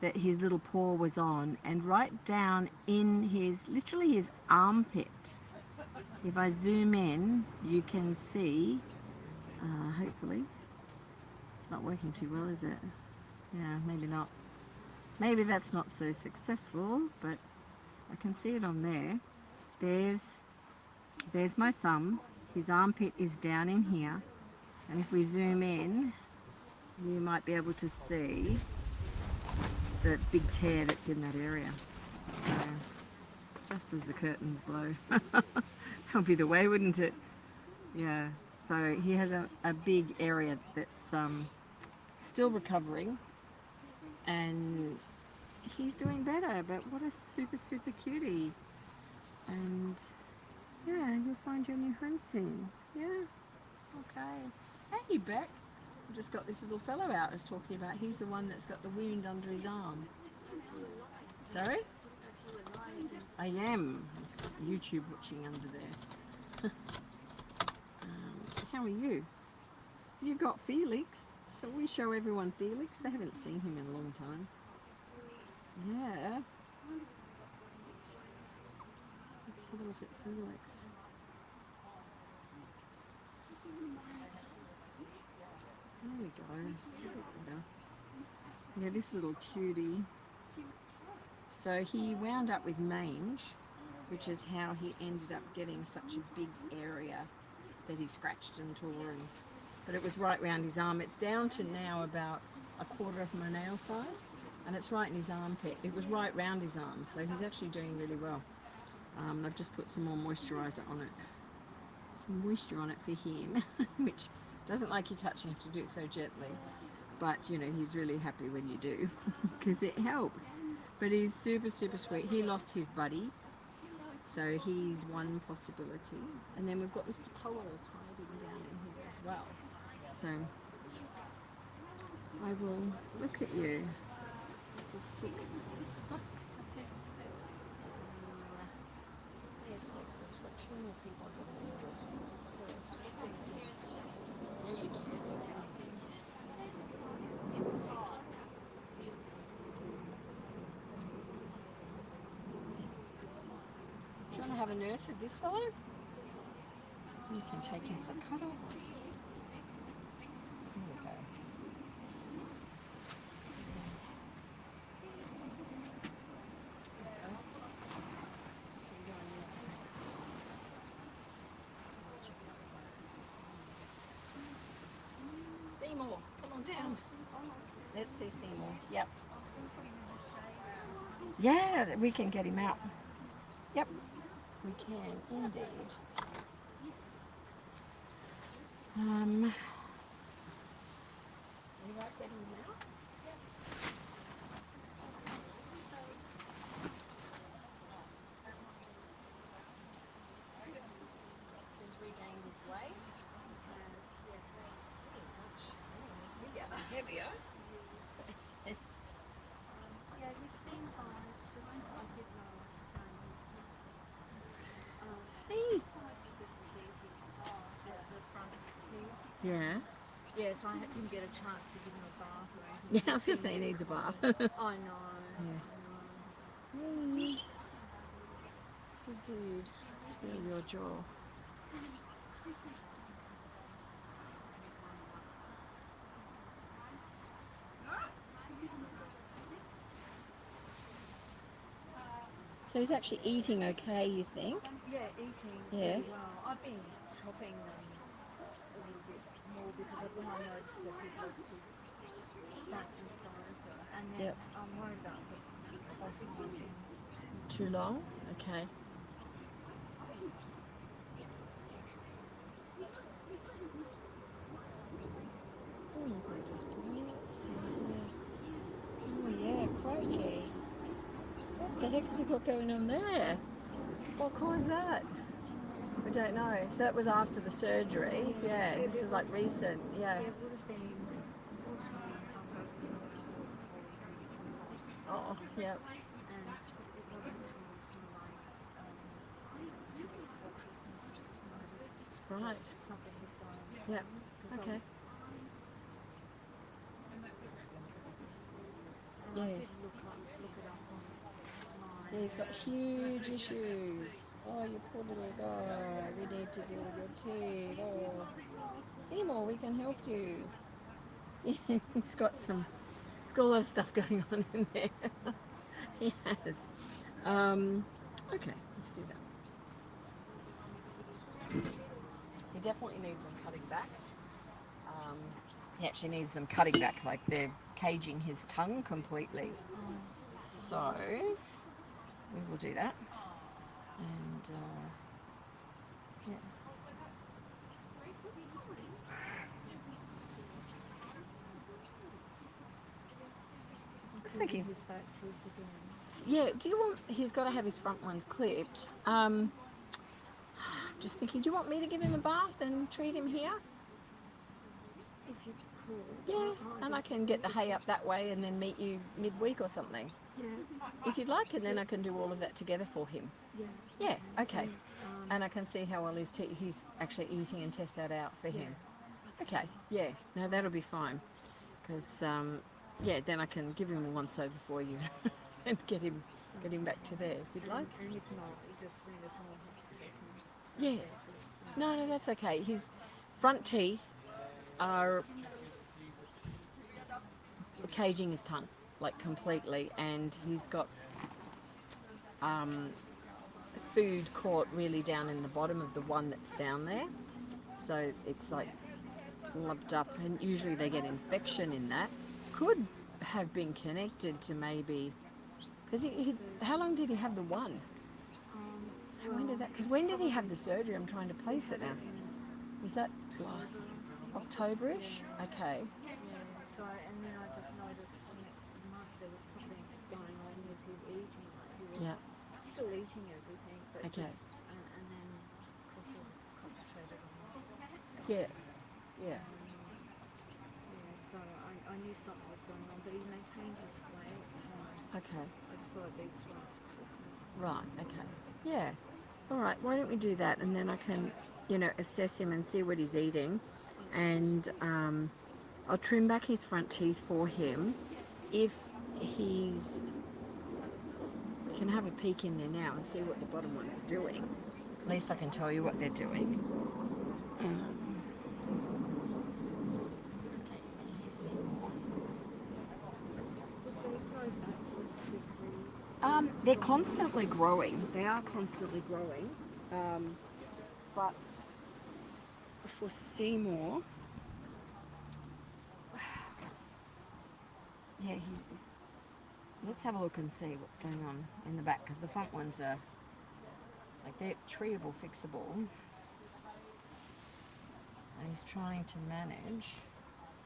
[SPEAKER 1] that his little paw was on, and right down in his, literally his armpit. If I zoom in, you can see, hopefully, it's not working too well, is it? Yeah, maybe not. Maybe that's not so successful, but I can see it on there. There's my thumb. His armpit is down in here, and if we zoom in, you might be able to see the big tear that's in that area. So, just as the curtains blow. That'll be the way, wouldn't it? Yeah, So he has a big area that's still recovering, and he's doing better, but what a super cutie. And yeah, you'll find your new home soon. Yeah, okay. Hey Beck, I've just got this little fellow out I was talking about. He's the one that's got the wound under his arm. Sorry? I am. There's YouTube watching under there. How are you? You've got Felix. Shall we show everyone Felix? They haven't seen him in a long time. Yeah. Let's have a look at Felix. There we go. It's a bit better. Yeah, this little cutie. So he wound up with mange, which is how he ended up getting such a big area that he scratched and tore. But it was right round his arm. It's down to now about a quarter of my nail size, and it's right in his armpit. It was right round his arm, so he's actually doing really well. I've just put some more moisturiser on it. Some moisture on it for him, which doesn't like you touch, you have to do it so gently. But, you know, he's really happy when you do, because it helps. But he's super sweet. He lost his buddy, so he's one possibility. And then we've got Mr. Molars hiding down in here as well. So I will look at you. Sweet. Do you want to have a nurse of this fellow? You can take him for a cuddle. Here we go. Seymour, come on down. Let's see Seymour. Yep. Yeah, we can get him out. Yep, we can indeed. Are you right getting him out? He's regained his weight. Heavier.
[SPEAKER 2] Yeah, he's been fine. It's just I did
[SPEAKER 1] Hey.
[SPEAKER 2] the front of his teeth.
[SPEAKER 1] Yeah.
[SPEAKER 2] Yeah, so I didn't get a chance to give him a bath or anything.
[SPEAKER 1] Yeah, I was going to say he needs a bath.
[SPEAKER 2] I know.
[SPEAKER 1] Hey. Good dude. Let's feel your jaw. So he's actually eating okay, you think?
[SPEAKER 2] Yeah, eating
[SPEAKER 1] Yeah.
[SPEAKER 2] really well. I've been chopping them a little bit more because when I noticed that he lost his fat incisor, and then
[SPEAKER 1] Yep.
[SPEAKER 2] I'm worried about the whole thing.
[SPEAKER 1] Too long? Okay. Oh yeah, crikey. What the heck's he got going on there? What caused that? I don't know. So that was after the surgery. Yeah, this is like recent. Yeah.
[SPEAKER 2] It would have been,
[SPEAKER 1] Oh, yeah.
[SPEAKER 2] and it wasn't until
[SPEAKER 1] Right.
[SPEAKER 2] something was going.
[SPEAKER 1] Yeah. Okay.
[SPEAKER 2] And
[SPEAKER 1] Yeah.
[SPEAKER 2] I did look it up online.
[SPEAKER 1] Yeah, he's got huge issues. Oh, you poor little guy. We need to deal with your teeth. Oh. Seymour, we can help you. He's got a lot of stuff going on in there. He has. Okay, let's do that. He definitely needs them cutting back. He actually needs them cutting back, like they're caging his tongue completely. So we will do that. And yeah. Thanks, thank you. Yeah, do you want, he's got to have his front ones clipped. Just thinking, do you want me to give him a bath and treat him here?
[SPEAKER 2] If you could.
[SPEAKER 1] Yeah, and I can get the hay up that way and then meet you midweek or something.
[SPEAKER 2] Yeah.
[SPEAKER 1] If you'd like, and then I can do all of that together for him.
[SPEAKER 2] Yeah.
[SPEAKER 1] Yeah, okay. And I can see how well he's actually eating and test that out for him. Okay, yeah, no, that'll be fine. Because, yeah, then I can give him a once over for you and get him back to there if you'd like.
[SPEAKER 2] And if not, you just need a phone to take him.
[SPEAKER 1] Yeah. No, that's okay. His front teeth are caging his tongue, like completely, and he's got food caught really down in the bottom of the one that's down there. So it's like lumped up, and usually they get infection in that. Could have been connected to maybe, because how long did he have the one? When did that? Because when did he have the surgery? I'm trying to place it now. Was that last October-ish? Okay.
[SPEAKER 2] So, and then I just noticed the next month there was something going on with his eating. Like he was still eating everything, but
[SPEAKER 1] Okay.
[SPEAKER 2] just, and then of course we concentrated on that.
[SPEAKER 1] Yeah. Yeah.
[SPEAKER 2] Yeah, so I knew something was going on, but he maintained his weight.
[SPEAKER 1] Okay.
[SPEAKER 2] I just thought it'd be too much Christmas.
[SPEAKER 1] Right. Okay. Yeah. All right. Why don't we do that, and then I can, assess him and see what he's eating, and I'll trim back his front teeth for him. If we can have a peek in there now and see what the bottom ones are doing. At least I can tell you what they're doing. Let's get in here, Seymour. They're constantly growing. They are constantly growing. But for Seymour, yeah, let's have a look and see what's going on in the back, because the front ones are, like, they're treatable, fixable. And he's trying to manage.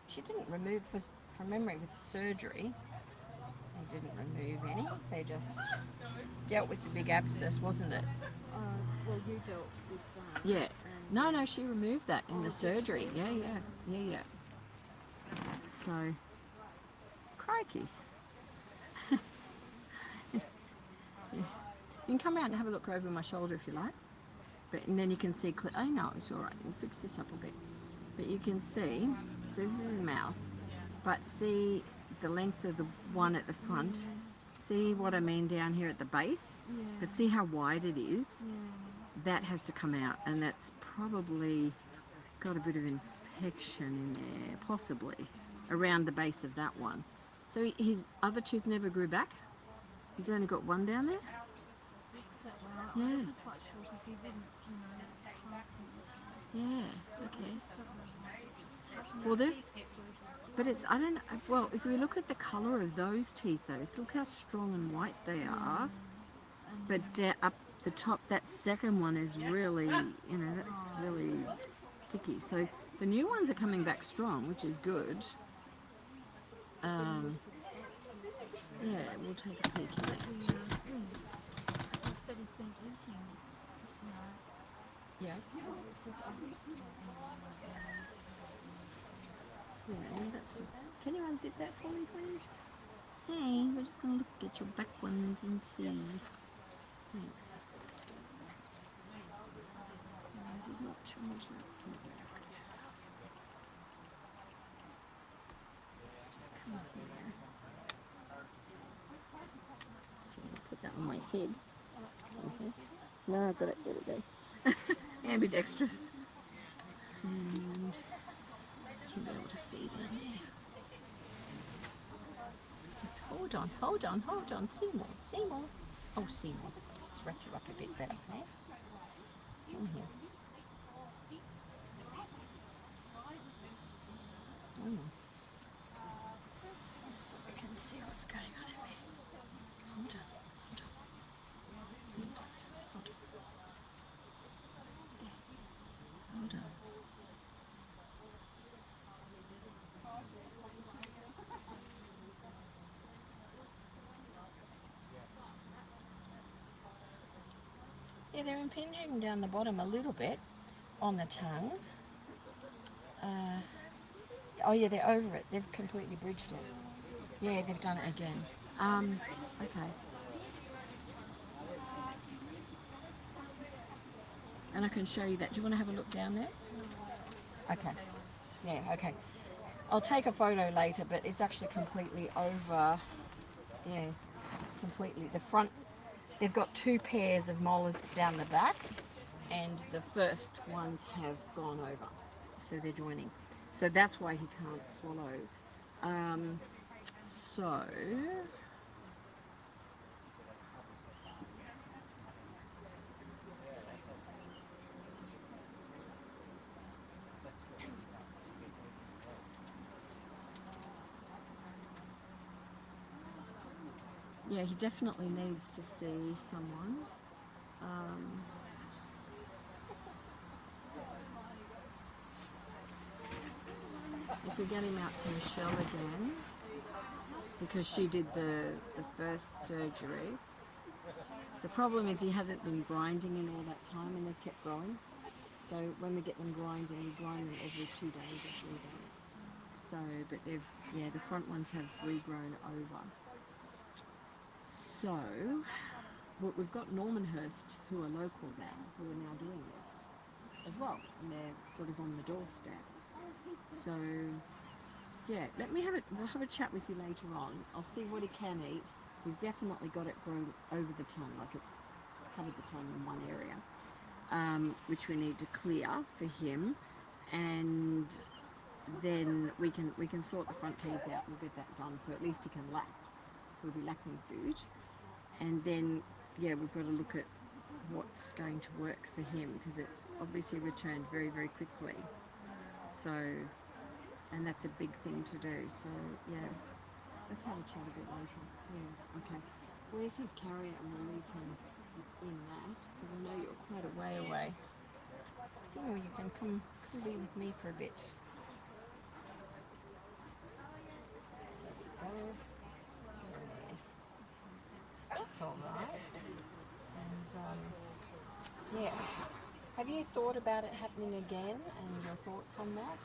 [SPEAKER 1] She didn't remove, from memory, with the surgery. They didn't remove any. They just dealt with the big abscess, wasn't it?
[SPEAKER 2] Well, you dealt with that.
[SPEAKER 1] Yeah. No, she removed that in the surgery. Yeah. So, crikey. Yeah. You can come around and have a look over my shoulder if you like. And then you can see, oh no, it's all right. We'll fix this up a bit. But you can see, so this is his mouth, but see the length of the one at the front. See what I mean down here at the base? Yeah. But see how wide it is? Yeah. That has to come out, and that's probably got a bit of infection in there, possibly, around the base of that one. So his other tooth never grew back? He's only got one down there? Yeah.
[SPEAKER 2] I wasn't quite sure because he didn't,
[SPEAKER 1] Yeah, okay. Well, but it's, I don't know, well, if we look at the colour of those teeth, look how strong and white they are. But up the top, that second one is really, that's really ticky. So the new ones are coming back strong, which is good. Yeah, we'll take a peek here. Yeah. Yeah, that's. Can you unzip that for me, please? Hey, we're just going to look at your back ones and see. Thanks. I did not change that. Let's just come up here. So I'll put that on my head. Okay. No, I've got it. There we go. Ambidextrous. And just to be able to see down there. Hold on, Seymour. Oh, Seymour. Let's wrap you up a bit better, eh? Come here. Just so we can see what's going on in there. Hold on. Yeah, they're impinging down the bottom a little bit on the tongue. Oh yeah, they're over it. They've completely bridged it. Yeah, they've done it again. Okay. And I can show you that. Do you want to have a look down there? Okay. Yeah, okay. I'll take a photo later, but it's actually completely over. Yeah, it's completely, the front, they've got 2 pairs of molars down the back, and the first ones have gone over. So they're joining. So that's why he can't swallow. Yeah, he definitely needs to see someone. If we get him out to Michelle again, because she did the first surgery, the problem is he hasn't been grinding in all that time, and they've kept growing. So when we get them grinding, we grind them every 2 days or 3 days. So, but the front ones have regrown over. So, we've got Normanhurst, who are local now, who are now doing this as well, and they're sort of on the doorstep. So, yeah, we'll have a chat with you later on. I'll see what he can eat. He's definitely got it grown over the tongue, like it's covered the tongue in one area, which we need to clear for him, and then we can sort the front teeth out. We'll get that done, so at least he can lack. He'll be lacking food. And then, yeah, we've got to look at what's going to work for him, because it's obviously returned very, very quickly. So, and that's a big thing to do. So, yeah, let's have a chat a bit later. Yeah, okay. Where's his carrier? And we'll leave him in that, because I know you're quite a way away. Seymour, you can come be with me for a bit. That's all right. And yeah, have you thought about it happening again, and your thoughts on that?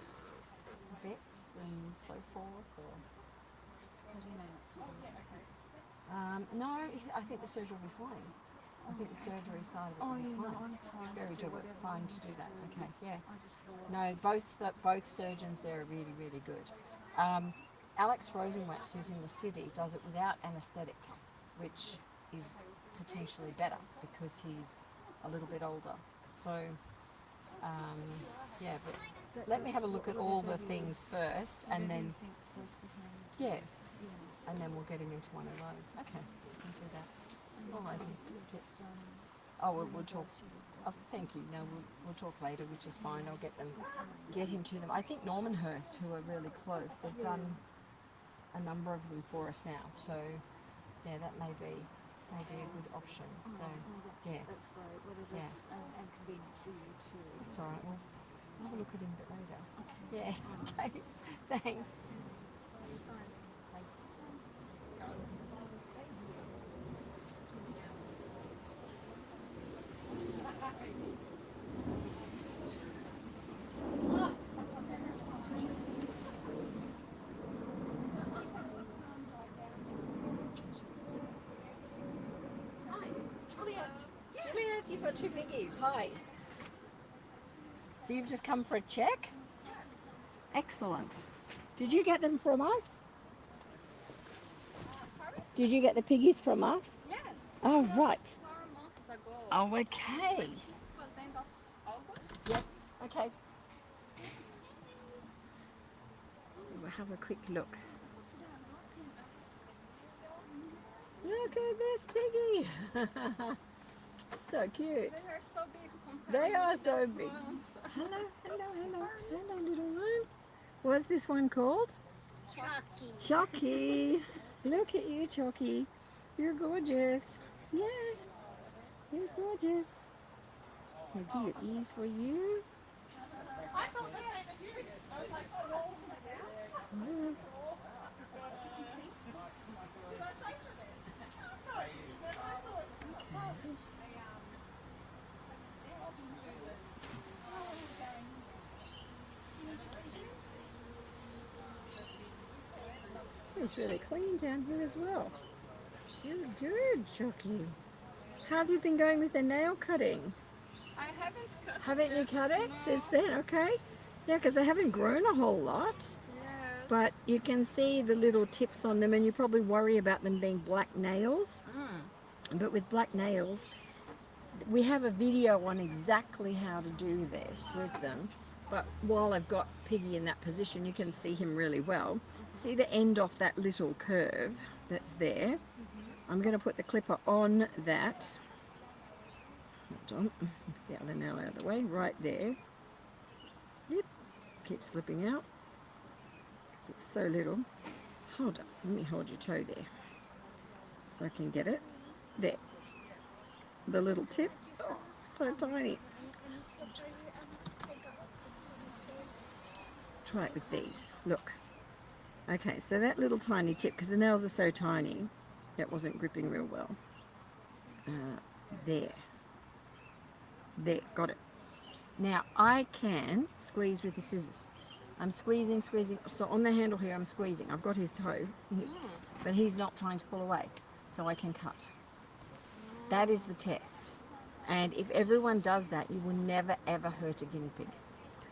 [SPEAKER 1] Bits and so forth, or? What do you mean? No, I think the surgery will be fine. I think the surgery side of it will be fine. Very good, fine to do that. Okay, yeah. No, both surgeons there are really, really good. Alex Rosenwax, who's in the city, does it without anaesthetic, which is potentially better because he's a little bit older. So, yeah, but let me have a look at all the things first, and then, yeah, and then we'll get him into one of those. Okay, we'll do that. All right. Oh, we'll talk. Oh, thank you. No, we'll talk later, which is fine. I'll get him to them. I think Normanhurst, who are really close, they've done a number of them for us now. So, yeah, that may be a good option. So, yeah. Yeah. And convenient for you too. That's all right. We'll have a look at him a bit later. Yeah. Okay. Thanks. Juliet, you've got 2 piggies. Hi. So you've just come for a check? Yes. Excellent. Did you get them from us? Sorry? Did you get the piggies from us?
[SPEAKER 5] Yes.
[SPEAKER 1] Oh, right.
[SPEAKER 5] 4 months ago.
[SPEAKER 1] Oh, okay.
[SPEAKER 5] This was end of August.
[SPEAKER 1] Yes. Okay. We'll have a quick look. Look at this piggy. So cute.
[SPEAKER 5] They are so big compared
[SPEAKER 1] They are
[SPEAKER 5] to
[SPEAKER 1] so
[SPEAKER 5] those
[SPEAKER 1] big.
[SPEAKER 5] ones.
[SPEAKER 1] Hello, little one. What's this one called?
[SPEAKER 5] Chucky.
[SPEAKER 1] Chucky. Look at you, Chucky. You're gorgeous. Yeah, you're gorgeous. I'll do your ears for you. Yeah. It's really clean down here as well. You're good, Chucky. How have you been going with the nail cutting?
[SPEAKER 5] I haven't cut.
[SPEAKER 1] Haven't you cut it since then? Okay. Yeah, because they haven't grown a whole lot.
[SPEAKER 5] Yes.
[SPEAKER 1] But you can see the little tips on them, and you probably worry about them being black nails. But with black nails, we have a video on exactly how to do this with them. But while I've got Piggy in that position, you can see him really well. See the end off that little curve that's there? I'm going to put the clipper on that. Hold on. The other nail out of the way. Right there. Yep. Keep slipping out. It's so little. Hold on. Let me hold your toe there. So I can get it. There. The little tip. Oh, so tiny. Try it with these. Look. Okay, so that little tiny tip, because the nails are so tiny, that wasn't gripping real well. There. There, got it. Now I can squeeze with the scissors. I'm squeezing. So on the handle here, I'm squeezing. I've got his toe, but he's not trying to pull away, so I can cut. That is the test. And if everyone does that, you will never ever hurt a guinea pig.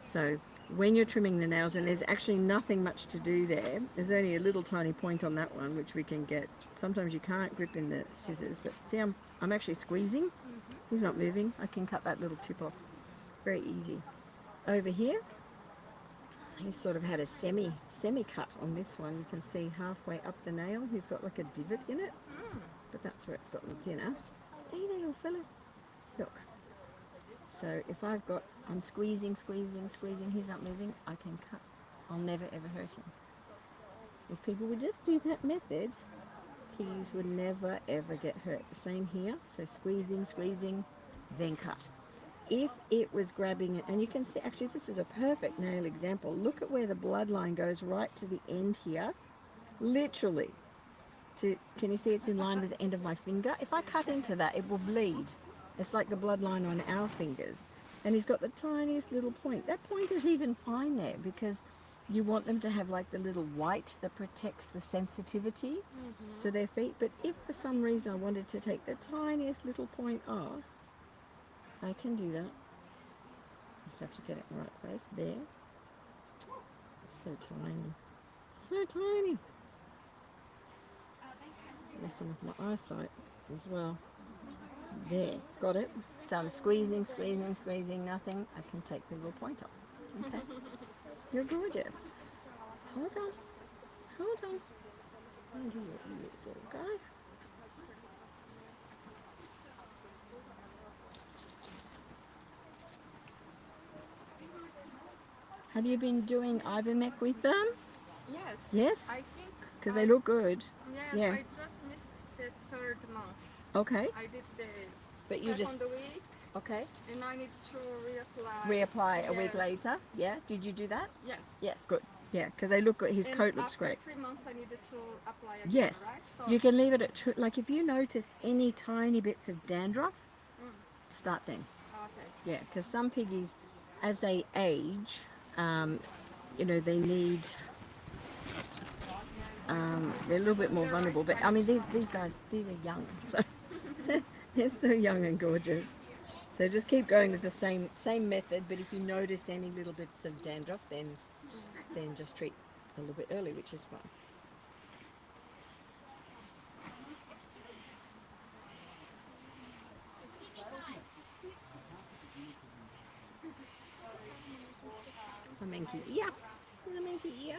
[SPEAKER 1] So when you're trimming the nails, and there's actually nothing much to do there, there's only a little tiny point on that one which we can get. Sometimes you can't grip in the scissors, but see, I'm actually squeezing. He's not moving. I can cut that little tip off very easy. Over here, he's sort of had a semi cut on this one. You can see halfway up the nail he's got like a divot in it, but that's where it's gotten thinner. Stay there, little fella. Look. So if I'm squeezing, he's not moving, I can cut. I'll never ever hurt him. If people would just do that method, piggies would never ever get hurt. The same here, so squeezing, then cut. If it was grabbing it, and you can see, actually this is a perfect nail example. Look at where the bloodline goes right to the end here, literally. Can you see it's in line with the end of my finger? If I cut into that, it will bleed. It's like the bloodline on our fingers. And he's got the tiniest little point. That point is even fine there because you want them to have like the little white that protects the sensitivity to their feet. But if for some reason I wanted to take the tiniest little point off, I can do that. Just have to get it in the right place. There. It's so tiny. So tiny. Messing with my eyesight as well. There, got it. So I'm squeezing, nothing. I can take the little point off. Okay. You're gorgeous. Hold on. Undo your ears, little guy. Have you been doing ivermectin with them?
[SPEAKER 5] Yes.
[SPEAKER 1] Yes?
[SPEAKER 5] I think.
[SPEAKER 1] Because they look good.
[SPEAKER 5] Yes,
[SPEAKER 1] Yeah.
[SPEAKER 5] I just missed the 3rd month.
[SPEAKER 1] Okay.
[SPEAKER 5] I did the
[SPEAKER 1] But you just...
[SPEAKER 5] second week,
[SPEAKER 1] Okay.
[SPEAKER 5] and I need to reapply.
[SPEAKER 1] Reapply a week
[SPEAKER 5] Yes.
[SPEAKER 1] later. Yeah. Did you do that?
[SPEAKER 5] Yes.
[SPEAKER 1] Yes. Good. Yeah. Because they look good. His
[SPEAKER 5] And
[SPEAKER 1] coat looks
[SPEAKER 5] after
[SPEAKER 1] great.
[SPEAKER 5] 3 months, I needed to apply again,
[SPEAKER 1] Yes.
[SPEAKER 5] right? So
[SPEAKER 1] You can leave it at two. Like if you notice any tiny bits of dandruff, start then.
[SPEAKER 5] Okay.
[SPEAKER 1] Yeah. Because some piggies, as they age, you know, they need. They're a little bit more vulnerable. But I mean, these guys, these are young, so they're so young and gorgeous. So just keep going with the same method. But if you notice any little bits of dandruff, then just treat a little bit early, which is fine. It's a monkey ear. It's a monkey ear.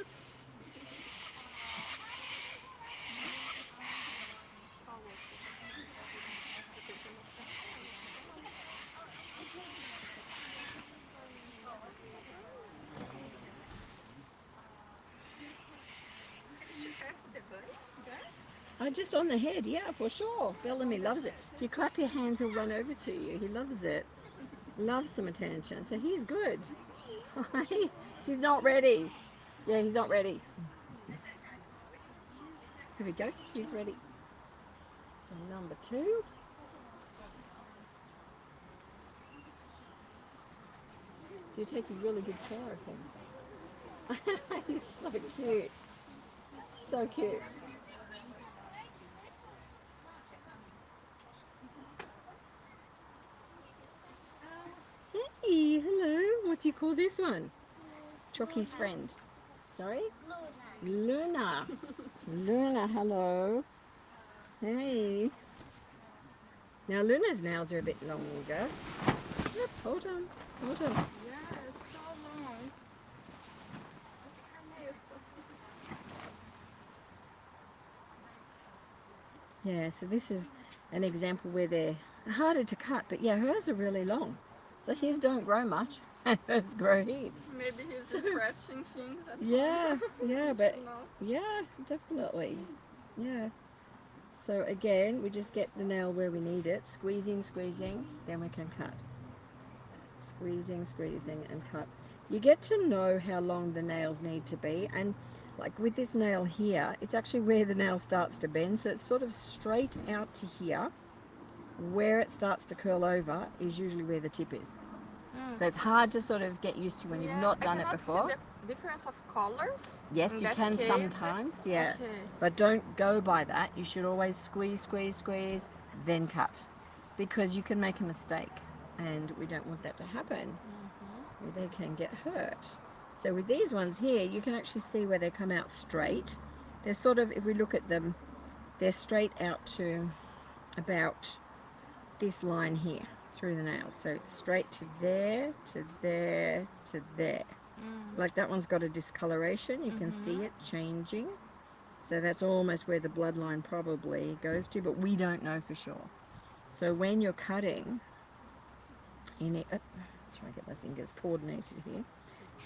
[SPEAKER 1] Just on the head, yeah, for sure. Bellamy loves it. If you clap your hands, he'll run over to you. He loves it. Loves some attention. So he's good. She's not ready. Yeah, he's not ready. Here we go. He's ready. So number 2. So you're taking really good care of him. He's so cute. so cute. Hey, hello. What do you call this one? Chucky's friend. Sorry? Luna. Luna, hello. Hey. Now Luna's nails are a bit longer. Yep, hold on. Hold on.
[SPEAKER 5] Yeah, it's so long.
[SPEAKER 1] Yeah, so this is an example where they're harder to cut, but yeah, hers are really long. So his don't grow much, and hers grow heaps.
[SPEAKER 5] Maybe he's scratching things.
[SPEAKER 1] Yeah, yeah, but
[SPEAKER 5] No.
[SPEAKER 1] yeah, definitely. Yeah. So again, we just get the nail where we need it, squeezing, squeezing, then we can cut. Squeezing, squeezing, and cut. You get to know how long the nails need to be, and like with this nail here, it's actually where the nail starts to bend, so it's sort of straight out to here. Where it starts to curl over is usually where the tip is. So it's hard to sort of get used to when you've not done it before.
[SPEAKER 5] See the difference of colors?
[SPEAKER 1] Yes,
[SPEAKER 5] In
[SPEAKER 1] you
[SPEAKER 5] that
[SPEAKER 1] can
[SPEAKER 5] case?
[SPEAKER 1] sometimes, yeah.
[SPEAKER 5] Okay.
[SPEAKER 1] But don't go by that. You should always squeeze, squeeze, squeeze, then cut. Because you can make a mistake, and we don't want that to happen. Where they can get hurt. So with these ones here, you can actually see where they come out straight. They're sort of, if we look at them, they're straight out to about this line here through the nails. So straight to there, to there, to there. Like that one's got a discoloration. You can see it changing. So that's almost where the bloodline probably goes to, but we don't know for sure. So when you're cutting, you need, try to get my fingers coordinated here.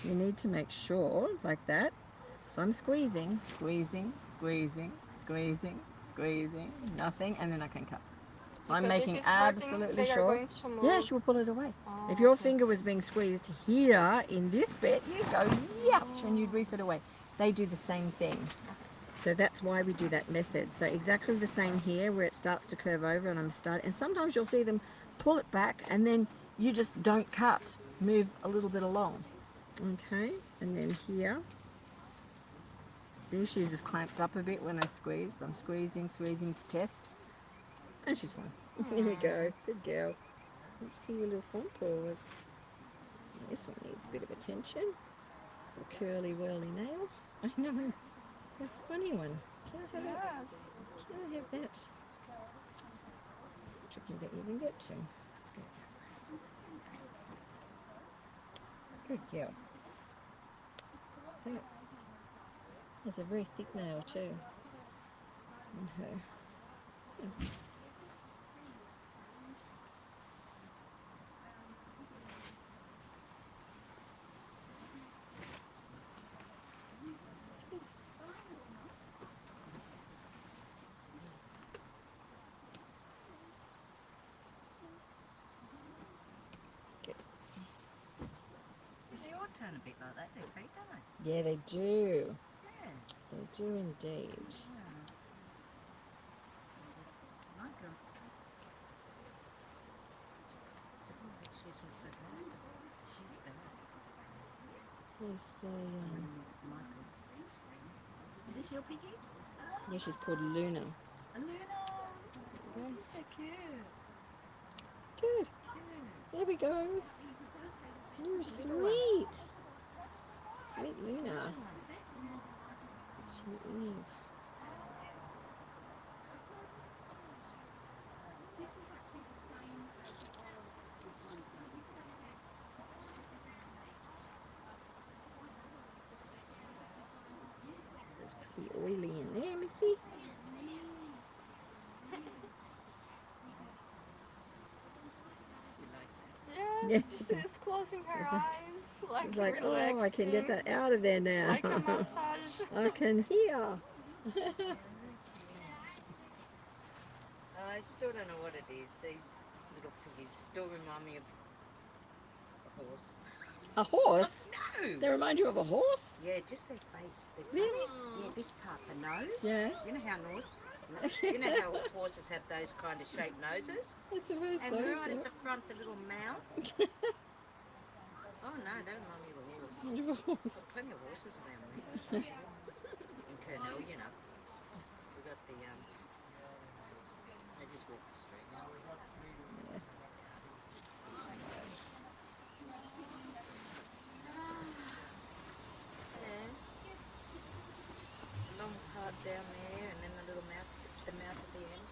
[SPEAKER 1] You need to make sure, like that. So I'm squeezing, squeezing, squeezing, squeezing, squeezing, nothing, and then I can cut. So I'm making absolutely sure. Yeah, she will pull it away. If your finger was being squeezed here in this bit, you'd go yuck, and you'd reef it away. They do the same thing. So that's why we do that method. So exactly the same here, where it starts to curve over, and I'm starting. And sometimes you'll see them pull it back, and then you just don't cut. Move a little bit along. Okay, and then here. See, she's just clamped up a bit when I squeeze. So I'm squeezing, squeezing to test. And she's fine. Here we go. Good girl. Let's see your little front paws. This one needs a bit of attention. It's a curly, whirly nail. I know. It's a funny one. Can I have that? Can I have that? Tricky to even get to. Let's go that way. Good girl. That's it. It's a very thick nail too. On her. Yeah.
[SPEAKER 3] They all turn a bit like that, their feet, don't they?
[SPEAKER 1] Yeah, they do.
[SPEAKER 3] Yeah.
[SPEAKER 1] They do indeed.
[SPEAKER 3] Manuka. She's also bad. She's bad.
[SPEAKER 1] Yes, they,
[SPEAKER 3] Manuka. Is this your piggy?
[SPEAKER 1] yeah, she's called Luna.
[SPEAKER 3] A Luna. She's so cute.
[SPEAKER 1] Good. There we go. You're sweet. Sweet Luna. She is. It's pretty oily in there, Missy. Yeah,
[SPEAKER 5] She's closing her eyes.
[SPEAKER 1] she's like, oh, I can get that out of there now.
[SPEAKER 5] Like a massage.
[SPEAKER 1] I can hear.
[SPEAKER 3] I still don't know what it is. These little piggies still remind me of a horse.
[SPEAKER 1] A horse?
[SPEAKER 3] No!
[SPEAKER 1] They remind you of a horse?
[SPEAKER 3] Yeah, just their face.
[SPEAKER 1] Really?
[SPEAKER 3] Yeah, this part, the nose.
[SPEAKER 1] Yeah.
[SPEAKER 3] You know how how horses have those kind of shaped noses?
[SPEAKER 1] That's a very
[SPEAKER 3] And
[SPEAKER 1] so
[SPEAKER 3] right at the front, the little mouth. Oh no, don't remind me of a horse.
[SPEAKER 1] horse.
[SPEAKER 3] Plenty of horses around me. In Kern.
[SPEAKER 7] Hill, you know. We got the, they just walk the streets.
[SPEAKER 1] Yeah.
[SPEAKER 3] Long part down there, and then the little mouth, the mouth at the end.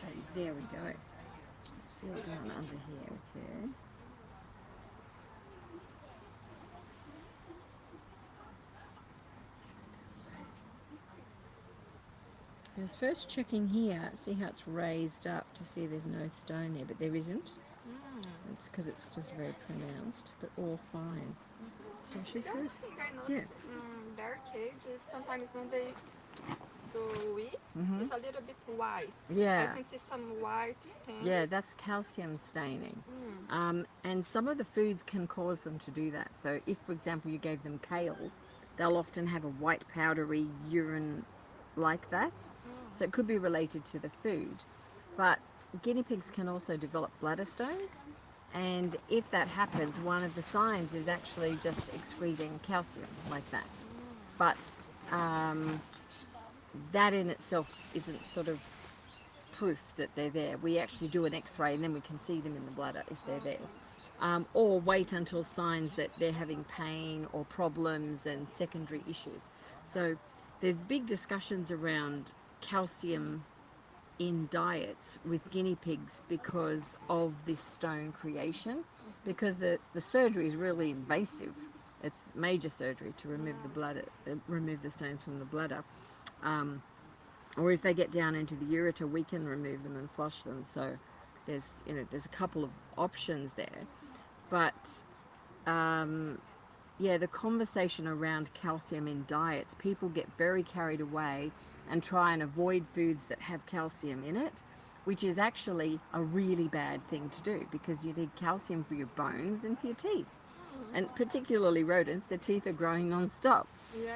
[SPEAKER 1] Okay, there we go. Let's feel down under here, okay. I was first checking here, see how it's raised up to see there's no stone there, but there isn't. It's because it's just very pronounced, but all fine. So she's good. Yeah.
[SPEAKER 2] Their cage is sometimes when they go weak, it's a little bit white.
[SPEAKER 1] Yeah.
[SPEAKER 2] I can see some white stains.
[SPEAKER 1] Yeah, that's calcium staining. And some of the foods can cause them to do that. So if, for example, you gave them kale, they'll often have a white powdery urine like that. So it could be related to the food. But guinea pigs can also develop bladder stones. And if that happens, one of the signs is actually just excreting calcium like that. But that in itself isn't sort of proof that they're there. We actually do an x-ray and then we can see them in the bladder if they're there. Or wait until signs that they're having pain or problems and secondary issues. So there's big discussions around calcium in diets with guinea pigs because of this stone creation, because the surgery is really invasive. It's major surgery to remove the bladder, remove the stones from the bladder. Or if they get down into the ureter, we can remove them and flush them. So there's a couple of options there. But yeah, the conversation around calcium in diets, people get very carried away and try and avoid foods that have calcium in it, which is actually a really bad thing to do because you need calcium for your bones and for your teeth. And particularly rodents, their teeth are growing non-stop.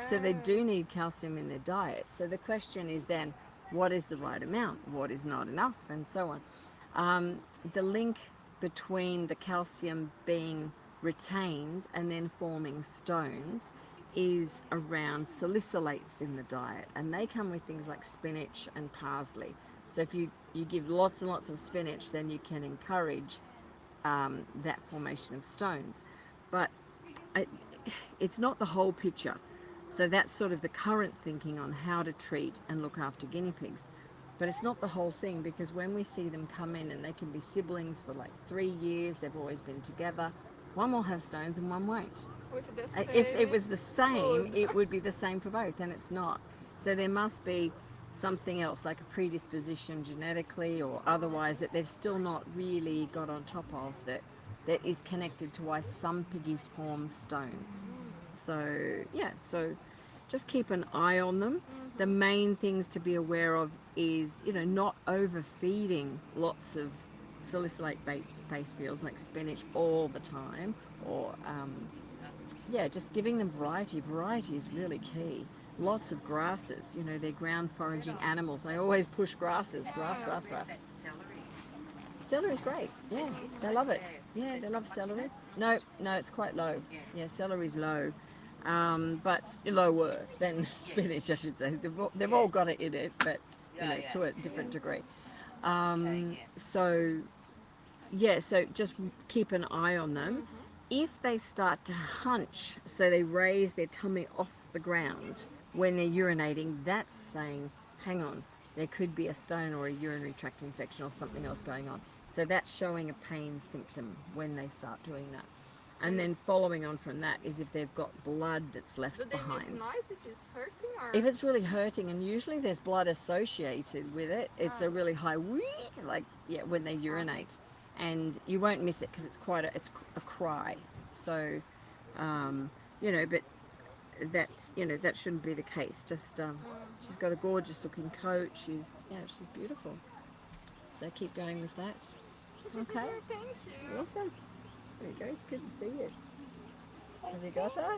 [SPEAKER 1] So they do need calcium in their diet. So the question is then, what is the right amount? What is not enough? And so on. The link between the calcium being retained and then forming stones is around salicylates in the diet, and they come with things like spinach and parsley. So if you give lots and lots of spinach, then you can encourage that formation of stones. But it's not the whole picture. So that's sort of the current thinking on how to treat and look after guinea pigs. But it's not the whole thing, because when we see them come in, and they can be siblings for like 3 years, they've always been together, one will have stones and one won't. If it was the same, it would be the same for both, and it's not. So there must be something else, like a predisposition genetically or otherwise, that they've still not really got on top of, that is connected to why some piggies form stones. So yeah, so just keep an eye on them. The main things to be aware of is, not overfeeding lots of salicylate-based fields like spinach all the time, or yeah, just giving them variety. Variety is really key. Lots of grasses, they're ground foraging animals. I always push grasses, grass. Celery's great, yeah, they love it. Yeah, they love celery. No, it's quite low. Yeah, celery's low, but lower than spinach, I should say. They've all got it in it, but to a different degree. So yeah, so just keep an eye on them. If they start to hunch, so they raise their tummy off the ground when they're urinating, that's saying, hang on, there could be a stone or a urinary tract infection or something else going on. So that's showing a pain symptom when they start doing that. And then following on from that is if they've got blood that's left behind.
[SPEAKER 2] Make noise if it's hurting, or?
[SPEAKER 1] If it's really hurting, and usually there's blood associated with it, it's a really high whee, like, yeah, when they urinate. And you won't miss it because it's a cry. So, but that shouldn't be the case. Just, she's got a gorgeous looking coat. She's beautiful. So keep going with that. Okay.
[SPEAKER 2] Thank you.
[SPEAKER 1] Awesome. There you go. It's good to see you. Have you got her?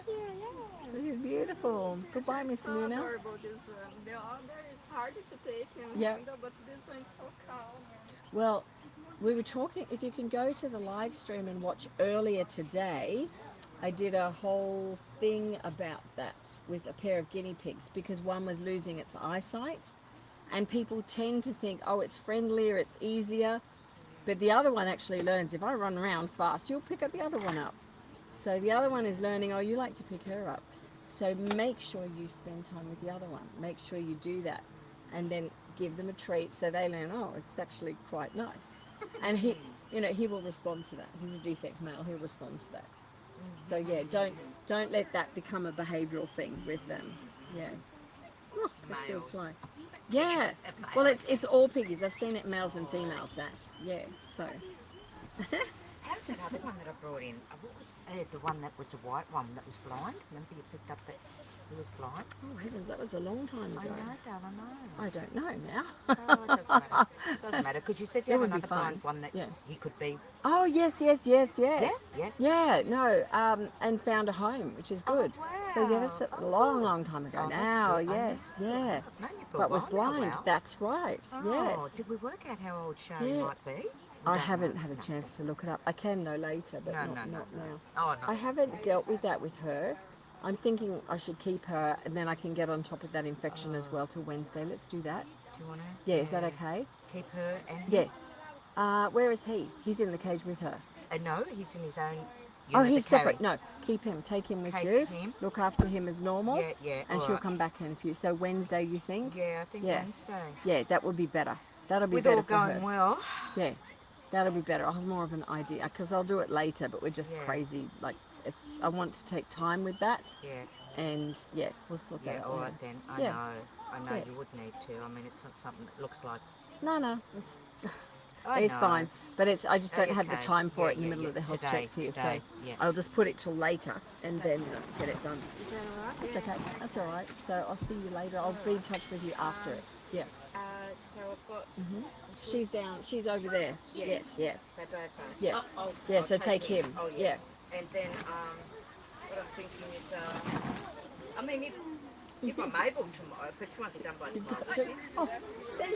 [SPEAKER 1] You're beautiful. Goodbye, Miss Luna.
[SPEAKER 5] Adorable, this one. The other is harder to take and
[SPEAKER 1] Yeah.
[SPEAKER 5] handle, but this one's so calm.
[SPEAKER 1] Well, we were talking, if you can go to the live stream and watch earlier today, I did a whole thing about that with a pair of guinea pigs because one was losing its eyesight and people tend to think, oh, it's friendlier, it's easier. But the other one actually learns, if I run around fast, you'll pick up the other one up. So the other one is learning, oh, you like to pick her up. So make sure you spend time with the other one. Make sure you do that. And then give them a treat so they learn, oh, it's actually quite nice. And he, you know, he will respond to that. He's a D-sex male, he'll respond to that. So yeah, don't let that become a behavioural thing with them. Yeah. Oh, they're still flying. Yeah. Well, it's all piggies. I've seen it males and females. That. Yeah. So.
[SPEAKER 7] How's that other one that I brought in? What was the one that was a white one that was blind? Remember you picked up that he was blind?
[SPEAKER 1] Oh heavens, that was a long time ago.
[SPEAKER 7] I know, darling, I know.
[SPEAKER 1] I don't know now.
[SPEAKER 7] Oh, it doesn't matter. It doesn't matter because you said you
[SPEAKER 1] It
[SPEAKER 7] had
[SPEAKER 1] would be
[SPEAKER 7] another blind
[SPEAKER 1] fun.
[SPEAKER 7] one that
[SPEAKER 1] Yeah.
[SPEAKER 7] he could be.
[SPEAKER 1] Oh yes.
[SPEAKER 7] Yeah.
[SPEAKER 1] Yeah. No. And found a home, which is good.
[SPEAKER 7] Oh, wow.
[SPEAKER 1] So yeah, that's a long time ago
[SPEAKER 7] Oh, that's
[SPEAKER 1] now.
[SPEAKER 7] good.
[SPEAKER 1] Yes. Yeah.
[SPEAKER 7] I've known you for a
[SPEAKER 1] But was
[SPEAKER 7] while now,
[SPEAKER 1] blind.
[SPEAKER 7] Val.
[SPEAKER 1] That's right.
[SPEAKER 7] Oh,
[SPEAKER 1] Yes.
[SPEAKER 7] did we work out how old Shari
[SPEAKER 1] Yeah.
[SPEAKER 7] might be?
[SPEAKER 1] I
[SPEAKER 7] No,
[SPEAKER 1] haven't
[SPEAKER 7] no,
[SPEAKER 1] had a
[SPEAKER 7] no.
[SPEAKER 1] chance to look it up. I can know later, but
[SPEAKER 7] No,
[SPEAKER 1] not
[SPEAKER 7] no.
[SPEAKER 1] now.
[SPEAKER 7] Oh, no.
[SPEAKER 1] I haven't dealt with that with her. I'm thinking I should keep her and then I can get on top of that infection as well till Wednesday. Let's do that.
[SPEAKER 7] Do you want to?
[SPEAKER 1] Yeah, is that okay?
[SPEAKER 7] Keep her and
[SPEAKER 1] Yeah. Where is he? He's in the cage with her.
[SPEAKER 7] No, he's in his own.
[SPEAKER 1] Oh,
[SPEAKER 7] unit,
[SPEAKER 1] he's
[SPEAKER 7] the Cavy.
[SPEAKER 1] separate. No, keep him. Take him with
[SPEAKER 7] Keep
[SPEAKER 1] you.
[SPEAKER 7] him.
[SPEAKER 1] Look after him as normal.
[SPEAKER 7] Yeah.
[SPEAKER 1] And
[SPEAKER 7] all
[SPEAKER 1] she'll
[SPEAKER 7] right.
[SPEAKER 1] come back in a few. So Wednesday, you think?
[SPEAKER 7] Yeah, I think
[SPEAKER 1] Yeah.
[SPEAKER 7] Wednesday.
[SPEAKER 1] Yeah, that would be better. That'll be
[SPEAKER 7] With
[SPEAKER 1] better
[SPEAKER 7] all
[SPEAKER 1] for
[SPEAKER 7] going
[SPEAKER 1] her.
[SPEAKER 7] well.
[SPEAKER 1] Yeah, that'll be better. I'll have more of an idea because I'll do it later. But we're just
[SPEAKER 7] Yeah.
[SPEAKER 1] crazy. Like it's. I want to take time with that.
[SPEAKER 7] Yeah.
[SPEAKER 1] And yeah, we'll sort that
[SPEAKER 7] Yeah,
[SPEAKER 1] out.
[SPEAKER 7] all
[SPEAKER 1] later.
[SPEAKER 7] right then. I
[SPEAKER 1] Yeah.
[SPEAKER 7] know
[SPEAKER 1] Yeah.
[SPEAKER 7] you would need to. I mean, it's not something that looks like.
[SPEAKER 1] No, it's,
[SPEAKER 7] I
[SPEAKER 1] it's
[SPEAKER 7] know.
[SPEAKER 1] fine. But it's. I just don't have the
[SPEAKER 7] Okay.
[SPEAKER 1] time for
[SPEAKER 7] Yeah,
[SPEAKER 1] it in the
[SPEAKER 7] yeah,
[SPEAKER 1] middle of the
[SPEAKER 7] yeah.
[SPEAKER 1] health
[SPEAKER 7] Today,
[SPEAKER 1] checks here.
[SPEAKER 7] today,
[SPEAKER 1] So
[SPEAKER 7] yeah.
[SPEAKER 1] I'll just put it till later and then get it done. That's okay. That's all right. So I'll see you later. I'll be in touch with you after it. Yeah.
[SPEAKER 3] So I've got.
[SPEAKER 1] She's down. She's over there. Yes. Yeah.
[SPEAKER 3] They both are.
[SPEAKER 1] Yeah.
[SPEAKER 3] I'll
[SPEAKER 1] Yeah. So take him.
[SPEAKER 3] Oh
[SPEAKER 1] Yeah.
[SPEAKER 3] And then what I'm thinking is I mean if I'm able tomorrow, but she won't be done by tomorrow. will she?
[SPEAKER 1] Oh, thank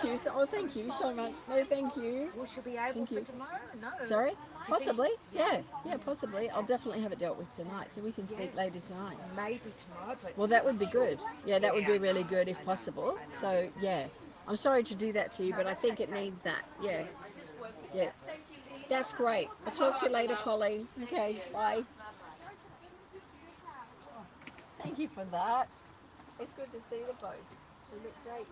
[SPEAKER 1] you. Thank you so much. No, thank you.
[SPEAKER 3] Will she be able
[SPEAKER 1] Thank
[SPEAKER 3] for
[SPEAKER 1] you.
[SPEAKER 3] tomorrow? No.
[SPEAKER 1] Sorry? Possibly. Yeah, possibly. I'll definitely have it dealt with tonight, so we can speak later tonight.
[SPEAKER 3] Maybe tomorrow, but
[SPEAKER 1] Well, that would be good. Yeah, that would be really good if possible. So, yeah. I'm sorry to do that to you, but I think it needs that. Yeah. Yeah. That's great. I'll talk to you later, Colleen. Okay, bye. Thank you for that. It's good to see them both. They look great.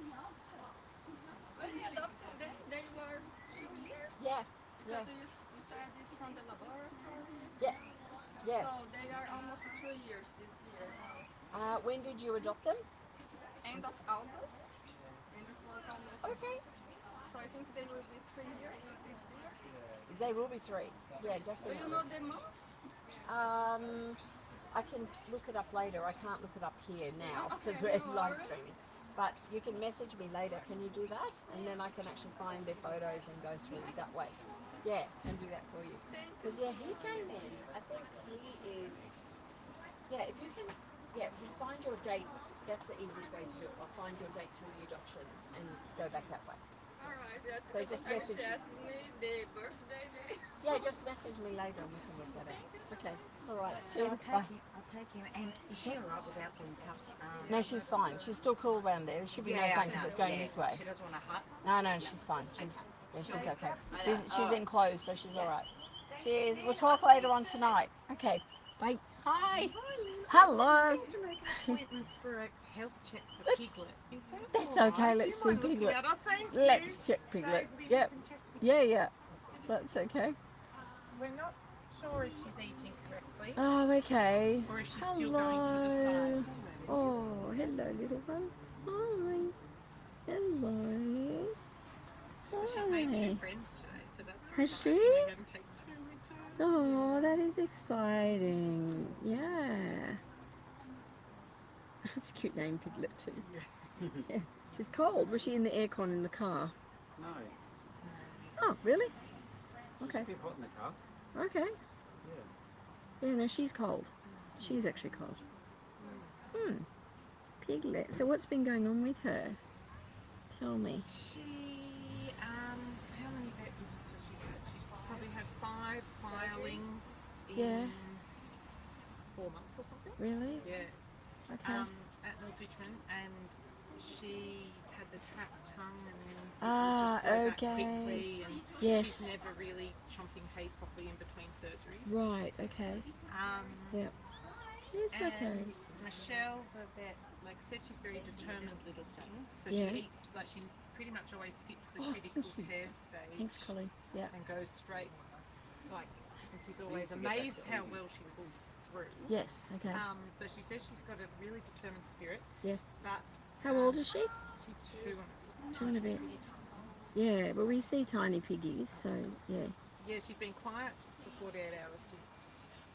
[SPEAKER 5] When you adopted them, they were 2 years.
[SPEAKER 1] Yeah.
[SPEAKER 5] Because you said it's from the laboratory.
[SPEAKER 1] Yes. Yeah.
[SPEAKER 5] So they are almost 3 years this year.
[SPEAKER 1] When did you adopt them?
[SPEAKER 5] End of August. And it was almost.
[SPEAKER 1] Okay.
[SPEAKER 5] So I think they will be 3 years this year.
[SPEAKER 1] They will be 3. Yeah,
[SPEAKER 5] Do
[SPEAKER 1] definitely.
[SPEAKER 5] you know the month?
[SPEAKER 1] I can look it up later. I can't look it up here now
[SPEAKER 5] Okay,
[SPEAKER 1] because we're
[SPEAKER 5] no
[SPEAKER 1] live
[SPEAKER 5] worries.
[SPEAKER 1] streaming. But you can message me later. Can you do that? And then I can actually find their photos and go through it that way. Yeah, and do that for you. Because yeah, he came in. I think he is. Yeah, if you can. Yeah, you find your date. That's the easiest way to do it. I'll find your date through the adoptions and go back that way.
[SPEAKER 5] Alright, that's
[SPEAKER 1] So just message.
[SPEAKER 5] She asked me the birthday day.
[SPEAKER 1] Yeah, just message me later and we can work that out. Okay. All right.
[SPEAKER 7] So
[SPEAKER 1] Thanks,
[SPEAKER 7] I'll
[SPEAKER 1] bye.
[SPEAKER 7] take him. And is she alright without being cuffed?
[SPEAKER 1] No, she's fine. She's still cool around there. There should be no sun because it's going this way.
[SPEAKER 3] She doesn't want to hut.
[SPEAKER 1] No, she's fine. She's okay. She's enclosed, so she's all right. Cheers. We'll talk later on tonight. Okay. Bye. Hi. Hello.
[SPEAKER 8] Appointment for a health check for Piglet. Is that
[SPEAKER 1] That's
[SPEAKER 8] all
[SPEAKER 1] okay.
[SPEAKER 8] right?
[SPEAKER 1] Let's
[SPEAKER 8] Do you
[SPEAKER 1] see
[SPEAKER 8] mind looking
[SPEAKER 1] Piglet.
[SPEAKER 8] at her? Thank you.
[SPEAKER 1] Let's check Piglet.
[SPEAKER 8] So we
[SPEAKER 1] Yep.
[SPEAKER 8] can check
[SPEAKER 1] Yeah. That's okay.
[SPEAKER 8] We're not sure if she's eating correctly
[SPEAKER 1] Oh, okay.
[SPEAKER 8] or if she's still going to the
[SPEAKER 1] Hello.
[SPEAKER 8] side.
[SPEAKER 1] Oh, hello, little one. Hi. Hello.
[SPEAKER 8] She's made 2
[SPEAKER 1] Hi.
[SPEAKER 8] friends today, so that's
[SPEAKER 1] Has
[SPEAKER 8] exciting.
[SPEAKER 1] she?
[SPEAKER 8] We're going to take 2 with her.
[SPEAKER 1] Oh, that is exciting. Yeah. That's a cute name, Piglet, too. Yeah. She's cold. Was she in the aircon in the car?
[SPEAKER 6] No.
[SPEAKER 1] Oh, really?
[SPEAKER 6] It's
[SPEAKER 1] Okay.
[SPEAKER 6] a bit hot in the car.
[SPEAKER 1] Okay.
[SPEAKER 6] Yeah.
[SPEAKER 1] Yeah, no, she's cold. She's actually cold. Piglet. So what's been going on with her? Tell me.
[SPEAKER 8] She, how many vet visits has she had? She's probably had 5 filings in 4 months or something.
[SPEAKER 1] Really?
[SPEAKER 8] Yeah.
[SPEAKER 1] Okay.
[SPEAKER 8] At North Richmond, and she had the trapped tongue, and then it would
[SPEAKER 1] Ah,
[SPEAKER 8] just go back
[SPEAKER 1] okay.
[SPEAKER 8] quickly, and
[SPEAKER 1] Yes.
[SPEAKER 8] she's never really chomping hay properly in between surgeries.
[SPEAKER 1] Right, okay. Yep. It's
[SPEAKER 8] And
[SPEAKER 1] okay.
[SPEAKER 8] Michelle, the vet, like said, she's very determined little thing. So
[SPEAKER 1] Yeah.
[SPEAKER 8] she eats, like she pretty much always skips the critical care stage
[SPEAKER 1] Thanks, Colleen. Yeah.
[SPEAKER 8] and goes straight, like, and she's always amazed how well she pulls through.
[SPEAKER 1] Yes, okay.
[SPEAKER 8] So she says she's got a really determined spirit.
[SPEAKER 1] Yeah.
[SPEAKER 8] But
[SPEAKER 1] How old is she?
[SPEAKER 8] she's 2 and a bit.
[SPEAKER 1] 2 and a bit.
[SPEAKER 8] Pretty tiny.
[SPEAKER 1] Yeah, but we see tiny piggies, so yeah.
[SPEAKER 8] Yeah, she's been quiet for 48 hours since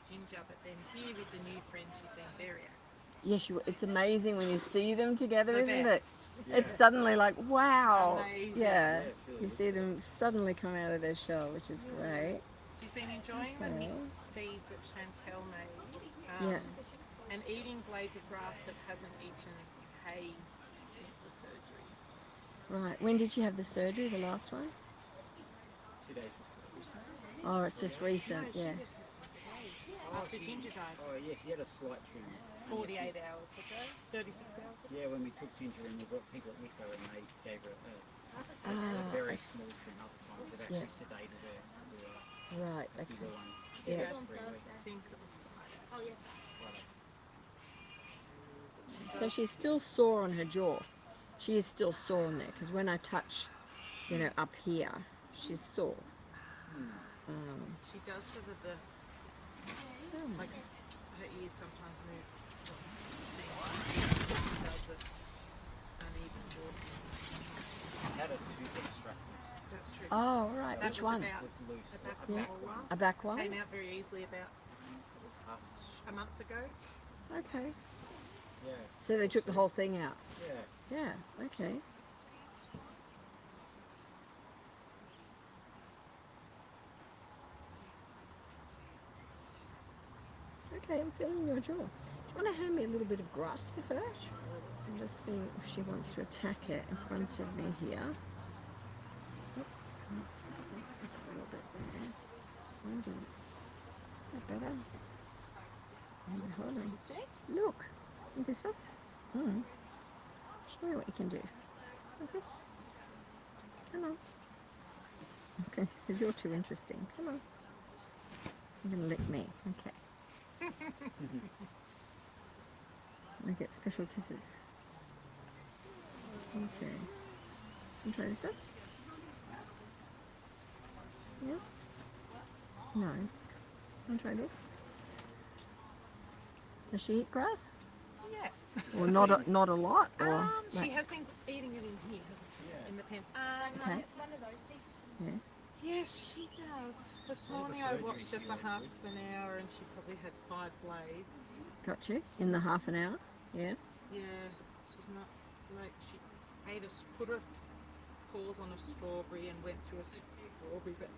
[SPEAKER 8] Ginger, but then here with the new friend, she's been very active.
[SPEAKER 1] Yes, it's amazing when you see them together,
[SPEAKER 8] The
[SPEAKER 1] isn't
[SPEAKER 8] best.
[SPEAKER 1] it? It's suddenly like, wow.
[SPEAKER 8] Amazing.
[SPEAKER 1] Yeah, you see them suddenly come out of their shell, which is great.
[SPEAKER 8] She's been enjoying the
[SPEAKER 1] Okay.
[SPEAKER 8] mixed feed that Chantel made,
[SPEAKER 1] Yeah.
[SPEAKER 8] and eating blades of grass but hasn't eaten hay since the surgery.
[SPEAKER 1] Right, when did she have the surgery, the last one?
[SPEAKER 4] 2 days before Christmas.
[SPEAKER 1] Oh, it's just recent, yeah.
[SPEAKER 8] After Ginger died,
[SPEAKER 4] Oh yeah, she had a slight tumour.
[SPEAKER 8] 48 hours ago, 36 hours ago.
[SPEAKER 4] Yeah, when we took Ginger and we brought Piglet with her and they gave her a very small tumour at the time. They've actually sedated her to do
[SPEAKER 1] Right,
[SPEAKER 4] a
[SPEAKER 1] okay.
[SPEAKER 4] bigger one.
[SPEAKER 1] Yeah.
[SPEAKER 4] About 3 weeks.
[SPEAKER 8] I think it was Friday.
[SPEAKER 1] So she's still sore on her jaw. She is still sore on there, because when I touch, you know, up here, she's sore.
[SPEAKER 8] She does sort of the, like, her ears sometimes move. She does this uneven walking.
[SPEAKER 4] Had a tooth extracted.
[SPEAKER 8] That's true.
[SPEAKER 1] Oh, right,
[SPEAKER 8] That
[SPEAKER 1] which
[SPEAKER 8] was
[SPEAKER 1] one?
[SPEAKER 8] about
[SPEAKER 4] It was loose.
[SPEAKER 8] a back
[SPEAKER 1] Yeah.
[SPEAKER 8] molar.
[SPEAKER 1] A back one?
[SPEAKER 8] Came out very easily about a month ago.
[SPEAKER 1] Okay.
[SPEAKER 4] Yeah,
[SPEAKER 1] So they took the whole thing out.
[SPEAKER 4] yeah.
[SPEAKER 1] Yeah, okay. Okay, I'm feeling your jaw. Do you want to hand me a little bit of grass for her? I'm just seeing if she wants to attack it in front of me here. Oh, let's get a little bit there. Hold on. Is that better? Hold on. Look. Look this one. Show me what you can do. Like this. Come on. Okay, so you're too interesting. Come on. You're going to lick me. Okay. I get special kisses. Okay. Can try this one? Yeah? No. Can try this? Does she eat grass?
[SPEAKER 8] Yeah.
[SPEAKER 1] Or not a lot? Or
[SPEAKER 8] She
[SPEAKER 1] like-
[SPEAKER 8] has been eating it in here, hasn't she? In the pen.
[SPEAKER 1] Okay. Yeah.
[SPEAKER 8] Yes, she does. This morning I watched her for half an hour and she probably had 5 blades.
[SPEAKER 1] Got you? In the half an hour? Yeah.
[SPEAKER 8] Yeah, she's not like she ate put her paws on a strawberry and went through a strawberry, but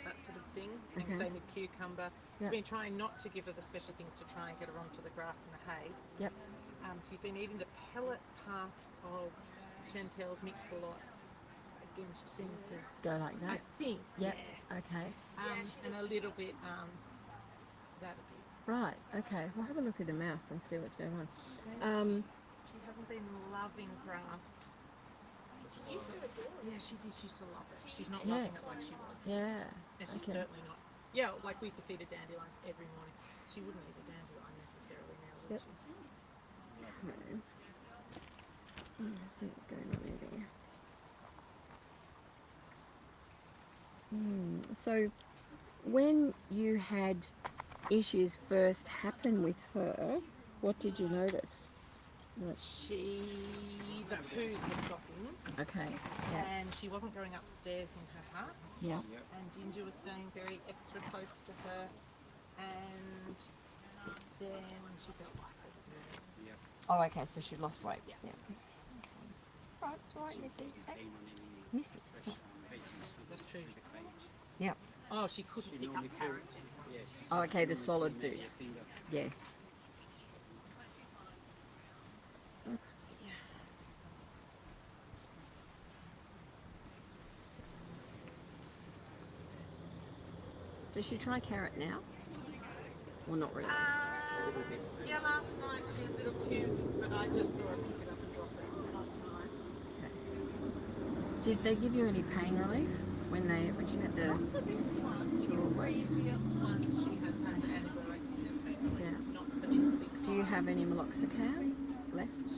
[SPEAKER 8] that sort of thing. And
[SPEAKER 1] Okay.
[SPEAKER 8] same with cucumber.
[SPEAKER 1] Yeah.
[SPEAKER 8] We've been trying not to give her the special things to try and get her onto the grass and the hay.
[SPEAKER 1] Yep.
[SPEAKER 8] She's been eating the pellet part of Chantel's mix a lot. Again, she seems to,
[SPEAKER 1] Go like
[SPEAKER 8] I
[SPEAKER 1] that.
[SPEAKER 8] think,
[SPEAKER 1] Yep.
[SPEAKER 8] yeah.
[SPEAKER 1] Okay.
[SPEAKER 8] And a little bit, that a bit.
[SPEAKER 1] Right. Okay. We'll have a look at the mouth and see what's going on.
[SPEAKER 8] She hasn't been loving grass. She used to adore it. Yeah, she did. She used to love it. She's not
[SPEAKER 1] Yeah.
[SPEAKER 8] loving it like she was.
[SPEAKER 1] Yeah.
[SPEAKER 8] And she's
[SPEAKER 1] Okay.
[SPEAKER 8] certainly not. Yeah, like we used to feed her dandelions every morning. She wouldn't eat a dandelion necessarily now, would
[SPEAKER 1] Yep.
[SPEAKER 8] she?
[SPEAKER 1] Okay. Let's see what's going on there. So, when you had issues first happen with her, what did you notice? What?
[SPEAKER 8] The poos were stopping.
[SPEAKER 1] Okay. Yeah.
[SPEAKER 8] And she wasn't going upstairs in her hut.
[SPEAKER 1] Yeah.
[SPEAKER 8] And Ginger was staying very extra close to her. And then she felt lighter.
[SPEAKER 1] Oh, okay. So she lost weight. Yeah. Okay. It's all right, Missy. Missy, stop.
[SPEAKER 8] That's true.
[SPEAKER 1] Yeah.
[SPEAKER 8] Oh, she couldn't pick up carrot.
[SPEAKER 1] Oh, okay. The solid foods. Yeah. Does she try carrot now? Or not really?
[SPEAKER 8] Yeah, last night she was a little confused, but I just saw her pick it up and drop it last night.
[SPEAKER 1] Okay. Did they give you any pain relief when she had the jaw break?
[SPEAKER 8] Previous one, she has had the antibiotics and pain relief, not for this week.
[SPEAKER 1] Do you have any meloxicam left?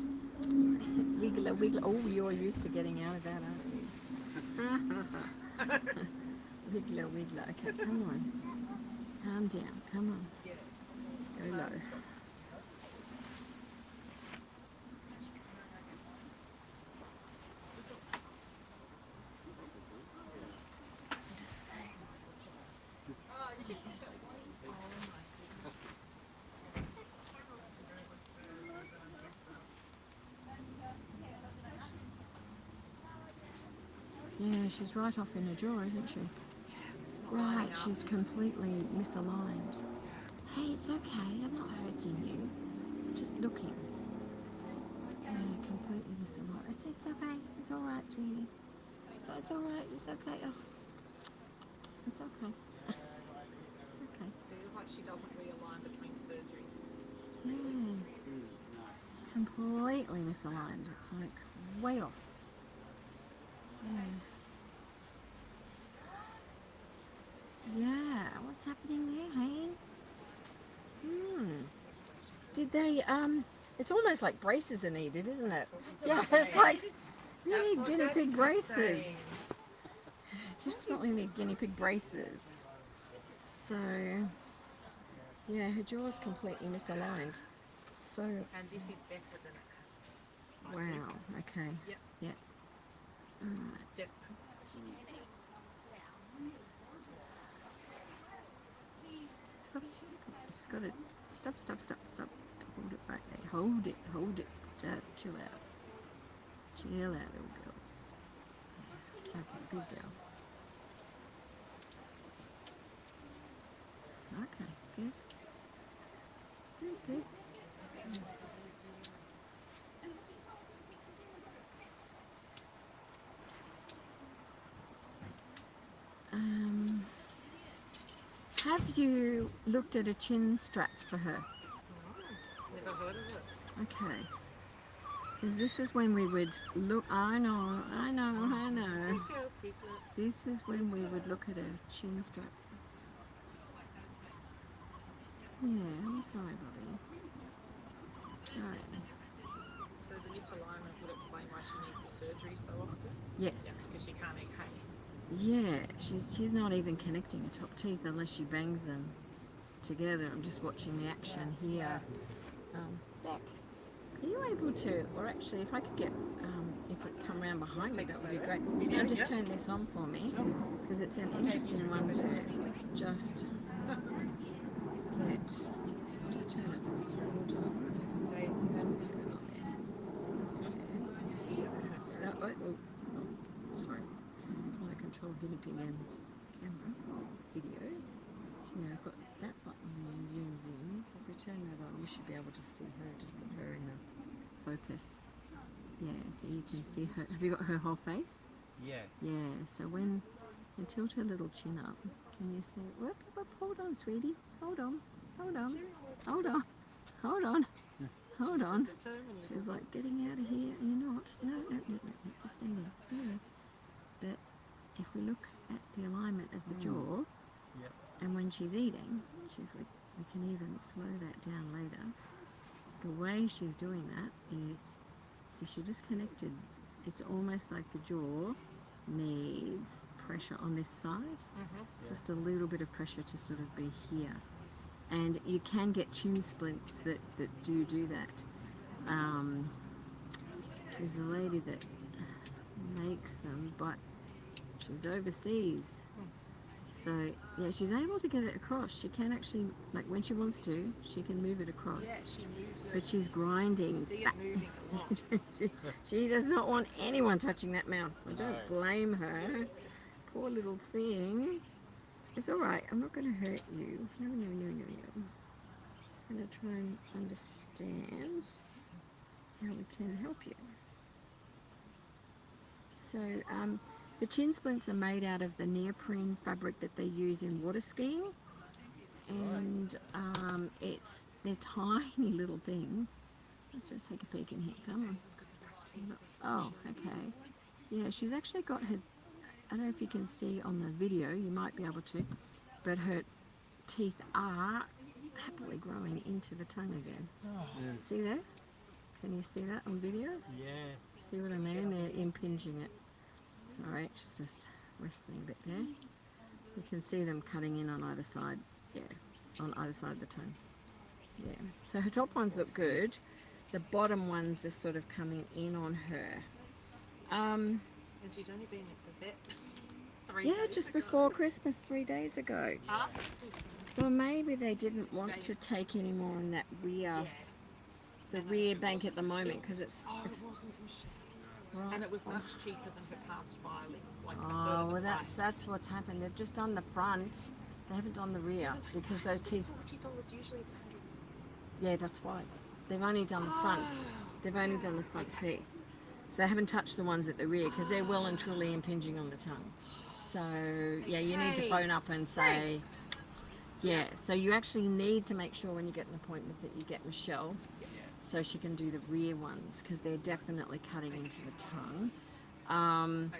[SPEAKER 1] Wiggler, wiggler. Oh, you're used to getting out of that, aren't you? Wiggler, wiggler. Okay, come on. Calm down. Come on. Go low. Yeah, she's right off in her jaw, isn't she? Right, she's completely misaligned. Hey, it's okay, I'm not hurting you. I'm just looking. Yeah, completely misaligned. It's okay, it's alright, sweetie. It's alright, it's okay. Oh. It's okay. It's okay.
[SPEAKER 8] Feels like she doesn't realign between surgery.
[SPEAKER 1] Yeah. It's completely misaligned. It's like way off. Yeah. Yeah, what's happening there, hey? Did they, it's almost like braces are needed, isn't it? Yeah, it's like, you need guinea pig braces. Definitely need guinea pig braces. So, yeah, her jaw's completely misaligned. So,
[SPEAKER 8] And this is better than it has.
[SPEAKER 1] wow, okay.
[SPEAKER 8] Yep.
[SPEAKER 1] Yeah. Alright.
[SPEAKER 8] Yep.
[SPEAKER 1] Stop. Just got it. Stop. Hold it right there. Hold it. Just chill out. Chill out, little girl. Okay, good girl. Okay, good. Good. Have you looked at a chin strap for her?
[SPEAKER 8] Never heard of it.
[SPEAKER 1] Okay. Because this is when we would look, I know. This is when we would look at a chin strap. Yeah, I'm sorry, Bobby. Sorry.
[SPEAKER 8] So the misalignment would explain why she needs the surgery so often?
[SPEAKER 1] Yes.
[SPEAKER 8] Yeah, because she can't eat hay.
[SPEAKER 1] Yeah, she's not even connecting her top teeth unless she bangs them together. I'm just watching the action here. Beck, are you able to, or actually if I could get, you could come around behind me, that would be great. Now just turn this on for me, because it's an interesting one to just get. Just turn it on. Hold on. What's going on there? Oh, sorry. I control guinea pig and camera video. Yeah, I've got that button there, zoom. So if we turn that on, you should be able to see her. Just put her in the focus. Yeah, so you can see her. Have you got her whole face?
[SPEAKER 4] Yeah.
[SPEAKER 1] Yeah, so when you tilt her little chin up, can you see? Whoop, hold on, sweetie. Hold on. She's like, getting out of here. You're not. No. Just stay there. But if we look at the alignment of the jaw, and when she's eating, we can even slow that down later. The way she's doing that is, see, she disconnected. It's almost like the jaw needs pressure on this side. Just a little bit of pressure to sort of be here. And you can get chin splints that do that. There's a lady that makes them, but she's overseas. So, yeah, she's able to get it across. She can actually, like when she wants to, she can move it across.
[SPEAKER 8] Yeah, she moves it.
[SPEAKER 1] But she's grinding.
[SPEAKER 8] See it moving a lot.
[SPEAKER 1] she does not want anyone touching that mouth. I don't blame her. Poor little thing. It's alright. I'm not going to hurt you. No. Just going to try and understand how we can help you. So, The chin splints are made out of the neoprene fabric that they use in water skiing, and they're tiny little things. Let's just take a peek in here. Come on. Oh, okay. Yeah, she's actually got her, I don't know if you can see on the video, you might be able to, but her teeth are happily growing into the tongue again.
[SPEAKER 6] Oh. Yeah.
[SPEAKER 1] See that? Can you see that on video?
[SPEAKER 6] Yeah.
[SPEAKER 1] See what I mean? They're impinging it. Sorry, she's just wrestling a bit there. You can see them cutting in on either side. Yeah, on either side of the tongue. Yeah. So her top ones look good. The bottom ones are sort of coming in on her.
[SPEAKER 8] And she's only been at the vet 3
[SPEAKER 1] Yeah,
[SPEAKER 8] days
[SPEAKER 1] just
[SPEAKER 8] ago.
[SPEAKER 1] before Christmas, 3 days ago. Well, maybe they didn't want to take any more on that rear, the rear bank at the moment, because it's right.
[SPEAKER 8] And it was much cheaper than her past filings. Like
[SPEAKER 1] Oh, well, that's what's happened. They've just done the front. They haven't done the rear because those teeth.
[SPEAKER 8] $40 usually is
[SPEAKER 1] Yeah, that's why. They've only done the front. They've only done the front teeth. So they haven't touched the ones at the rear because they're well and truly impinging on the tongue. So, yeah, you need to phone up and say, yeah, so you actually need to make sure when you get an appointment that you get Michelle so she can do the rear ones because they're definitely cutting into the tongue.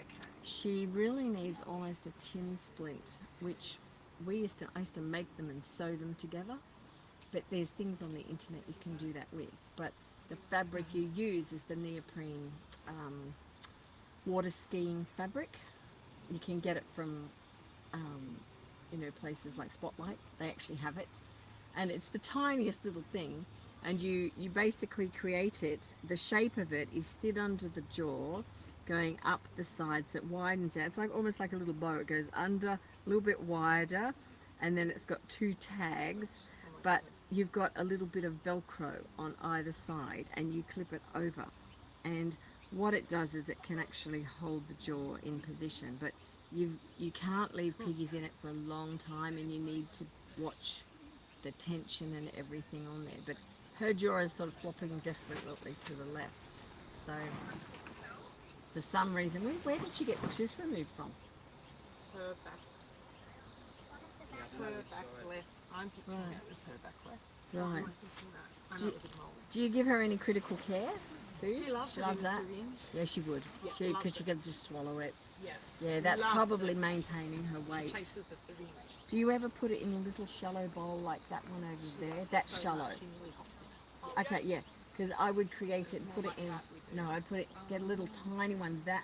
[SPEAKER 1] She really needs almost a chin splint, which I used to make them and sew them together. But there's things on the internet you can do that with. But the fabric you use is the neoprene water skiing fabric. You can get it from, places like Spotlight. They actually have it. And it's the tiniest little thing. And you basically create it. The shape of it is thin under the jaw, going up the sides. It widens out. It's like almost like a little bow. It goes under, a little bit wider, and then it's got 2 tags. But you've got a little bit of Velcro on either side, and you clip it over. And what it does is it can actually hold the jaw in position. But you can't leave piggies in it for a long time, and you need to watch the tension and everything on there. But her jaw is sort of flopping differently to the left. So for some reason, where did she get the tooth removed from?
[SPEAKER 8] her back. Her back left. I'm picking
[SPEAKER 1] Right.
[SPEAKER 8] out just her back left.
[SPEAKER 1] Right.
[SPEAKER 8] I'm thinking that. I know it was a mole.
[SPEAKER 1] Do you give her any critical care? Food?
[SPEAKER 8] She loves
[SPEAKER 1] that.
[SPEAKER 8] syringe.
[SPEAKER 1] Yeah, she would.
[SPEAKER 8] Yeah,
[SPEAKER 1] Because
[SPEAKER 8] loves
[SPEAKER 1] she
[SPEAKER 8] it.
[SPEAKER 1] can just swallow it.
[SPEAKER 8] Yes.
[SPEAKER 1] Yeah, that's
[SPEAKER 8] Loves
[SPEAKER 1] probably
[SPEAKER 8] it.
[SPEAKER 1] maintaining her
[SPEAKER 8] She
[SPEAKER 1] weight.
[SPEAKER 8] chases the syringe.
[SPEAKER 1] Do you ever put it in a little shallow bowl like that one over there? That's
[SPEAKER 8] So
[SPEAKER 1] shallow.
[SPEAKER 8] much, she nearly hops in.
[SPEAKER 1] Okay, yeah. Because I would create it and put it in. No, I'd put it. Get a little tiny one. That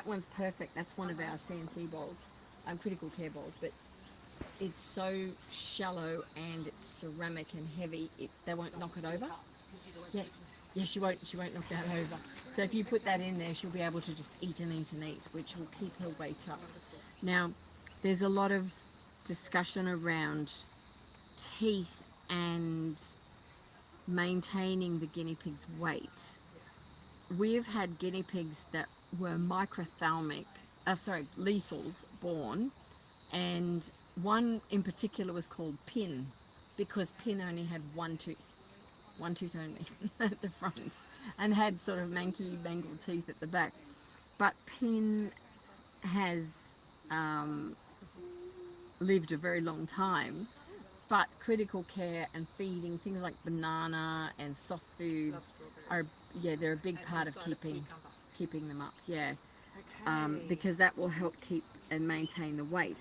[SPEAKER 1] one's perfect. That's one of our CNC bowls. Critical care bowls, but it's so shallow and it's ceramic and heavy. They won't knock it over. Yeah, yeah. She won't knock that over. So if you put that in there, she'll be able to just eat and eat and eat, which will keep her weight up. Now, there's a lot of discussion around teeth and maintaining the guinea pig's weight. We've had guinea pigs that were lethals born, and one in particular was called Pin because Pin only had one tooth only at the front and had sort of manky mangled teeth at the back. But Pin has lived a very long time, but critical care and feeding, things like banana and soft foods they're a big part of keeping them up, because that will help keep and maintain the weight.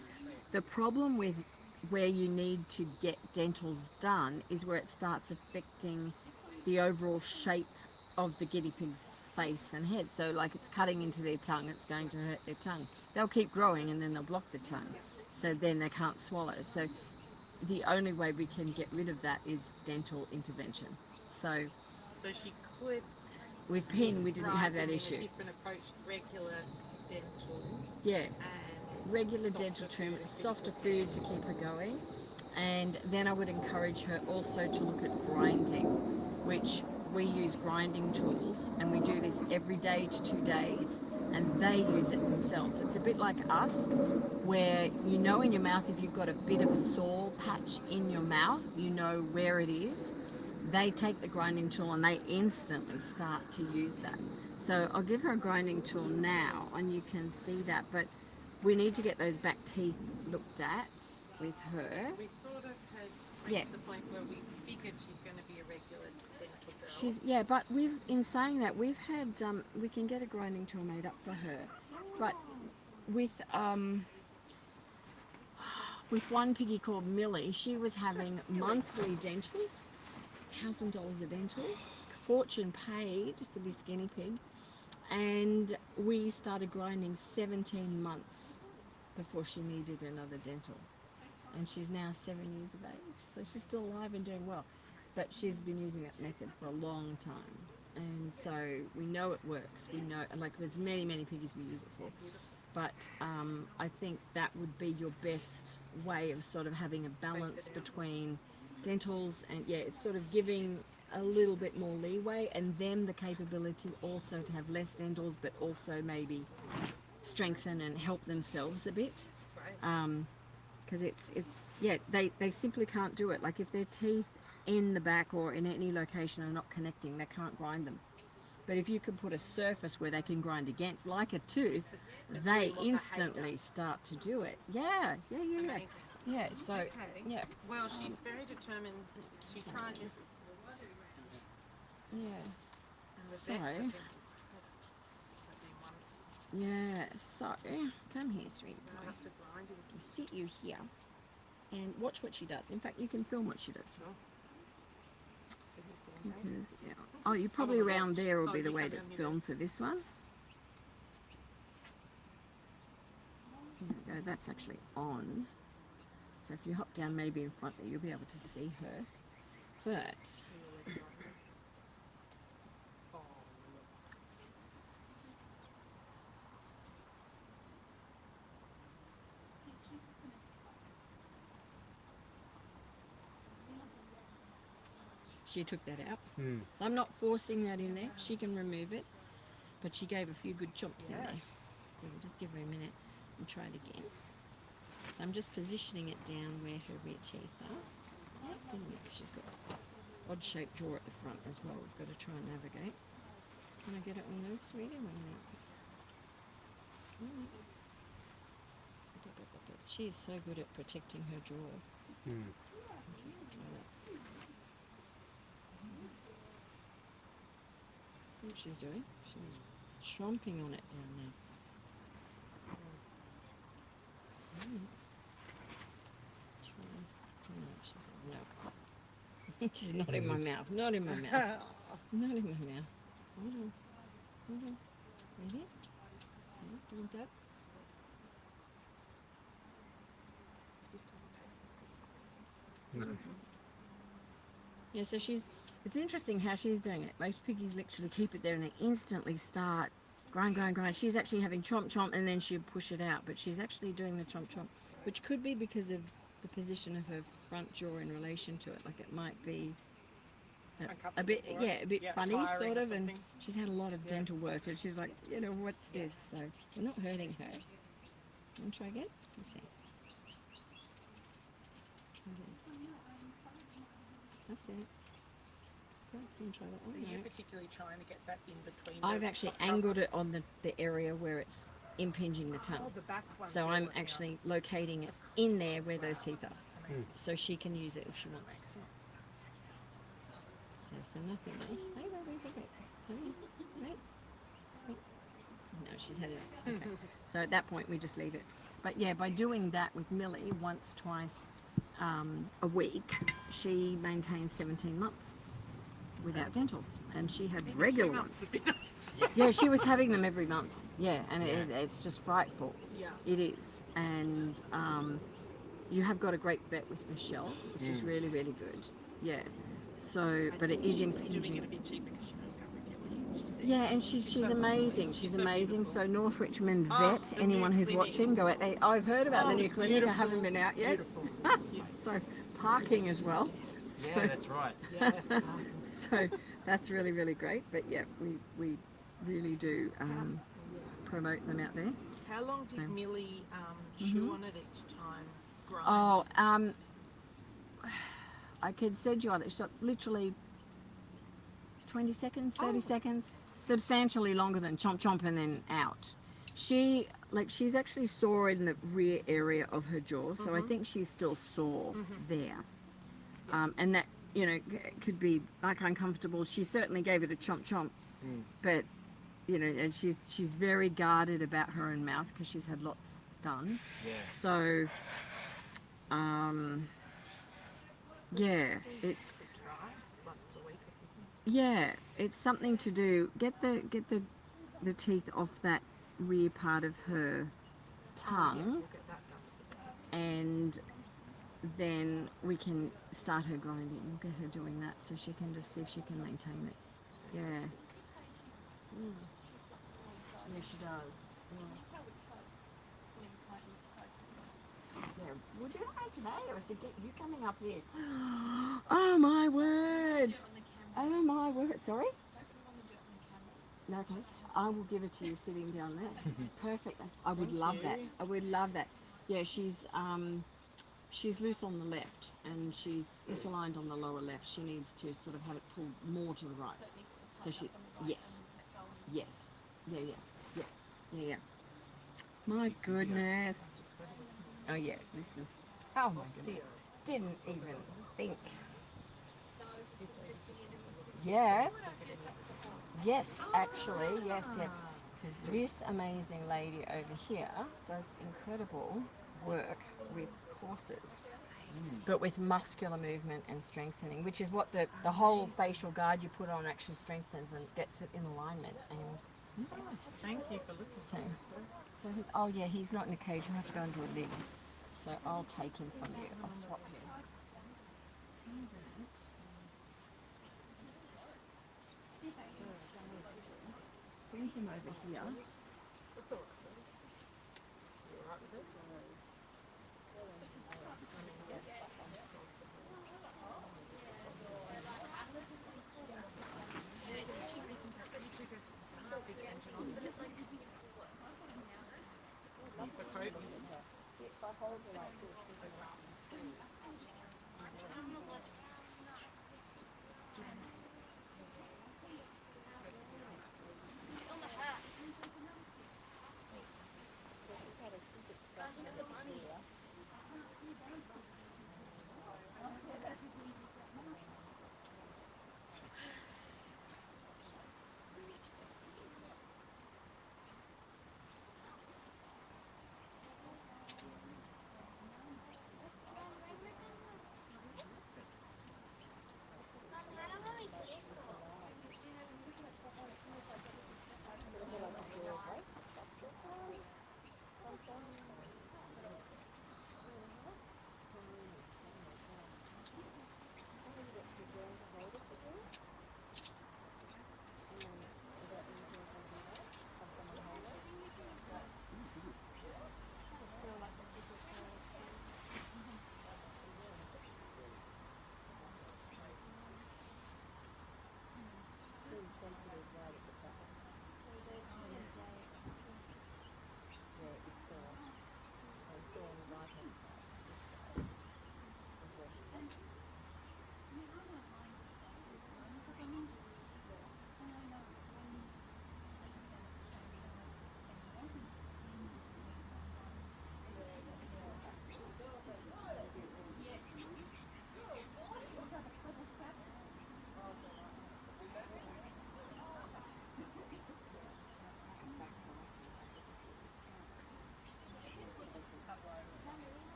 [SPEAKER 1] The problem with where you need to get dentals done is where it starts affecting the overall shape of the guinea pig's face and head. So like it's cutting into their tongue, it's going to hurt their tongue. They'll keep growing and then they'll block the tongue. So then they can't swallow. So the only way we can get rid of that is dental intervention. So
[SPEAKER 8] she could.
[SPEAKER 1] with Pin, we didn't have that issue.
[SPEAKER 8] A different approach, regular dental.
[SPEAKER 1] Yeah.
[SPEAKER 8] And
[SPEAKER 1] Regular dental treatment, softer food to keep her going, and then I would encourage her also to look at grinding, which we use grinding tools, and we do this every day to 2 days, and they use it themselves. It's a bit like us, where you know in your mouth if you've got a bit of a sore patch in your mouth, you know where it is. They take the grinding tool and they instantly start to use that. So I'll give her a grinding tool now, and you can see that, but we need to get those back teeth looked at with her.
[SPEAKER 8] We sort of had reached the point where we figured she's going to be a regular dental girl.
[SPEAKER 1] But in saying that, we've had, we can get a grinding tool made up for her, but with one piggy called Millie, she was having monthly dentals, $1,000 a dental, fortune paid for this guinea pig, and we started grinding 17 months before she needed another dental. And she's now 7 years of age, so she's still alive and doing well. But she's been using that method for a long time, and so we know it works. We know, like, there's many piggies we use it for. But I think that would be your best way of sort of having a balance between dentals and, it's sort of giving a little bit more leeway, and then the capability also to have less dentals, but also maybe strengthen and help themselves a bit. Because they simply can't do it. Like, if their teeth in the back or in any location are not connecting, they can't grind them. But if you can put a surface where they can grind against, like a tooth, they instantly start to do it. Yeah. Yeah, so,
[SPEAKER 8] Okay.
[SPEAKER 1] yeah.
[SPEAKER 8] Well, she's very determined. She's trying to...
[SPEAKER 1] Yeah. So, come here, sweetie pie. We sit you here and watch what she does. In fact, you can film what she does. Because, you probably around there will be the way to film for this one. There we go, that's actually on. So if you hop down maybe in front there, you'll be able to see her. But she took that out. So I'm not forcing that in there. She can remove it. But she gave a few good chomps in there. So we'll just give her a minute and try it again. So I'm just positioning it down where her rear teeth are. She's got an odd shaped jaw at the front as well. We've got to try and navigate. Can I get it on those, sweetie? 1 minute. She is so good at protecting her jaw. Try that. See what she's doing? She's chomping on it down there. She says no. She's not in my mouth. Not in my mouth. Not in my mouth. Hold on. Hold on. Right here. Doing that. This doesn't taste good. Yeah, so it's interesting how she's doing it. Most piggies literally keep it there and they instantly start grind. She's actually having chomp, and then she'll push it out, but she's actually doing the chomp, which could be because of the position of her front jaw in relation to it. Like, it might be a bit funny, sort of, and she's had a lot of dental work, and she's like, what's this? So we're not hurting her. Want to try again? Let's see. That's it. Try that one.
[SPEAKER 8] Are you particularly trying to get that in between?
[SPEAKER 1] I've actually angled it on the area where it's impinging the tongue.
[SPEAKER 8] The back one.
[SPEAKER 1] So I'm actually locating it in there where those teeth are. So she can use it if she wants. So for nothing else. Wait. No, she's had it. Okay. So at that point we just leave it. But yeah, by doing that with Millie twice a week, she maintained 17 months without dentals, and she had regular ones. Yeah, she was having them every month. Yeah, and it's just frightful.
[SPEAKER 8] Yeah.
[SPEAKER 1] It is. And you have got a great vet with Michelle, which is really, really good. Yeah. So, but it is impinging. Yeah, and she's amazing. She's amazing. So North Richmond Vet, anyone who's watching, go out there. I've heard about the new clinic. I haven't been out yet. So parking as well. So,
[SPEAKER 4] yeah, that's right.
[SPEAKER 1] So that's really, really great. But yeah, we really do promote them out there.
[SPEAKER 8] How long did Millie chew on it each time? Grind?
[SPEAKER 1] Oh, I could send you on it. It's literally 20 seconds, 30 seconds. substantially longer than chomp chomp and then out. She's actually sore in the rear area of her jaw, so I think she's still sore there. And that, you know, could be like uncomfortable. She certainly gave it a chomp chomp, but, you know, and she's very guarded about her own mouth because she's had lots done.
[SPEAKER 4] Yeah.
[SPEAKER 1] So, yeah, it's something to do. Get the teeth off that rear part of her tongue, and then we can start her grinding. We'll get her doing that so she can just see if she can maintain it. Yeah. Yeah, she does. Yeah. Would you like today, or is it you coming up here? Oh my word! Oh my word! Sorry? Okay. I will give it to you sitting down there. Perfect. I would love that. I would love that. Yeah, she's loose on the left and she's misaligned on the lower left. She needs to sort of have it pulled more to the right. So yes. Yeah. My goodness. Oh yeah, this is, oh my goodness. Didn't even think. Yeah. Yes, actually, yes. Because this amazing lady over here does incredible work with horses, but with muscular movement and strengthening, which is what the whole facial guard you put on actually strengthens and gets it in alignment. And yes.
[SPEAKER 8] Thank you for looking.
[SPEAKER 1] So he's not in a cage. We'll have to go into a lid. So I'll take him from you. I'll swap him. Bring him over here.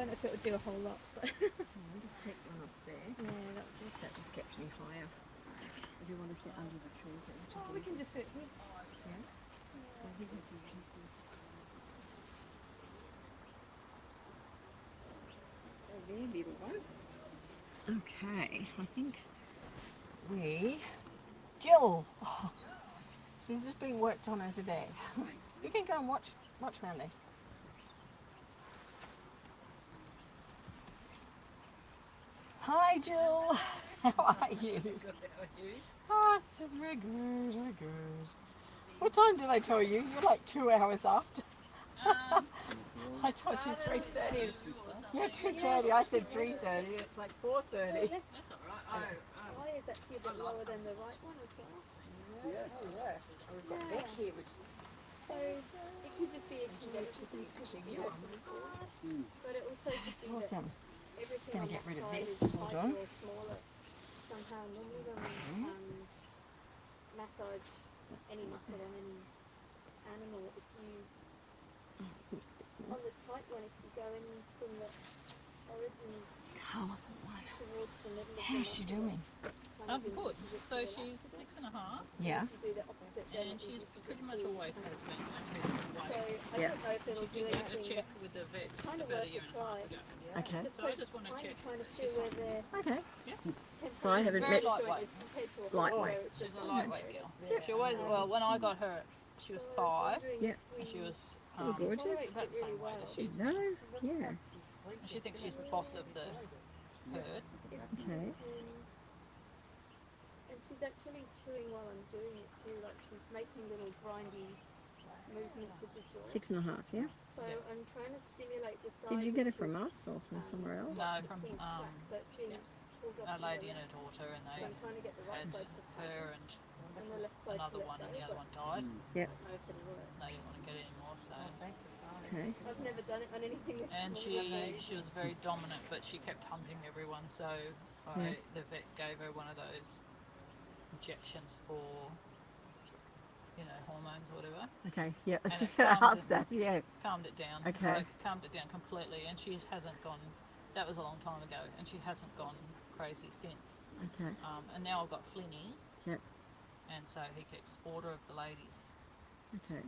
[SPEAKER 2] don't know if it would do a whole lot, but
[SPEAKER 1] I'll just take one off there.
[SPEAKER 2] yeah, that's it.
[SPEAKER 1] That just gets me higher. Or do you want to sit under the trees? Which is
[SPEAKER 2] Oh, we can
[SPEAKER 1] easiest?
[SPEAKER 2] just do it here.
[SPEAKER 1] Yeah. Well, he can do it. There, little one. Okay, I think Jill! She's just being worked on over there. You can go and watch around there. Hi Jill! How are you? Oh, it's just very good, very good. What time did I tell you? You're like 2 hours after. I told you 3:30. Yeah, 2:30. I said 3:30. It's like 4:30.
[SPEAKER 2] Eye is actually a bit lower than the right one as well.
[SPEAKER 1] Yeah. We've got Beck here, which is
[SPEAKER 2] So it could just be a conjecture thing, but it also could
[SPEAKER 1] that's
[SPEAKER 2] be
[SPEAKER 1] awesome.
[SPEAKER 2] that everything
[SPEAKER 1] Just gonna
[SPEAKER 2] on
[SPEAKER 1] get
[SPEAKER 2] that
[SPEAKER 1] rid of
[SPEAKER 2] side
[SPEAKER 1] this.
[SPEAKER 2] is
[SPEAKER 1] Hold
[SPEAKER 2] tighter
[SPEAKER 1] on.
[SPEAKER 2] or smaller. Somehow, normally when we massage any muscle on any animal, if you on the tight one, if you go in from the origin
[SPEAKER 1] Colourful one.
[SPEAKER 2] towards the middle of the
[SPEAKER 1] How's she
[SPEAKER 2] muscle,
[SPEAKER 1] doing?
[SPEAKER 8] Good. So she's 6.5,
[SPEAKER 1] Yeah.
[SPEAKER 2] you do the opposite, then
[SPEAKER 8] and
[SPEAKER 2] it
[SPEAKER 8] she's
[SPEAKER 2] reduces
[SPEAKER 8] pretty
[SPEAKER 2] the
[SPEAKER 8] much
[SPEAKER 2] fluid.
[SPEAKER 8] always has been actually this
[SPEAKER 2] So
[SPEAKER 8] way.
[SPEAKER 2] I
[SPEAKER 1] Yeah.
[SPEAKER 2] don't know if
[SPEAKER 8] She
[SPEAKER 2] it'll do
[SPEAKER 8] did get a
[SPEAKER 2] anything.
[SPEAKER 8] check with the vet
[SPEAKER 2] Kind of
[SPEAKER 8] about a
[SPEAKER 2] worth
[SPEAKER 8] year
[SPEAKER 2] a
[SPEAKER 8] and a half
[SPEAKER 2] try.
[SPEAKER 8] ago.
[SPEAKER 1] Okay.
[SPEAKER 8] So I just want to check.
[SPEAKER 2] Trying to feel where the
[SPEAKER 1] Okay.
[SPEAKER 2] temperature
[SPEAKER 1] So I haven't
[SPEAKER 8] Very
[SPEAKER 1] met.
[SPEAKER 8] lightweight.
[SPEAKER 2] is compared to a
[SPEAKER 1] Lightweight.
[SPEAKER 2] where it's
[SPEAKER 8] She's
[SPEAKER 2] just
[SPEAKER 8] a lightweight girl. She always, well, when I got her, she was 5,
[SPEAKER 1] Yeah.
[SPEAKER 8] and she was
[SPEAKER 1] You're gorgeous.
[SPEAKER 8] about the same weight as she is.
[SPEAKER 1] No. Yeah.
[SPEAKER 8] And she thinks she's the boss of the herd.
[SPEAKER 1] Okay.
[SPEAKER 2] And she's actually chewing while I'm doing it too, like she's making little grindy movements with the jaw.
[SPEAKER 1] 6.5. Yeah.
[SPEAKER 2] So I'm trying to stimulate the side.
[SPEAKER 1] Did you get it
[SPEAKER 2] which
[SPEAKER 1] from
[SPEAKER 2] is,
[SPEAKER 1] us or from somewhere else?
[SPEAKER 8] No, from
[SPEAKER 2] seems flat, so it's being pulled
[SPEAKER 8] a
[SPEAKER 2] off to
[SPEAKER 8] lady
[SPEAKER 2] the
[SPEAKER 8] and
[SPEAKER 2] left.
[SPEAKER 8] her daughter, and
[SPEAKER 2] So
[SPEAKER 8] they
[SPEAKER 2] I'm trying to get the right
[SPEAKER 8] had
[SPEAKER 2] side to tap
[SPEAKER 8] her and
[SPEAKER 2] and the left side
[SPEAKER 8] another
[SPEAKER 2] to let
[SPEAKER 8] one,
[SPEAKER 2] go,
[SPEAKER 8] and the other
[SPEAKER 2] but
[SPEAKER 8] one died.
[SPEAKER 1] Yeah.
[SPEAKER 2] I don't know if it'll work.
[SPEAKER 8] They didn't want to get it anymore, so.
[SPEAKER 1] Okay.
[SPEAKER 2] I've never done it on anything this
[SPEAKER 8] And
[SPEAKER 2] small.
[SPEAKER 8] she was very dominant, but she kept hunting everyone, so the vet gave her one of those injections for, hormones or whatever.
[SPEAKER 1] Okay. Yeah. I was
[SPEAKER 8] And
[SPEAKER 1] just
[SPEAKER 8] it
[SPEAKER 1] going to
[SPEAKER 8] calmed
[SPEAKER 1] ask
[SPEAKER 8] it.
[SPEAKER 1] that. Yeah.
[SPEAKER 8] Calmed it down.
[SPEAKER 1] Okay.
[SPEAKER 8] Like, calmed it down completely, and she hasn't gone, that was a long time ago, and she hasn't gone crazy since.
[SPEAKER 1] Okay.
[SPEAKER 8] And now I've got Flinny,
[SPEAKER 1] Yep.
[SPEAKER 8] and so he keeps order of the ladies.
[SPEAKER 1] Okay.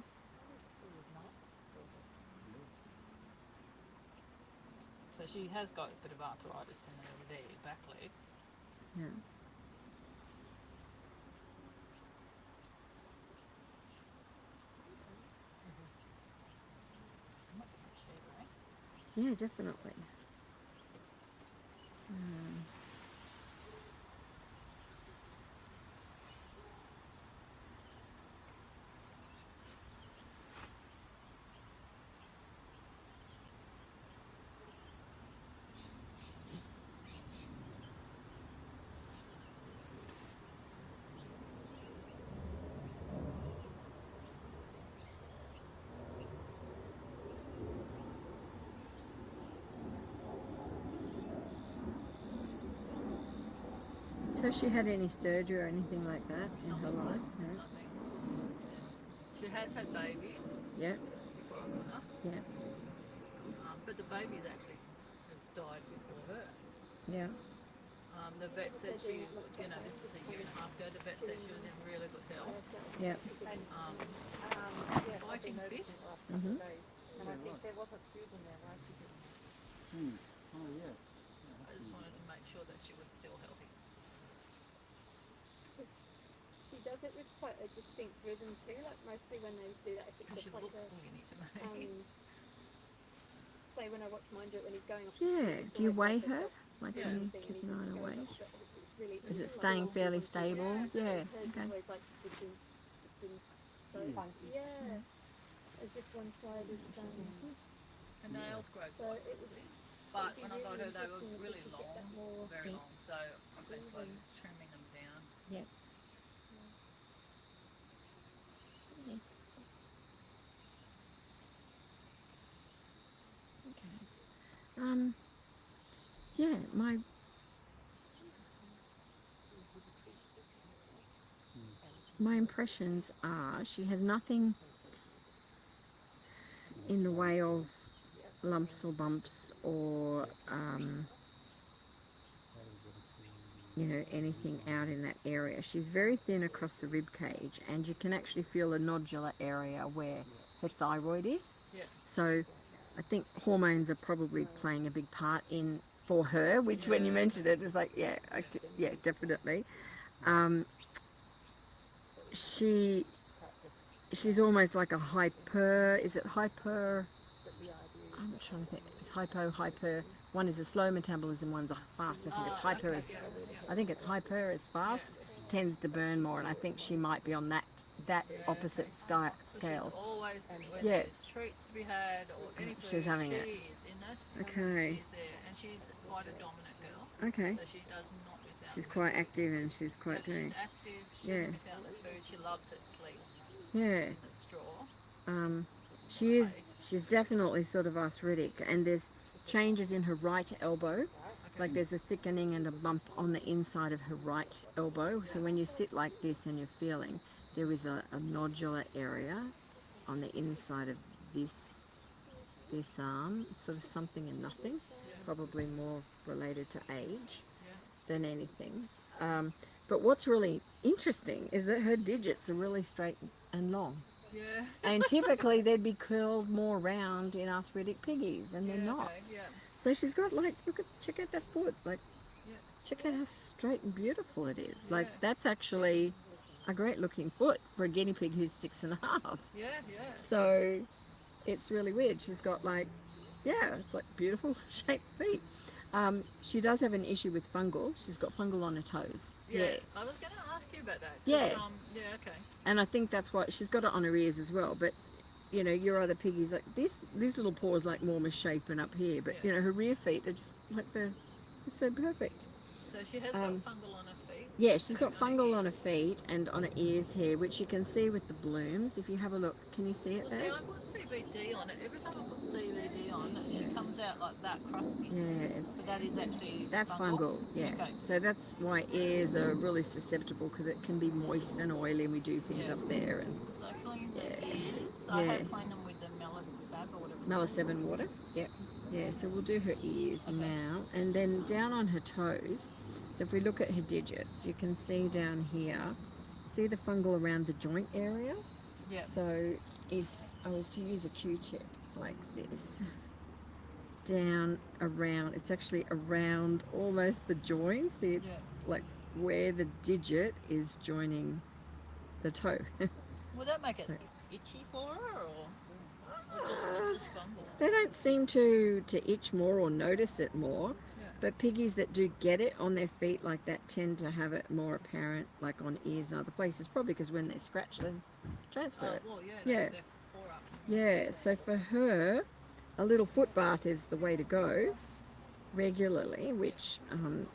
[SPEAKER 8] So she has got a bit of arthritis in her back legs.
[SPEAKER 1] Yeah.
[SPEAKER 8] Not much either, eh?
[SPEAKER 1] Yeah, definitely. So has she had any surgery or anything like that in her life? No.
[SPEAKER 8] Nothing. She has had babies
[SPEAKER 1] Yeah.
[SPEAKER 8] before I got her,
[SPEAKER 1] Yeah.
[SPEAKER 8] but the babies actually has died before her.
[SPEAKER 1] Yeah.
[SPEAKER 8] The vet said she, this is a year and a half ago, the vet said she was in really good health,
[SPEAKER 1] Yeah.
[SPEAKER 8] fighting fit.
[SPEAKER 1] Mhm.
[SPEAKER 7] And I think there wasn't food in there, right? She didn't.
[SPEAKER 6] Oh, yeah.
[SPEAKER 8] I just wanted to make sure that she was still healthy.
[SPEAKER 2] She does it with quite a distinct rhythm too, like mostly when they do that, if it's
[SPEAKER 8] Because she
[SPEAKER 2] just like
[SPEAKER 8] looks skinny to me.
[SPEAKER 2] say when I watch mine do it when he's going off.
[SPEAKER 1] Yeah. Do you weigh her? Like
[SPEAKER 8] Yeah.
[SPEAKER 1] when you keep an eye on her weight? Is it staying fairly stable? Yeah. Okay.
[SPEAKER 2] Always like so funky. Yeah. As if one side is
[SPEAKER 8] Her nails grow
[SPEAKER 2] so
[SPEAKER 8] quite
[SPEAKER 2] it would
[SPEAKER 8] quickly, but
[SPEAKER 2] it'd be
[SPEAKER 8] when I got her
[SPEAKER 2] really
[SPEAKER 8] they were
[SPEAKER 2] interesting if we
[SPEAKER 8] really
[SPEAKER 2] could get
[SPEAKER 8] long,
[SPEAKER 2] that more
[SPEAKER 8] very long, so I've been slowly trimming them down.
[SPEAKER 1] Yep. Okay. Yeah, my impressions are she has nothing in the way of lumps or bumps or you know, anything out in that area. She's very thin across the rib cage, and you can actually feel a nodular area where her thyroid is.
[SPEAKER 8] Yeah.
[SPEAKER 1] So I think hormones are probably playing a big part in for her, which when you mentioned it, it's like, yeah, yeah, definitely. She's almost like a hyper, is it hyper? I'm trying to think. It's hyper. One is a slow metabolism, one's a fast. I think it's hyper is fast, tends to burn more, and I think she might be on that opposite scale.
[SPEAKER 3] Always when
[SPEAKER 1] Yeah.
[SPEAKER 3] there's treats to be had or any food,
[SPEAKER 1] She's having it.
[SPEAKER 3] She's in it.
[SPEAKER 1] Okay.
[SPEAKER 3] She's there, and she's quite a dominant girl.
[SPEAKER 1] Okay.
[SPEAKER 3] So she does not miss out.
[SPEAKER 1] She's quite active and she's quite doing.
[SPEAKER 3] She's active. She
[SPEAKER 1] Yeah.
[SPEAKER 3] doesn't miss out on food. She loves her sleep.
[SPEAKER 1] Yeah.
[SPEAKER 3] The straw.
[SPEAKER 1] She's definitely sort of arthritic, and there's changes in her right elbow. Like there's a thickening and a bump on the inside of her right elbow. So when you sit like this and you're feeling, there is a nodular area on the inside of this arm. It's sort of something and nothing, probably more related to age than anything. But what's really interesting is that her digits are really straight and long.
[SPEAKER 3] Yeah.
[SPEAKER 1] And typically they'd be curled more round in arthritic piggies, and they're not.
[SPEAKER 3] Okay, yeah.
[SPEAKER 1] So she's got like, check out that foot. Like, check out how straight and beautiful it is. Like, that's actually a great looking foot for a guinea pig who's 6.5.
[SPEAKER 3] Yeah, yeah.
[SPEAKER 1] So it's really weird. She's got like, it's like beautiful shaped feet. She does have an issue with fungal. She's got fungal on her toes.
[SPEAKER 3] Yeah. I was going to ask you about that.
[SPEAKER 1] Yeah.
[SPEAKER 3] Yeah, okay.
[SPEAKER 1] And I think that's why she's got it on her ears as well. But, you know, your other piggies, like this little paw is like more misshapen up here. But, you know, her rear feet are just like they're so perfect.
[SPEAKER 3] So she has got fungal on her feet.
[SPEAKER 1] Yeah, she's got fungal on her feet and on her ears here, which you can see with the blooms. If you have a look, can you see it
[SPEAKER 3] Well,
[SPEAKER 1] there?
[SPEAKER 3] see, I put CBD on it. Every time I put CBD on, she comes out like that, crusty.
[SPEAKER 1] Yeah,
[SPEAKER 3] So that is actually
[SPEAKER 1] that's fungal. Yeah.
[SPEAKER 3] Okay.
[SPEAKER 1] So that's why ears are really susceptible, because it can be moist and oily, and we do things up there. And
[SPEAKER 3] So I clean the
[SPEAKER 1] Yeah.
[SPEAKER 3] ears. I
[SPEAKER 1] Yeah.
[SPEAKER 3] have cleaned them with the Melisab or whatever.
[SPEAKER 1] Melisab water. Yep. Yeah, so we'll do her ears now. And then down on her toes, so if we look at her digits, you can see down here, see the fungal around the joint area?
[SPEAKER 3] Yeah.
[SPEAKER 1] So if I was to use a Q-tip like this, down around, it's actually around almost the joint. See, it's like where the digit is joining the toe.
[SPEAKER 3] Would that make it itchy for her, or it's just fungal?
[SPEAKER 1] They don't seem to itch more or notice it more. But piggies that do get it on their feet like that tend to have it more apparent, like on ears and other places, probably because when they scratch them, transfer it.
[SPEAKER 3] Well,
[SPEAKER 1] Yeah.
[SPEAKER 3] they're four up.
[SPEAKER 1] Yeah, so for her, a little foot bath is the way to go regularly, which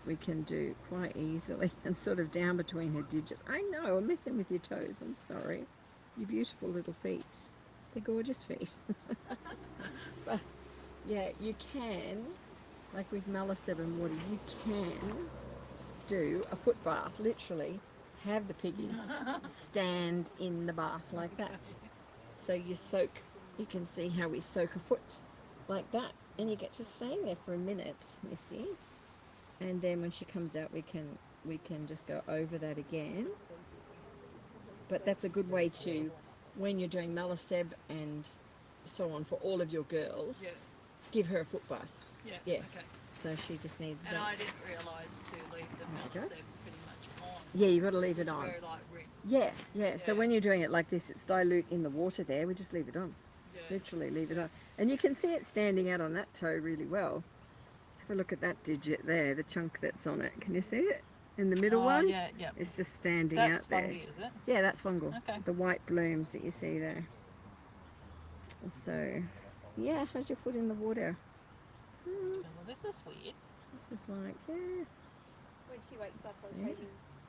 [SPEAKER 1] we can do quite easily, and sort of down between her digits. I know, I'm messing with your toes, I'm sorry. You beautiful little feet. They're gorgeous feet. But yeah, you can, like with Melisab water, you can do a foot bath, literally have the piggy stand in the bath like that. So you can see how we soak a foot like that, and you get to stay in there for a minute, Missy. And then when she comes out, we can just go over that again. But that's a good way to, when you're doing Melisab and so on for all of your girls, give her a foot bath. Yeah. Okay. So she just needs
[SPEAKER 3] and
[SPEAKER 1] that.
[SPEAKER 3] I didn't realise to leave the Melisab pretty much on.
[SPEAKER 1] Yeah, you've got to leave it on.
[SPEAKER 3] So like rinse.
[SPEAKER 1] Yeah. So when you're doing it like this, it's dilute in the water there. We just leave it on.
[SPEAKER 3] Yeah.
[SPEAKER 1] Literally leave it on. And you can see it standing out on that toe really well. Have a look at that digit there, the chunk that's on it. Can you see it? In the middle one?
[SPEAKER 3] Yeah.
[SPEAKER 1] It's just standing
[SPEAKER 3] That's
[SPEAKER 1] out there.
[SPEAKER 3] fungi, is it?
[SPEAKER 1] Yeah, that's fungal.
[SPEAKER 3] Okay.
[SPEAKER 1] The white blooms that you see there. So, yeah, how's your foot in the water?
[SPEAKER 3] Well, this is weird.
[SPEAKER 1] This is like, yeah.
[SPEAKER 2] When she wakes up, I'll show you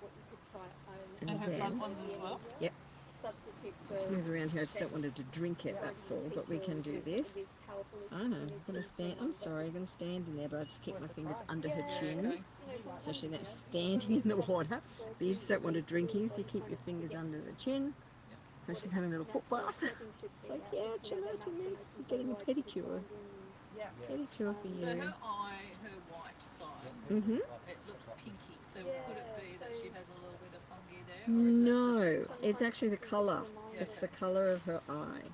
[SPEAKER 2] what you could try at home.
[SPEAKER 1] And
[SPEAKER 3] And her
[SPEAKER 1] then-
[SPEAKER 3] front ones as well?
[SPEAKER 1] Yep.
[SPEAKER 2] Substitutes
[SPEAKER 1] Just
[SPEAKER 2] for
[SPEAKER 1] move around here. I just don't want her to drink it, that's all. But we can do this. I know. I'm gonna stand. I'm sorry. I'm gonna stand in there, but I just keep my fingers under her chin, so she's not standing in the water. But you just don't want her drinking, so you keep your fingers under the chin. So she's having a little foot bath. It's like, yeah, chill out in there. You're getting a pedicure. Pretty cool for
[SPEAKER 8] So
[SPEAKER 1] you.
[SPEAKER 8] her eye, her white side,
[SPEAKER 1] Mm-hmm.
[SPEAKER 8] it looks pinky. So could it be that she has a little bit of fungi there? Or is
[SPEAKER 1] No,
[SPEAKER 8] it just
[SPEAKER 1] it's actually the colour. It's the colour of her eye.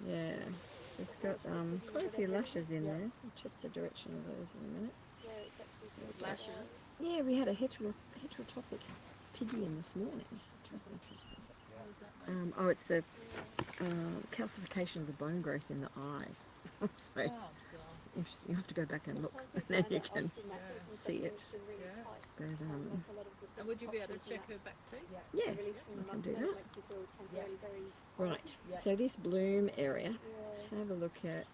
[SPEAKER 1] Yeah. She's got quite a few lashes in there. I'll check the direction of those in a minute.
[SPEAKER 8] lashes?
[SPEAKER 1] Yeah, we had a heterotropic piggy in this morning, which was interesting.
[SPEAKER 8] What does that mean?
[SPEAKER 1] Oh, it's the calcification of the bone growth in the eye. So
[SPEAKER 8] Oh, God.
[SPEAKER 1] interesting. You have to go back and look, and then you can see it.
[SPEAKER 8] Yeah.
[SPEAKER 1] But
[SPEAKER 8] And would you be able to check her back teeth?
[SPEAKER 1] yeah, I can do that. Right. So this bloom area, have a look at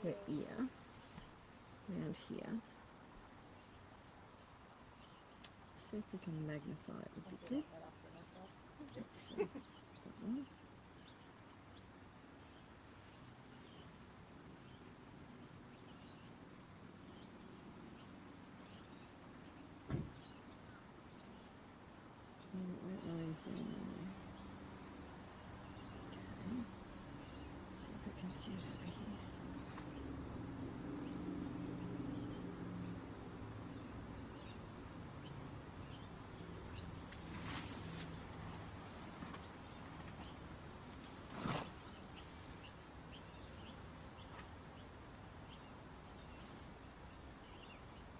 [SPEAKER 1] her ear around here. See if we can magnify it would be good. Let's see. That one. Where eyes in? Okay. See if I can see it over here.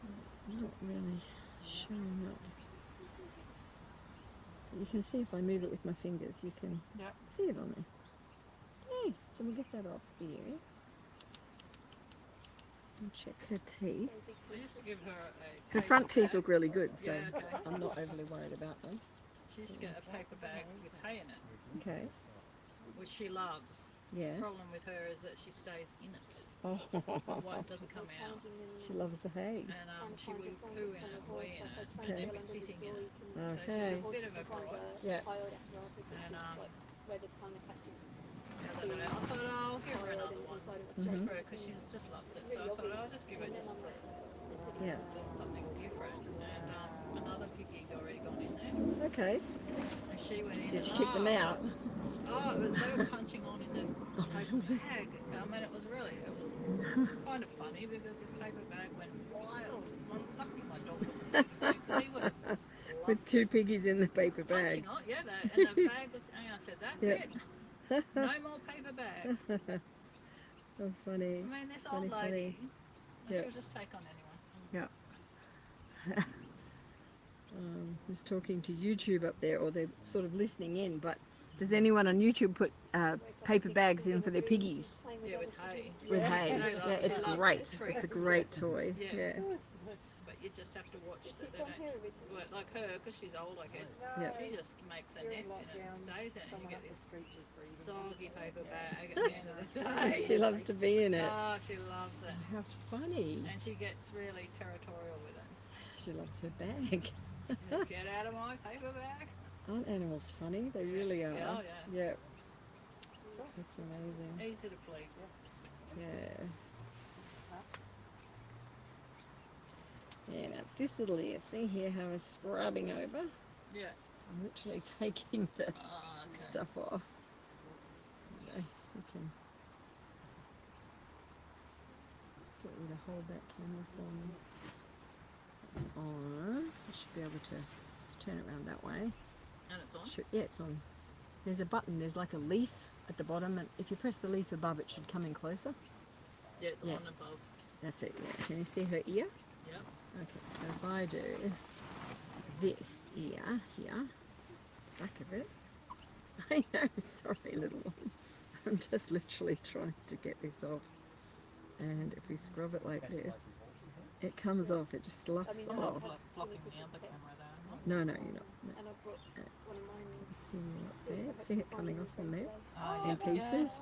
[SPEAKER 1] It's not really showing up. You can see if I move it with my fingers, you can see it on there. Hey, so we'll get that off for you. And check her teeth.
[SPEAKER 8] I used to give her a
[SPEAKER 1] Her front
[SPEAKER 8] paper
[SPEAKER 1] teeth
[SPEAKER 8] bag.
[SPEAKER 1] look really good, so
[SPEAKER 8] Yeah, okay.
[SPEAKER 1] I'm not overly worried about them.
[SPEAKER 8] She used to get a paper bag with hay in it,
[SPEAKER 1] Okay,
[SPEAKER 8] which she loves.
[SPEAKER 1] yeah.
[SPEAKER 8] The problem with her is that she stays in it.
[SPEAKER 1] Oh,
[SPEAKER 8] White doesn't come out.
[SPEAKER 1] she loves the hay.
[SPEAKER 8] And she will poo in it, wee in it, and then be sitting in it.
[SPEAKER 1] Okay.
[SPEAKER 8] So she's a bit of a gripe.
[SPEAKER 1] Yeah.
[SPEAKER 8] And the other day I thought, oh, I'll give her another one just for her, because she just loves it. So I thought, I'll just give her just for
[SPEAKER 1] Yeah.
[SPEAKER 8] something different. And another piggy had already gone in there.
[SPEAKER 1] Okay.
[SPEAKER 8] And she went in.
[SPEAKER 1] Did
[SPEAKER 8] and,
[SPEAKER 1] you kick them out?
[SPEAKER 8] Oh, they were punching on in the paper bag. I mean, it was kind of funny because this paper bag went wild. Luckily my dog wasn't sitting there, he would have
[SPEAKER 1] With two piggies in the paper bag.
[SPEAKER 8] punching on. Yeah, and the bag was going. I said, that's
[SPEAKER 1] Yep.
[SPEAKER 8] it. No more paper bags.
[SPEAKER 1] Oh, funny.
[SPEAKER 8] I mean, this
[SPEAKER 1] Funny,
[SPEAKER 8] old lady,
[SPEAKER 1] Yep.
[SPEAKER 8] she'll just take on anyone.
[SPEAKER 1] Yeah. Who's talking to YouTube up there, or they're sort of listening in, but does anyone on YouTube put paper bags in for their piggies?
[SPEAKER 8] Yeah, with hay.
[SPEAKER 1] With hay.
[SPEAKER 8] They
[SPEAKER 1] Yeah,
[SPEAKER 8] love-
[SPEAKER 1] it's
[SPEAKER 8] she loves
[SPEAKER 1] great.
[SPEAKER 8] it. Treats.
[SPEAKER 1] It's a great toy.
[SPEAKER 8] Yeah.
[SPEAKER 1] Yeah.
[SPEAKER 8] But you just have to watch that they don't, well, like her, because she's old, I guess.
[SPEAKER 1] Yeah.
[SPEAKER 8] She just makes a nest in it and stays in it, and you get this soggy paper bag at the end of the
[SPEAKER 1] And
[SPEAKER 8] day.
[SPEAKER 1] she loves to be in it.
[SPEAKER 8] Oh, she loves it.
[SPEAKER 1] How funny.
[SPEAKER 8] And she gets really territorial with it.
[SPEAKER 1] She loves her bag.
[SPEAKER 8] Get out of my paper bag.
[SPEAKER 1] Aren't animals funny? They really are.
[SPEAKER 8] Yeah, yeah.
[SPEAKER 1] Yeah. That's amazing.
[SPEAKER 8] Easy to please.
[SPEAKER 1] Yeah. Yeah, now it's this little ear. See here how it's scrubbing over?
[SPEAKER 8] Yeah.
[SPEAKER 1] I'm literally taking the
[SPEAKER 8] Oh, okay.
[SPEAKER 1] stuff off. Okay, we can get you to hold that camera for me. It's on. I should be able to turn it around that way.
[SPEAKER 8] And it's on?
[SPEAKER 1] Yeah, it's on. There's a button. There's like a leaf at the bottom, and if you press the leaf above, it should come in closer.
[SPEAKER 8] Yeah, it's
[SPEAKER 1] Yeah.
[SPEAKER 8] on above.
[SPEAKER 1] That's it. Yeah. Can you see her ear?
[SPEAKER 8] Yep.
[SPEAKER 1] Okay, so if I do this ear here, back of it. I know, sorry little one. I'm just literally trying to get this off. And if we scrub it like this, it comes off, it just sloughs off.
[SPEAKER 8] Blocking the other camera there.
[SPEAKER 1] No, no, you're not. No. See up there? See it coming off on there
[SPEAKER 8] Oh,
[SPEAKER 1] in pieces?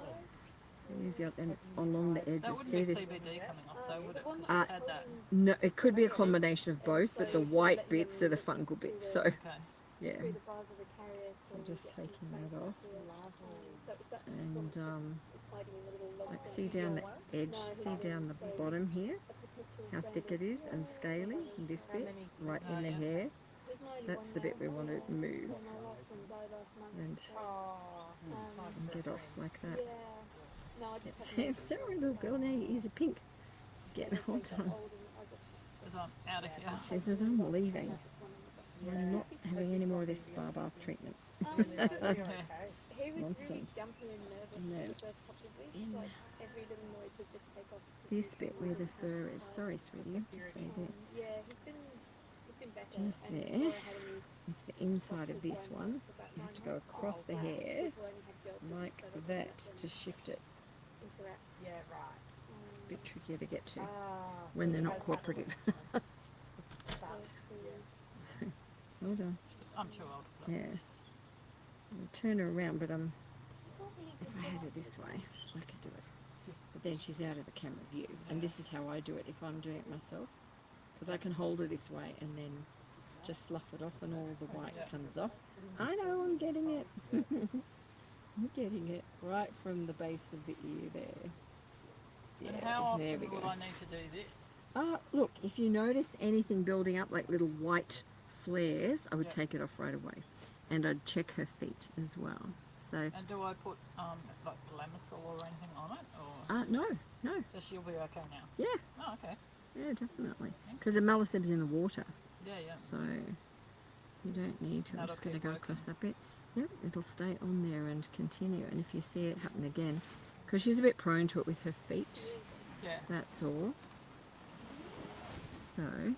[SPEAKER 1] So easy up and along the
[SPEAKER 8] That
[SPEAKER 1] edges.
[SPEAKER 8] wouldn't
[SPEAKER 1] See
[SPEAKER 8] be
[SPEAKER 1] this?
[SPEAKER 8] CBD coming off though, would it? 'Cause she's
[SPEAKER 1] Uh,
[SPEAKER 8] had that.
[SPEAKER 1] No, it could be a combination of both, but the white bits are the fungal bits. So,
[SPEAKER 8] Okay.
[SPEAKER 1] yeah. So just taking that off. And like see down the edge, see down the bottom here, how thick it is and scaly, and this bit right in the hair. So that's the bit we want to move and get off like that.
[SPEAKER 3] No, I just
[SPEAKER 1] It's,
[SPEAKER 3] haven't.
[SPEAKER 1] it's sorry, little girl. Now your ears are pink. Getting hold on.
[SPEAKER 8] Because I'm out of here.
[SPEAKER 1] She says, I'm leaving. I'm not having any more of this spa bath treatment.
[SPEAKER 3] He was really
[SPEAKER 1] Nonsense.
[SPEAKER 3] jumpy and nervous
[SPEAKER 1] And then
[SPEAKER 3] the first couple of weeks. Like every little noise would just take off.
[SPEAKER 1] this bit where the fur is. Sorry, sweetie, you have to stay there.
[SPEAKER 3] Yeah, he's been better.
[SPEAKER 1] Just
[SPEAKER 3] And
[SPEAKER 1] there.
[SPEAKER 3] before I had him use
[SPEAKER 1] It's the inside of this one.
[SPEAKER 3] for about
[SPEAKER 1] You have
[SPEAKER 3] 9
[SPEAKER 1] to go
[SPEAKER 3] months.
[SPEAKER 1] across the hair
[SPEAKER 3] People only had gels
[SPEAKER 1] like
[SPEAKER 3] so they
[SPEAKER 1] that
[SPEAKER 3] couldn't
[SPEAKER 1] to shift it.
[SPEAKER 3] interact.
[SPEAKER 7] Yeah, right.
[SPEAKER 1] It's a bit trickier to get to
[SPEAKER 7] Ah,
[SPEAKER 1] when they're not cooperative. So, well done.
[SPEAKER 8] I'm too old for that.
[SPEAKER 1] Yeah. I'll turn her around, but if I had it this way, I could do it. But then she's out of the camera view, and this is how I do it if I'm doing it myself, because I can hold her this way and then just slough it off, and all the white comes off. I know, I'm getting it. I'm getting it right from the base of the ear there.
[SPEAKER 8] And
[SPEAKER 1] Yeah,
[SPEAKER 8] how
[SPEAKER 1] there
[SPEAKER 8] often
[SPEAKER 1] we
[SPEAKER 8] would
[SPEAKER 1] go.
[SPEAKER 8] I need to do this?
[SPEAKER 1] Look, if you notice anything building up like little white flares, I would take it off right away. And I'd check her feet as well. So,
[SPEAKER 8] And do I put like Lamisol or anything on it? Or
[SPEAKER 1] no.
[SPEAKER 8] so she'll be okay now?
[SPEAKER 1] Yeah,
[SPEAKER 8] Oh, okay.
[SPEAKER 1] yeah, definitely. Because the Meliseb's in the water.
[SPEAKER 8] Yeah, yeah.
[SPEAKER 1] So, you don't need to. I'm
[SPEAKER 8] That'll
[SPEAKER 1] just going to
[SPEAKER 8] keep
[SPEAKER 1] go
[SPEAKER 8] working.
[SPEAKER 1] across that bit. Yep, it'll stay on there and continue. And if you see it happen again, because she's a bit prone to it with her feet,
[SPEAKER 8] Yeah.
[SPEAKER 1] that's all. So,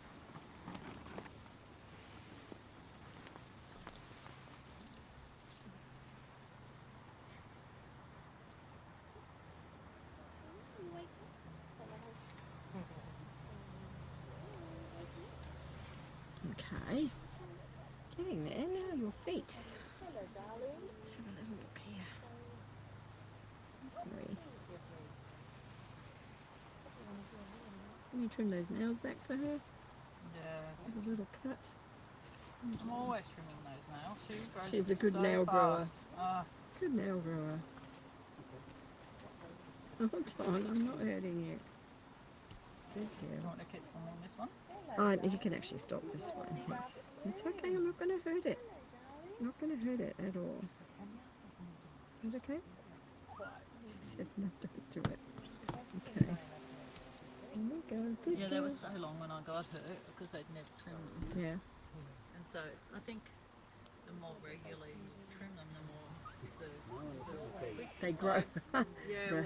[SPEAKER 1] okay. Getting there now, your feet. Let's have a little look here. Sorry. Can you trim those nails back for her?
[SPEAKER 8] Yeah.
[SPEAKER 1] Have a little cut.
[SPEAKER 8] I'm always trimming those nails. She grows
[SPEAKER 1] She's a
[SPEAKER 8] them
[SPEAKER 1] good
[SPEAKER 8] so
[SPEAKER 1] nail grower.
[SPEAKER 8] fast.
[SPEAKER 1] Good nail grower. Hold on, I'm not hurting you. Good
[SPEAKER 8] Do you
[SPEAKER 1] girl.
[SPEAKER 8] want to keep filming this one?
[SPEAKER 1] If you can actually stop this one, thanks. It's okay, I'm not going to hurt it. I'm not going to hurt it at all. Is that okay? She says no, don't do it. Okay. There we go. Good
[SPEAKER 8] Yeah,
[SPEAKER 1] girl.
[SPEAKER 8] that was so long when I got her because they'd never trimmed them.
[SPEAKER 1] Yeah.
[SPEAKER 8] And so I think the more regularly you trim them, the more the quick
[SPEAKER 1] They grow.
[SPEAKER 8] Yeah, well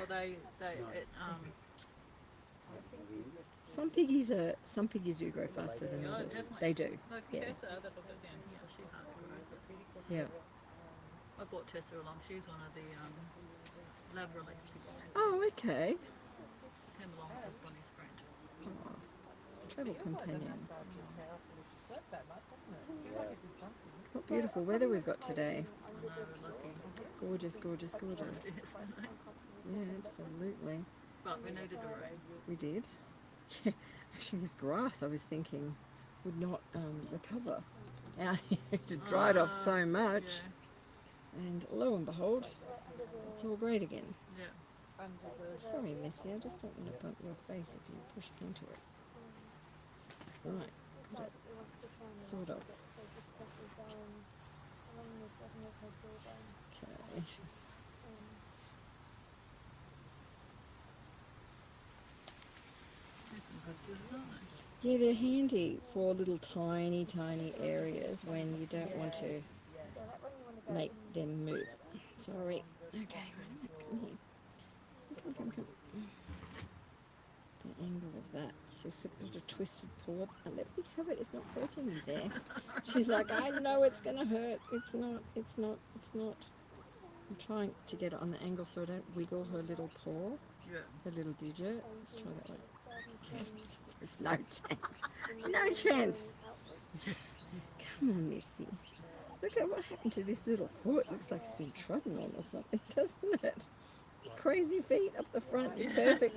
[SPEAKER 1] Some piggies do grow faster than
[SPEAKER 8] Yeah,
[SPEAKER 1] others.
[SPEAKER 8] definitely.
[SPEAKER 1] They do.
[SPEAKER 8] like
[SPEAKER 1] Yeah.
[SPEAKER 8] Tessa that looked down here, she hardly grows it.
[SPEAKER 1] Yeah.
[SPEAKER 8] I brought Tessa along. She's one of the lab release piggies.
[SPEAKER 1] Oh, okay.
[SPEAKER 8] Came along as Bonnie's friend.
[SPEAKER 1] Oh, travel companion. What beautiful weather we've got today.
[SPEAKER 8] I know, we're lucky.
[SPEAKER 1] Gorgeous, gorgeous, gorgeous.
[SPEAKER 8] Yesterday.
[SPEAKER 1] Yeah, absolutely.
[SPEAKER 8] But we needed a rain.
[SPEAKER 1] We did. Yeah, actually this grass I was thinking would not recover out here. It had dried off so much.
[SPEAKER 8] Yeah.
[SPEAKER 1] And lo and behold, it's all great again.
[SPEAKER 8] Yeah.
[SPEAKER 1] Sorry, Missy, I just don't want to bump your face if you push into it. Right, got it. Sort of. Okay.
[SPEAKER 8] There's some good scissors, aren't there?
[SPEAKER 1] Yeah, they're handy for little tiny, tiny areas when you don't want to make them move. Sorry. Okay, right, come here. Come. The angle of that. She's got a twisted paw. And let me have it. It's not hurting me there. She's like, I know it's going to hurt. It's not. I'm trying to get it on the angle so I don't wiggle her little paw,
[SPEAKER 8] Yeah.
[SPEAKER 1] her little digit. Let's try that way. It's no chance. No chance. Come on, Missy. Look at what happened to this little foot. Looks like it's been trodden on or something, doesn't it? Crazy feet up the front and perfect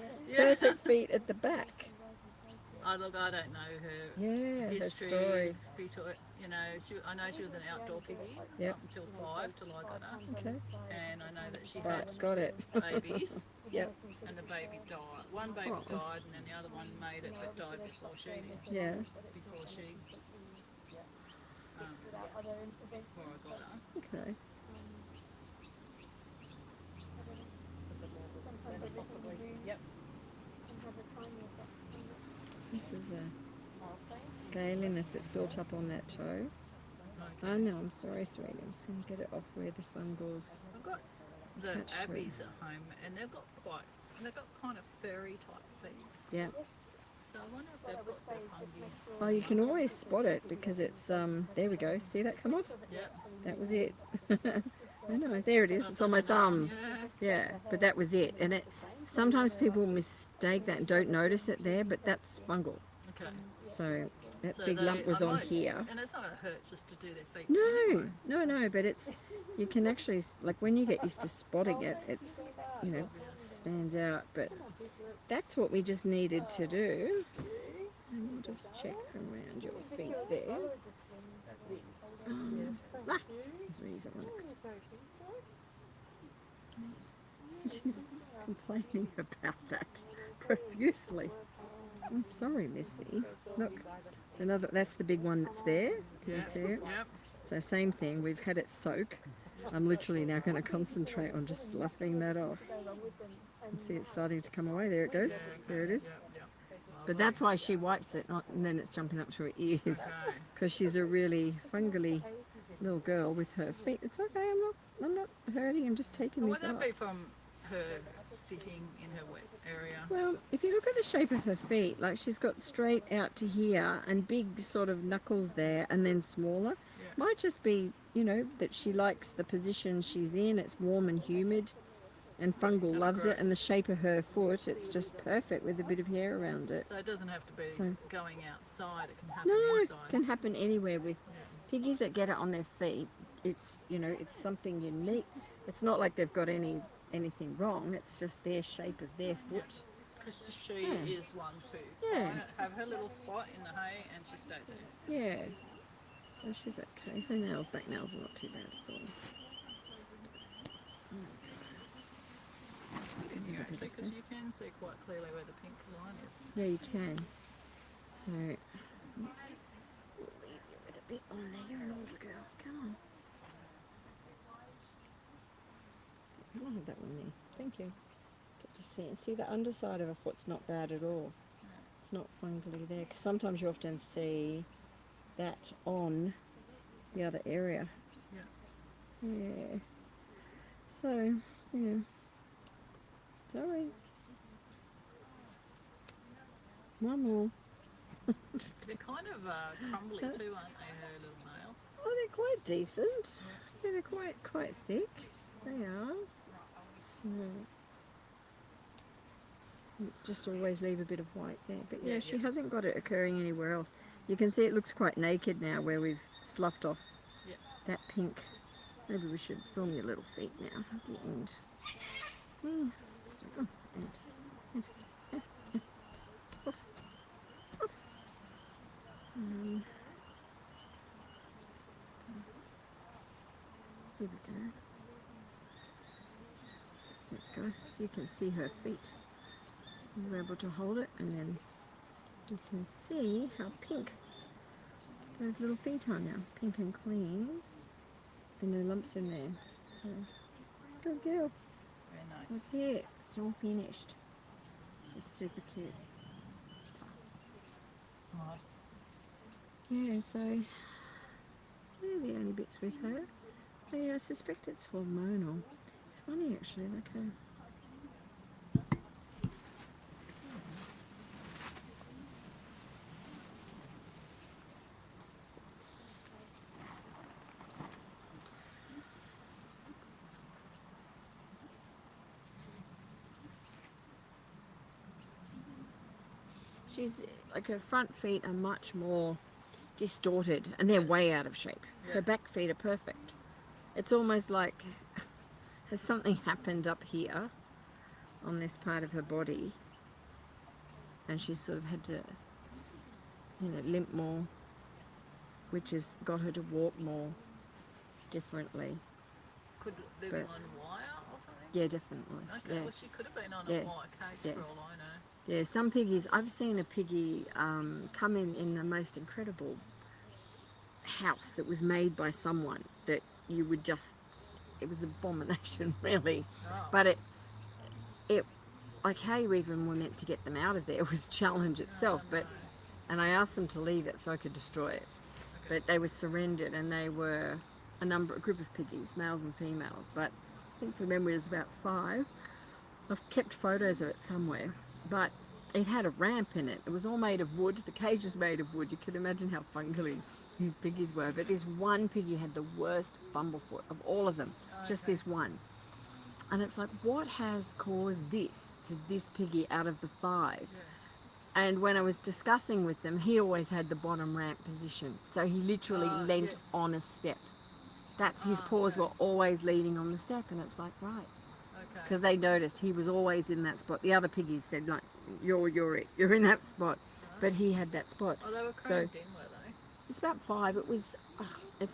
[SPEAKER 1] feet at the back.
[SPEAKER 8] Oh, look, I don't know her
[SPEAKER 1] Yeah,
[SPEAKER 8] history.
[SPEAKER 1] her story.
[SPEAKER 8] You know, I know she was an outdoor piggy
[SPEAKER 1] Yep.
[SPEAKER 8] up until 5 till I got her.
[SPEAKER 1] Okay.
[SPEAKER 8] And I know that she
[SPEAKER 1] Right,
[SPEAKER 8] had
[SPEAKER 1] got it.
[SPEAKER 8] babies.
[SPEAKER 1] Yep.
[SPEAKER 8] And the baby died. One baby died, and then the other one made it, but died before she did.
[SPEAKER 1] Yeah.
[SPEAKER 8] Before I got her.
[SPEAKER 1] Okay. This is a scaliness that's built up on that toe.
[SPEAKER 8] Okay.
[SPEAKER 1] Oh no, I'm sorry, sweetie. I'm just going to get it off where the fungals.
[SPEAKER 8] I've got the
[SPEAKER 1] Touch
[SPEAKER 8] Abbeys at home, and they've got kind of furry type feet.
[SPEAKER 1] Yeah.
[SPEAKER 8] So I wonder if they've got their fungi.
[SPEAKER 1] Well, you can always spot it because it's there we go. See that come off?
[SPEAKER 8] Yeah.
[SPEAKER 1] That was it. I know. There it is. It's on my thumb. Yeah, but that was it. And it sometimes people mistake that and don't notice it there, but that's fungal.
[SPEAKER 8] Okay.
[SPEAKER 1] So that big lump was on here.
[SPEAKER 8] And it's not going to hurt just to do their feet.
[SPEAKER 1] No, no, but it's, you can actually, like when you get used to spotting it, it's, you know, stands out. But that's what we just needed to do. And we'll just check around your feet there. There's Ree's up next. She's complaining about that profusely. I'm sorry, Missy. Look, it's another. That's the big one that's there. Can you see it?
[SPEAKER 8] Yep.
[SPEAKER 1] So same thing. We've had it soak. I'm literally now going to concentrate on just sloughing that off. And see it starting to come away. There it goes. There it is. But that's why she wipes it, not, and then it's jumping up to her ears, because she's a really fungally little girl with her feet. It's okay. I'm not hurting. I'm just taking this
[SPEAKER 8] Would
[SPEAKER 1] up.
[SPEAKER 8] that be from her sitting in her wet area?
[SPEAKER 1] Well, if you look at the shape of her feet, like she's got straight out to here and big sort of knuckles there and then smaller.
[SPEAKER 8] Yeah.
[SPEAKER 1] Might just be, you know, that she likes the position she's in. It's warm and humid, and fungal loves it, and the shape of her foot, it's just perfect with a bit of hair around it.
[SPEAKER 8] So it doesn't have to be going outside, it can happen
[SPEAKER 1] No,
[SPEAKER 8] inside.
[SPEAKER 1] it can happen anywhere with piggies that get it on their feet. It's, you know, it's something unique. It's not like they've got anything wrong. It's just their shape of their foot.
[SPEAKER 8] Because she is one too.
[SPEAKER 1] Yeah.
[SPEAKER 8] Find it, have her little spot in the hay and she stays there.
[SPEAKER 1] Yeah. So she's okay. Her nails, back nails are not too bad at all.
[SPEAKER 8] It's good in here actually because you can see quite clearly where the pink line is.
[SPEAKER 1] Yeah, you can. So let's leave you with a bit on there. You're an older girl. Come on. I'll have that one there. Thank you. Get to see it. See, the underside of a foot's not bad at all. It's not fungally there. Because sometimes you often see that on the other area.
[SPEAKER 8] Yeah.
[SPEAKER 1] Yeah. So, yeah. Sorry. One more.
[SPEAKER 8] They're kind of crumbly too, aren't they, her little nails?
[SPEAKER 1] Oh, they're quite decent. Yeah, they're quite thick. They are. So, just always leave a bit of white there. But yeah, she hasn't got it occurring anywhere else. You can see it looks quite naked now where we've sloughed off that pink. Maybe we should film your little feet now at the end. Let's do it. Off. Off. Here we go. There we go. You can see her feet. You're able to hold it, and then you can see how pink those little feet are now. Pink and clean. And no lumps in there. So, good girl.
[SPEAKER 8] Very nice.
[SPEAKER 1] That's it. It's all finished. She's super cute.
[SPEAKER 8] Nice.
[SPEAKER 1] Yeah, so they're the only bits with her. So yeah, I suspect it's hormonal. It's funny actually, like her. She's like, her front feet are much more distorted and they're way out of shape. Her back feet are perfect. It's almost like has something happened up here on this part of her body, and she's sort of had to, you know, limp more, which has got her to walk more differently.
[SPEAKER 8] Could they be on wire or something?
[SPEAKER 1] Yeah, definitely.
[SPEAKER 8] Okay,
[SPEAKER 1] Yeah.
[SPEAKER 8] well she could have been on a wire cage for all I know.
[SPEAKER 1] Yeah, some piggies, I've seen a piggie come in the most incredible house that was made by someone that you would just, it was an abomination really.
[SPEAKER 8] Oh.
[SPEAKER 1] But it like how you even were meant to get them out of there was a challenge itself. But and I asked them to leave it so I could destroy it. But they were surrendered, and they were a group of piggies, males and females. But I think from memory it was about 5. I've kept photos of it somewhere, but it had a ramp in it. It was all made of wood. The cage was made of wood. You could imagine how fungally these piggies were. But this one piggy had the worst bumblefoot of all of them. Just this one. And it's like, what has caused this to this piggy out of the 5? And when I was discussing with them, he always had the bottom ramp position. So he literally leant on a step. That's his paws were always leaning on the step. And it's like, right. Because they noticed he was always in that spot. The other piggies said, like, you're it. You're in that spot. But he had that spot.
[SPEAKER 8] Oh, they were crammed in, were they?
[SPEAKER 1] It's about 5. It was, it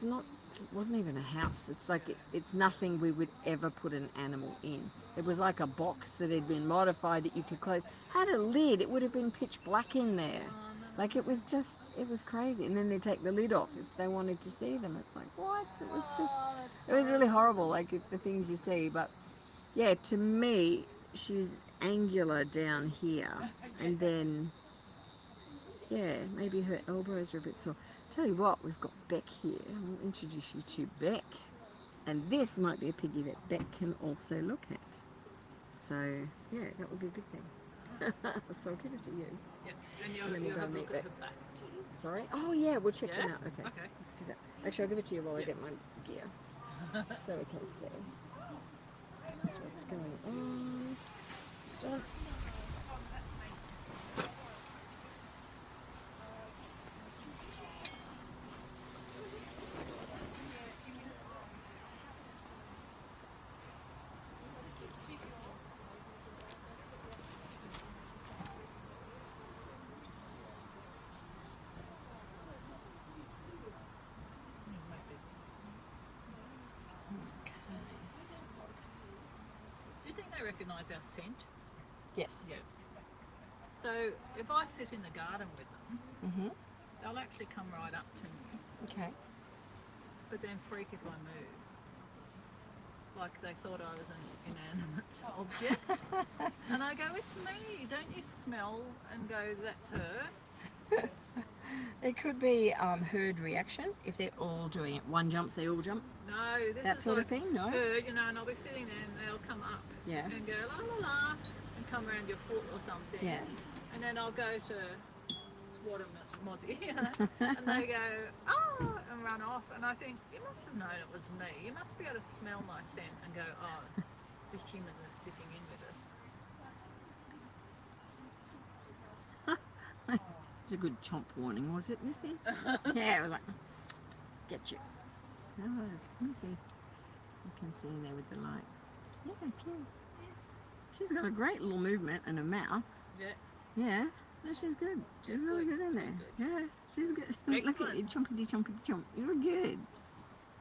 [SPEAKER 1] wasn't even a house. It's like, it's nothing we would ever put an animal in. It was like a box that had been modified that you could close. Had a lid, it would have been pitch black in there. Like, it was crazy. And then they take the lid off if they wanted to see them. It's like, what? It was just, it was really horrible, like the things you see. But yeah, to me, she's angular down here. And then, yeah, maybe her elbows are a bit sore. Tell you what, we've got Beck here. I'll introduce you to Beck. And this might be a piggy that Beck can also look at. So, yeah, that would be a good thing. So I'll give it to you.
[SPEAKER 8] Yep. And you'll have a look at her back too.
[SPEAKER 1] Sorry? Oh, yeah, we'll check them out. Okay.
[SPEAKER 8] Okay.
[SPEAKER 1] Let's do that. Actually, I'll give it to you while I get my gear. So we can see what's going on. John.
[SPEAKER 8] Do you think they recognise our scent?
[SPEAKER 1] Yes.
[SPEAKER 8] Yeah. So if I sit in the garden with them, they'll actually come right up to me.
[SPEAKER 1] Okay.
[SPEAKER 8] But then freak if I move. Like they thought I was an inanimate object. And I go, it's me. Don't you smell? And go, that's her.
[SPEAKER 1] It could be herd reaction. If they're all doing it, one jumps, they all jump.
[SPEAKER 8] No, this
[SPEAKER 1] That
[SPEAKER 8] is
[SPEAKER 1] sort
[SPEAKER 8] like
[SPEAKER 1] of thing. No.
[SPEAKER 8] her, you know, and I'll be sitting there and they'll come up and go la la la and come around your foot or something.
[SPEAKER 1] Yeah.
[SPEAKER 8] And then I'll go to swat them at Mozzie, and they go, oh, and run off. And I think, you must have known it was me. You must be able to smell my scent and go, oh, the human is sitting in with us.
[SPEAKER 1] It was a good chomp warning, was it, Missy? Yeah, it was like, get you. That was Missy. You can see in there with the light. Yeah, cute. She's got a great little movement and a mouth.
[SPEAKER 8] Yeah.
[SPEAKER 1] Yeah. No, she's good. She's really good in there. Yeah, she's good. Look at you, chompity chompity chomp. You're good.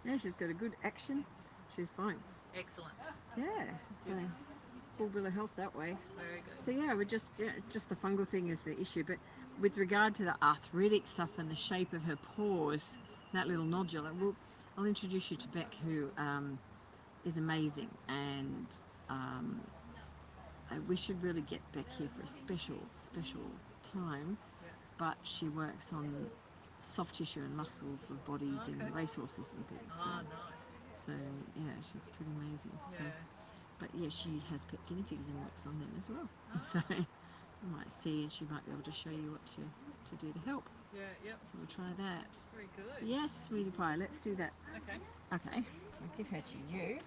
[SPEAKER 1] Yeah, she's got a good action. She's fine.
[SPEAKER 8] Excellent.
[SPEAKER 1] Yeah, so full bill of health that way.
[SPEAKER 8] Very good.
[SPEAKER 1] So yeah, we're just the fungal thing is the issue. But with regard to the arthritic stuff and the shape of her paws, that little nodule, I'll introduce you to Beck, who is amazing, and we should really get Beck here for a special time. But she works on soft tissue and muscles of bodies and racehorses and things. So,
[SPEAKER 8] Nice.
[SPEAKER 1] so yeah, she's pretty amazing.
[SPEAKER 8] Yeah.
[SPEAKER 1] So, but yeah, she has pet guinea pigs and works on them as well. So you might see, and she might be able to show you what to do to help.
[SPEAKER 8] Yeah, yep.
[SPEAKER 1] So we'll try that.
[SPEAKER 8] Very good.
[SPEAKER 1] Yes, sweetie pie, let's do that.
[SPEAKER 8] Okay.
[SPEAKER 1] Okay, I'll give her to you.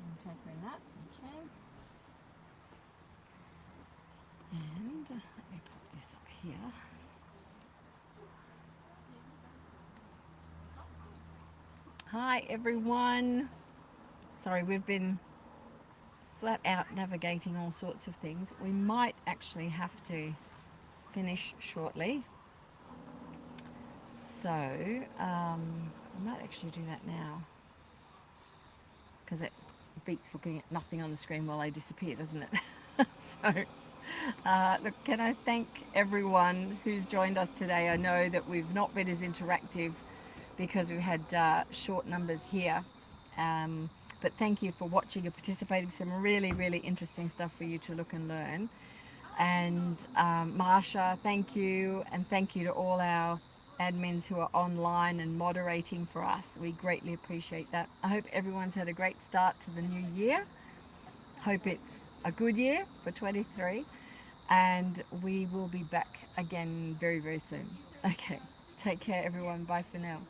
[SPEAKER 1] And take her in that, okay. And let me pop this up here. Hi everyone. Sorry, we've been flat out navigating all sorts of things. We might actually have to finish shortly. So, I might actually do that now. Because it beats looking at nothing on the screen while I disappear, doesn't it? So, look, can I thank everyone who's joined us today. I know that we've not been as interactive because we had short numbers here. But thank you for watching and participating. Some really, really interesting stuff for you to look and learn. And Marsha, thank you, and thank you to all our admins who are online and moderating for us. We greatly appreciate that. I hope everyone's had a great start to the new year. Hope it's a good year for 23, and we will be back again very, very soon. Okay, take care everyone. Bye for now.